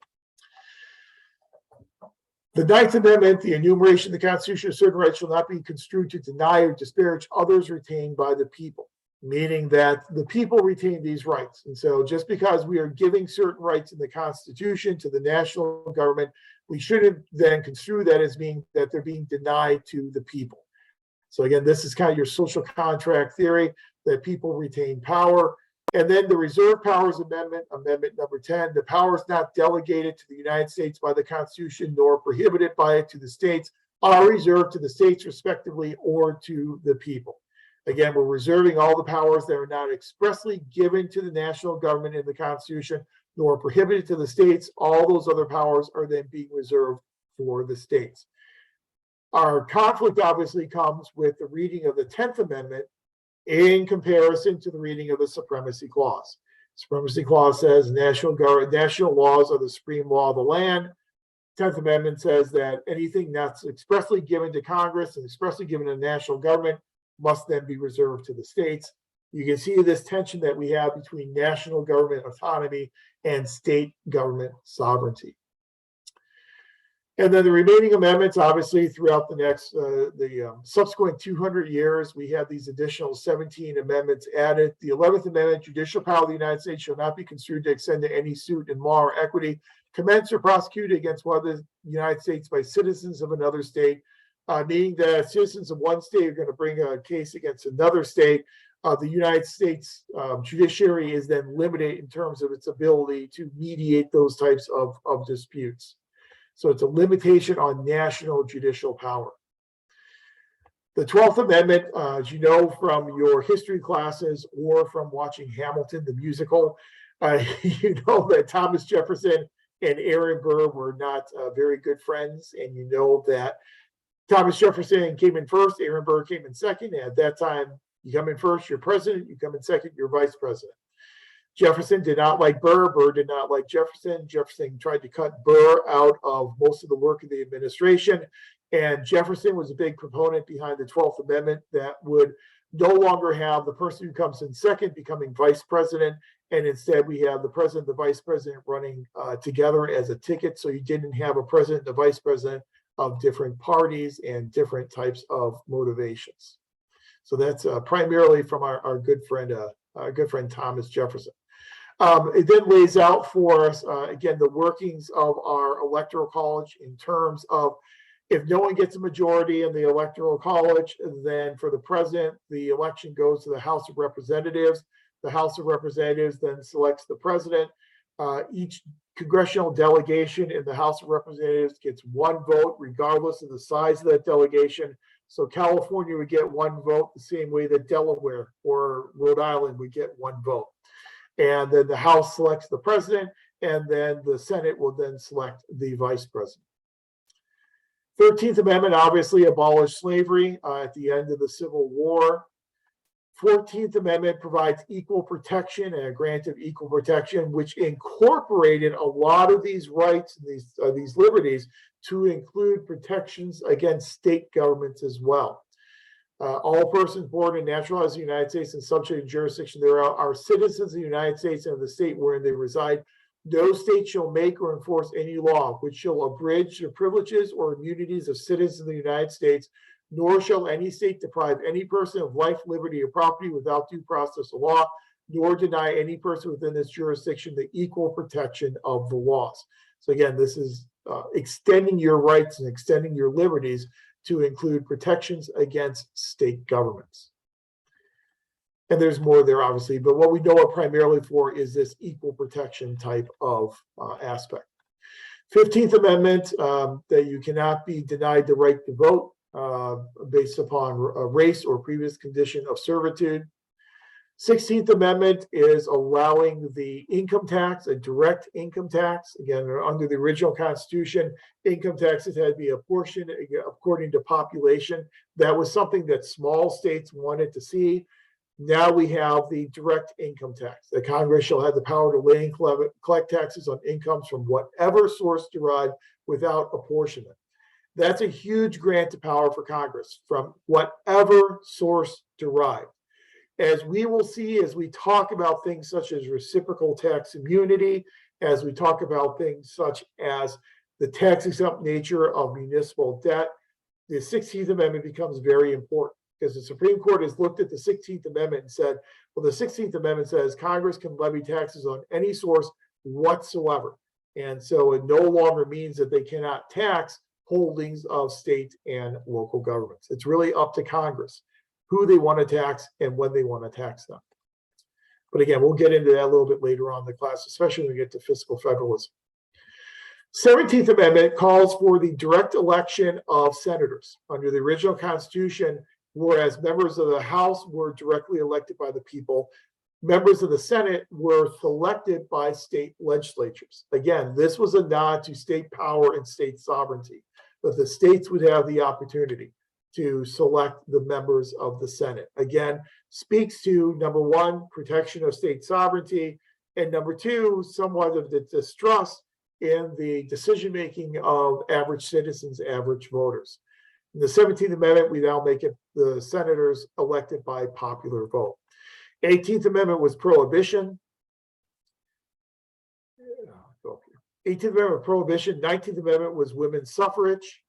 S1: The Ninth Amendment, the enumeration of the Constitution of certain rights shall not be construed to deny or disparage others retained by the people, meaning that the people retain these rights. And so just because we are giving certain rights in the Constitution to the national government, we shouldn't then construe that as meaning that they're being denied to the people. So again, this is kind of your social contract theory, that people retain power. And then the Reserve Powers Amendment, Amendment number 10, the powers not delegated to the United States by the Constitution nor prohibited by it to the states are reserved to the states respectively or to the people. Again, we're reserving all the powers that are not expressly given to the national government in the Constitution nor prohibited to the states. All those other powers are then being reserved for the states. Our conflict obviously comes with the reading of the 10th Amendment in comparison to the reading of the Supremacy Clause. Supremacy Clause says national laws are the supreme law of the land. 10th Amendment says that anything that's expressly given to Congress and expressly given to the national government must then be reserved to the states. You can see this tension that we have between national government autonomy and state government sovereignty. And then the remaining amendments, obviously, throughout the subsequent 200 years, we have these additional 17 amendments added. The 11th Amendment, judicial power of the United States shall not be construed to extend to any suit in law or equity, commenced or prosecuted against one of the United States by citizens of another state, meaning that citizens of one state are going to bring a case against another state. The United States judiciary is then limited in terms of its ability to mediate those types of disputes. So it's a limitation on national judicial power. The 12th Amendment, as you know from your history classes or from watching Hamilton, the musical, you know that Thomas Jefferson and Aaron Burr were not very good friends. And you know that Thomas Jefferson came in first, Aaron Burr came in second. And at that time, you come in first, you're president. You come in second, you're vice president. Jefferson did not like Burr. Burr did not like Jefferson. Jefferson tried to cut Burr out of most of the work of the administration. And Jefferson was a big proponent behind the 12th Amendment that would no longer have the person who comes in second becoming vice president. And instead, we have the president and the vice president running together as a ticket. So you didn't have a president and a vice president of different parties and different types of motivations. So that's primarily from our good friend Thomas Jefferson. It then lays out for us, again, the workings of our electoral college in terms of if no one gets a majority in the electoral college, then for the president, the election goes to the House of Representatives. The House of Representatives then selects the president. Each congressional delegation in the House of Representatives gets one vote, regardless of the size of that delegation. So California would get one vote the same way that Delaware or Rhode Island would get one vote. And then the House selects the president, and then the Senate will then select the vice president. 13th Amendment obviously abolished slavery at the end of the Civil War. 14th Amendment provides equal protection and a grant of equal protection, which incorporated a lot of these rights and these liberties to include protections against state governments as well. All persons born and naturalized in the United States and subject to jurisdiction thereof are citizens of the United States and of the state wherein they reside. No state shall make or enforce any law which shall abridge the privileges or immunities of citizens of the United States, nor shall any state deprive any person of life, liberty, or property without due process of law, nor deny any person within this jurisdiction the equal protection of the laws. So again, this is extending your rights and extending your liberties to include protections against state governments. And there's more there, obviously, but what we know it primarily for is this equal protection type of aspect. 15th Amendment, that you cannot be denied the right to vote based upon a race or previous condition of servitude. 16th Amendment is allowing the income tax, a direct income tax. Again, under the original Constitution, income taxes had to be apportioned according to population. That was something that small states wanted to see. Now we have the direct income tax. The Congress shall have the power to lay and collect taxes on incomes from whatever source derived without apportionment. That's a huge grant of power for Congress, from whatever source derived. As we will see as we talk about things such as reciprocal tax immunity, as we talk about things such as the tax-exempt nature of municipal debt, the 16th Amendment becomes very important, because the Supreme Court has looked at the 16th Amendment and said, well, the 16th Amendment says Congress can levy taxes on any source whatsoever. And so it no longer means that they cannot tax holdings of state and local governments. It's really up to Congress who they want to tax and when they want to tax them. But again, we'll get into that a little bit later on in the class, especially when we get to fiscal federalism. 17th Amendment calls for the direct election of senators. Under the original Constitution, whereas members of the House were directly elected by the people, members of the Senate were selected by state legislatures. Again, this was a nod to state power and state sovereignty, that the states would have the opportunity to select the members of the Senate. Again, speaks to, number one, protection of state sovereignty, and number two, somewhat of the distrust in the decision-making of average citizens, average voters. In the 17th Amendment, we now make it the senators elected by popular vote. 18th Amendment was prohibition. 18th Amendment prohibition. 19th Amendment was women's suffrage.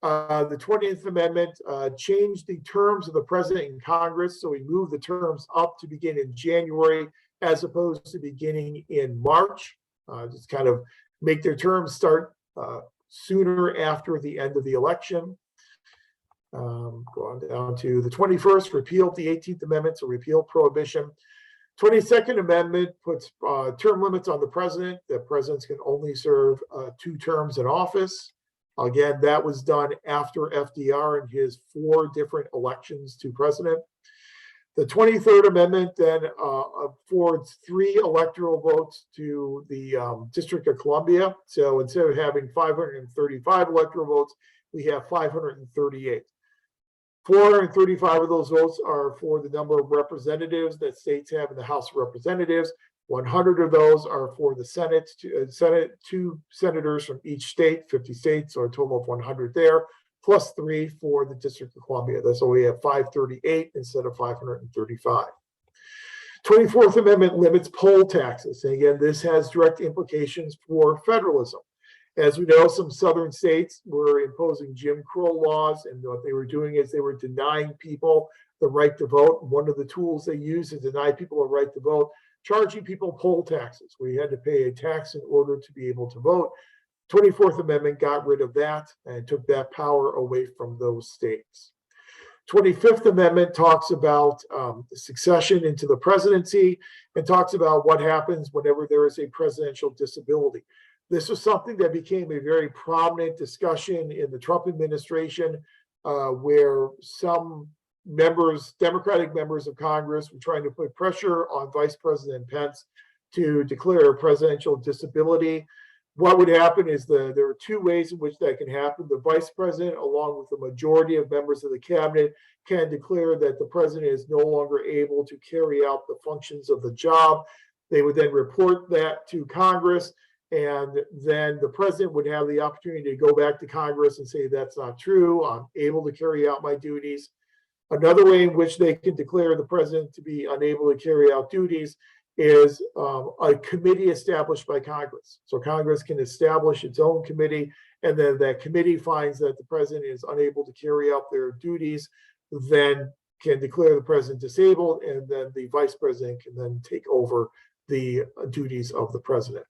S1: The 20th Amendment changed the terms of the president and Congress, so we moved the terms up to begin in January as opposed to beginning in March. Just kind of make their terms start sooner after the end of the election. Go on down to the 21st, repealed the 18th Amendment, so repealed prohibition. 22nd Amendment puts term limits on the president. The presidents can only serve 2 terms in office. Again, that was done after FDR and his 4 different elections to president. The 23rd Amendment then affords 3 electoral votes to the District of Columbia. So instead of having 535 electoral votes, we have 538. 435 of those votes are for the number of representatives that states have in the House of Representatives. 100 of those are for the Senate, 2 senators from each state, 50 states, so a total of 100 there, plus 3 for the District of Columbia. That's why we have 538 instead of 535. 24th Amendment limits poll taxes. And again, this has direct implications for federalism. As we know, some southern states were imposing Jim Crow laws, and what they were doing is they were denying people the right to vote. One of the tools they used to deny people a right to vote, charging people poll taxes, where you had to pay a tax in order to be able to vote. 24th Amendment got rid of that and took that power away from those states. 25th Amendment talks about succession into the presidency and talks about what happens whenever there is a presidential disability. This was something that became a very prominent discussion in the Trump administration, where some members, Democratic members of Congress, were trying to put pressure on Vice President Pence to declare a presidential disability. What would happen is there are 2 ways in which that can happen. The vice president, along with the majority of members of the cabinet, can declare that the president is no longer able to carry out the functions of the job. They would then report that to Congress, and then the president would have the opportunity to go back to Congress and say, that's not true, I'm able to carry out my duties. Another way in which they can declare the president to be unable to carry out duties is a committee established by Congress. So Congress can establish its own committee, and then that committee finds that the president is unable to carry out their duties, then can declare the president disabled, and then the vice president can then take over the duties of the president.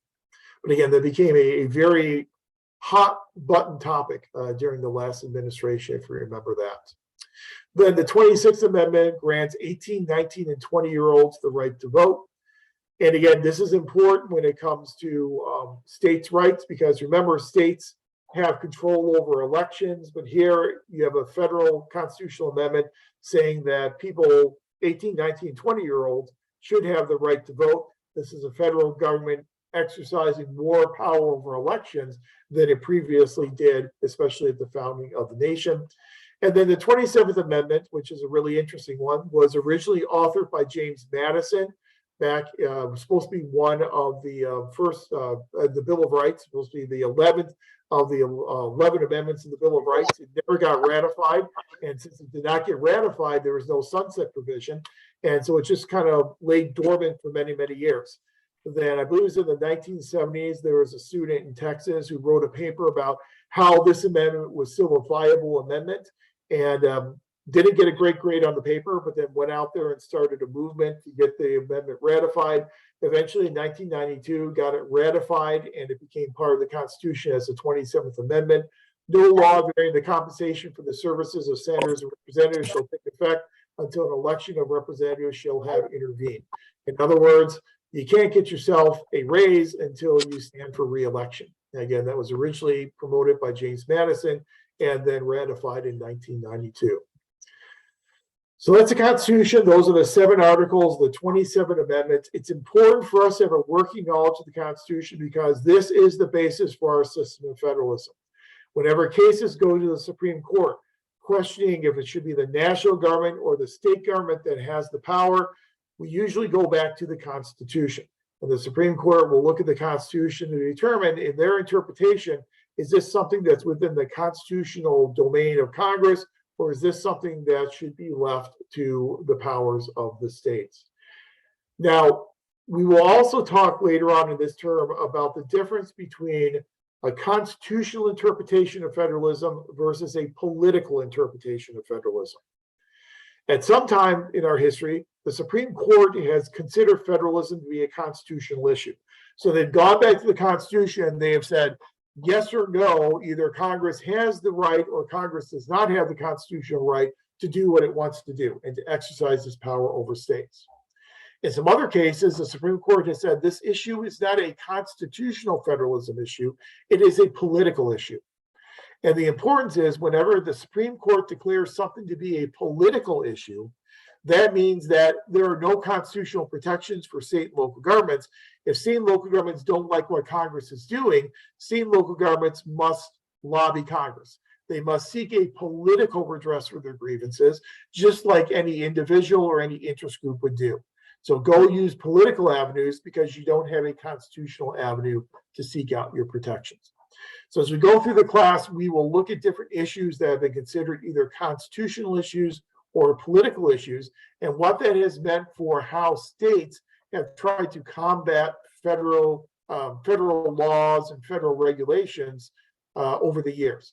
S1: But again, that became a very hot button topic during the last administration, if you remember that. Then the 26th Amendment grants 18, 19, and 20-year-olds the right to vote. And again, this is important when it comes to states' rights, because remember, states have control over elections, but here you have a federal constitutional amendment saying that people 18, 19, 20-year-olds should have the right to vote. This is a federal government exercising more power over elections than it previously did, especially at the founding of the nation. And then the 27th Amendment, which is a really interesting one, was originally authored by James Madison. Back, was supposed to be one of the first, the Bill of Rights, supposed to be the 11th of the 11 amendments in the Bill of Rights. It never got ratified. And since it did not get ratified, there was no sunset provision. And so it just kind of lay dormant for many, many years. Then I believe it was in the 1970s, there was a student in Texas who wrote a paper about how this amendment was still a viable amendment. And didn't get a great grade on the paper, but then went out there and started a movement to get the amendment ratified. Eventually in 1992, got it ratified, and it became part of the Constitution as the 27th Amendment. No law varying the compensation for the services of senators and representatives shall take effect until an election of representatives shall have intervened. In other words, you can't get yourself a raise until you stand for re-election. And again, that was originally promoted by James Madison and then ratified in 1992. So that's the Constitution. Those are the 7 articles, the 27 amendments. It's important for us to have a working knowledge of the Constitution because this is the basis for our system of federalism. Whenever cases go to the Supreme Court, questioning if it should be the national government or the state government that has the power, we usually go back to the Constitution. And the Supreme Court will look at the Constitution to determine, in their interpretation, is this something that's within the constitutional domain of Congress, or is this something that should be left to the powers of the states? Now, we will also talk later on in this term about the difference between a constitutional interpretation of federalism versus a political interpretation of federalism. At some time in our history, the Supreme Court has considered federalism to be a constitutional issue. So they've gone back to the Constitution and they have said, yes or no, either Congress has the right or Congress does not have the constitutional right to do what it wants to do and to exercise its power over states. In some other cases, the Supreme Court has said this issue is not a constitutional federalism issue, it is a political issue. And the importance is whenever the Supreme Court declares something to be a political issue, that means that there are no constitutional protections for state and local governments. If state and local governments don't like what Congress is doing, state and local governments must lobby Congress. They must seek a political redress for their grievances, just like any individual or any interest group would do. So go use political avenues because you don't have a constitutional avenue to seek out your protections. So as we go through the class, we will look at different issues that have been considered either constitutional issues or political issues, and what that has meant for how states have tried to combat federal laws and federal regulations over the years.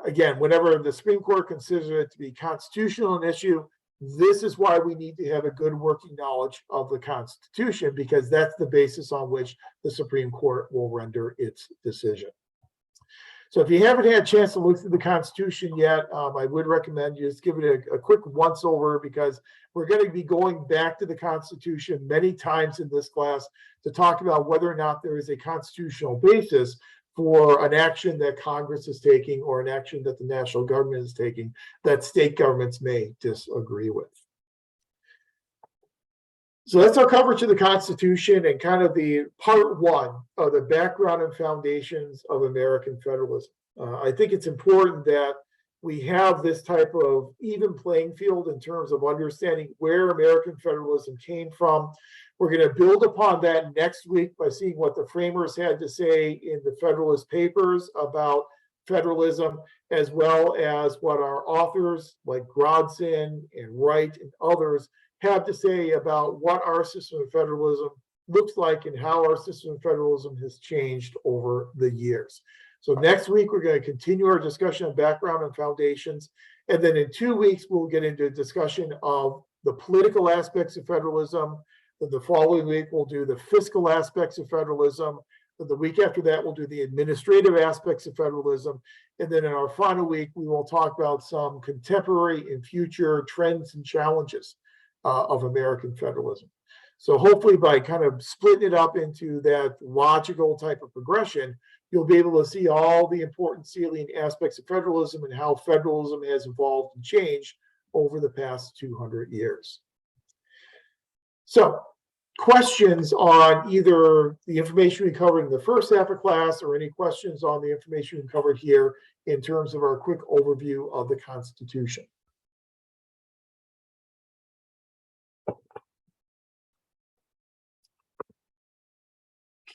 S1: Again, whenever the Supreme Court considers it to be constitutional an issue, this is why we need to have a good working knowledge of the Constitution, because that's the basis on which the Supreme Court will render its decision. So if you haven't had a chance to look through the Constitution yet, I would recommend you just give it a quick once over, because we're going to be going back to the Constitution many times in this class to talk about whether or not there is a constitutional basis for an action that Congress is taking or an action that the national government is taking that state governments may disagree with. So that's our coverage of the Constitution and kind of the part one of the background and foundations of American federalism. I think it's important that we have this type of even playing field in terms of understanding where American federalism came from. We're going to build upon that next week by seeing what the framers had to say in the Federalist Papers about federalism, as well as what our authors like Grodson and Wright and others have to say about what our system of federalism looks like and how our system of federalism has changed over the years. So next week, we're going to continue our discussion of background and foundations. And then in 2 weeks, we'll get into a discussion of the political aspects of federalism. Then the following week, we'll do the fiscal aspects of federalism. Then the week after that, we'll do the administrative aspects of federalism. And then in our final week, we will talk about some contemporary and future trends and challenges of American federalism. So hopefully by kind of splitting it up into that logical type of progression, you'll be able to see all the important salient aspects of federalism and how federalism has evolved and changed over the past 200 years. So questions on either the information we covered in the first half of class or any questions on the information we covered here in terms of our quick overview of the Constitution.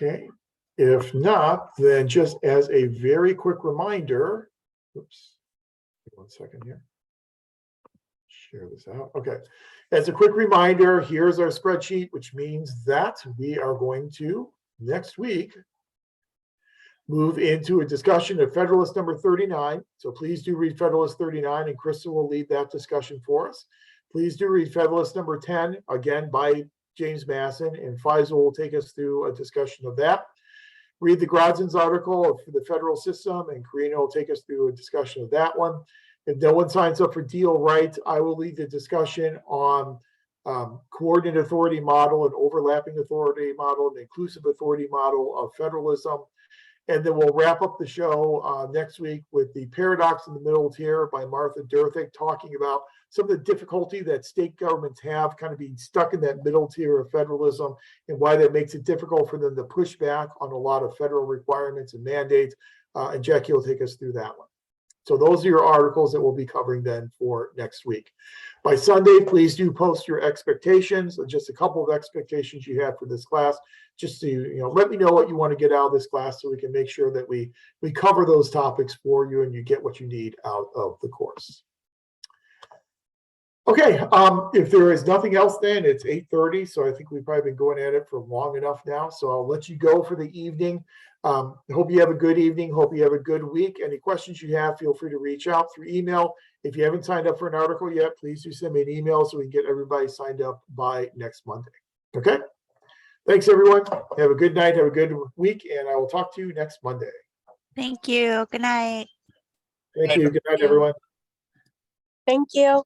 S1: Okay, if not, then just as a very quick reminder, oops, 1 second here. Share this out. Okay, as a quick reminder, here's our spreadsheet, which means that we are going to next week move into a discussion of Federalist number 39. So please do read Federalist 39, and Crystal will lead that discussion for us. Please do read Federalist number 10, again by James Masson, and Faisal will take us through a discussion of that. Read the Grodson's article for the federal system, and Karina will take us through a discussion of that one. If no one signs up for Deal Right, I will lead the discussion on coordinated authority model and overlapping authority model and inclusive authority model of federalism. And then we'll wrap up the show next week with the paradox in the middle tier by Martha Durthick, talking about some of the difficulty that state governments have kind of being stuck in that middle tier of federalism and why that makes it difficult for them to push back on a lot of federal requirements and mandates. And Jackie will take us through that one. So those are your articles that we'll be covering then for next week. By Sunday, please do post your expectations, just a couple of expectations you have for this class, just to let me know what you want to get out of this class so we can make sure that we cover those topics for you and you get what you need out of the course. Okay, if there is nothing else then, it's 8:30, so I think we've probably been going at it for long enough now, so I'll let you go for the evening. I hope you have a good evening. Hope you have a good week. Any questions you have, feel free to reach out through email. If you haven't signed up for an article yet, please do send me an email so we can get everybody signed up by next Monday. Okay? Thanks, everyone. Have a good night. Have a good week, and I will talk to you next Monday.
S3: Thank you. Good night.
S1: Thank you. Good night, everyone.
S4: Thank you.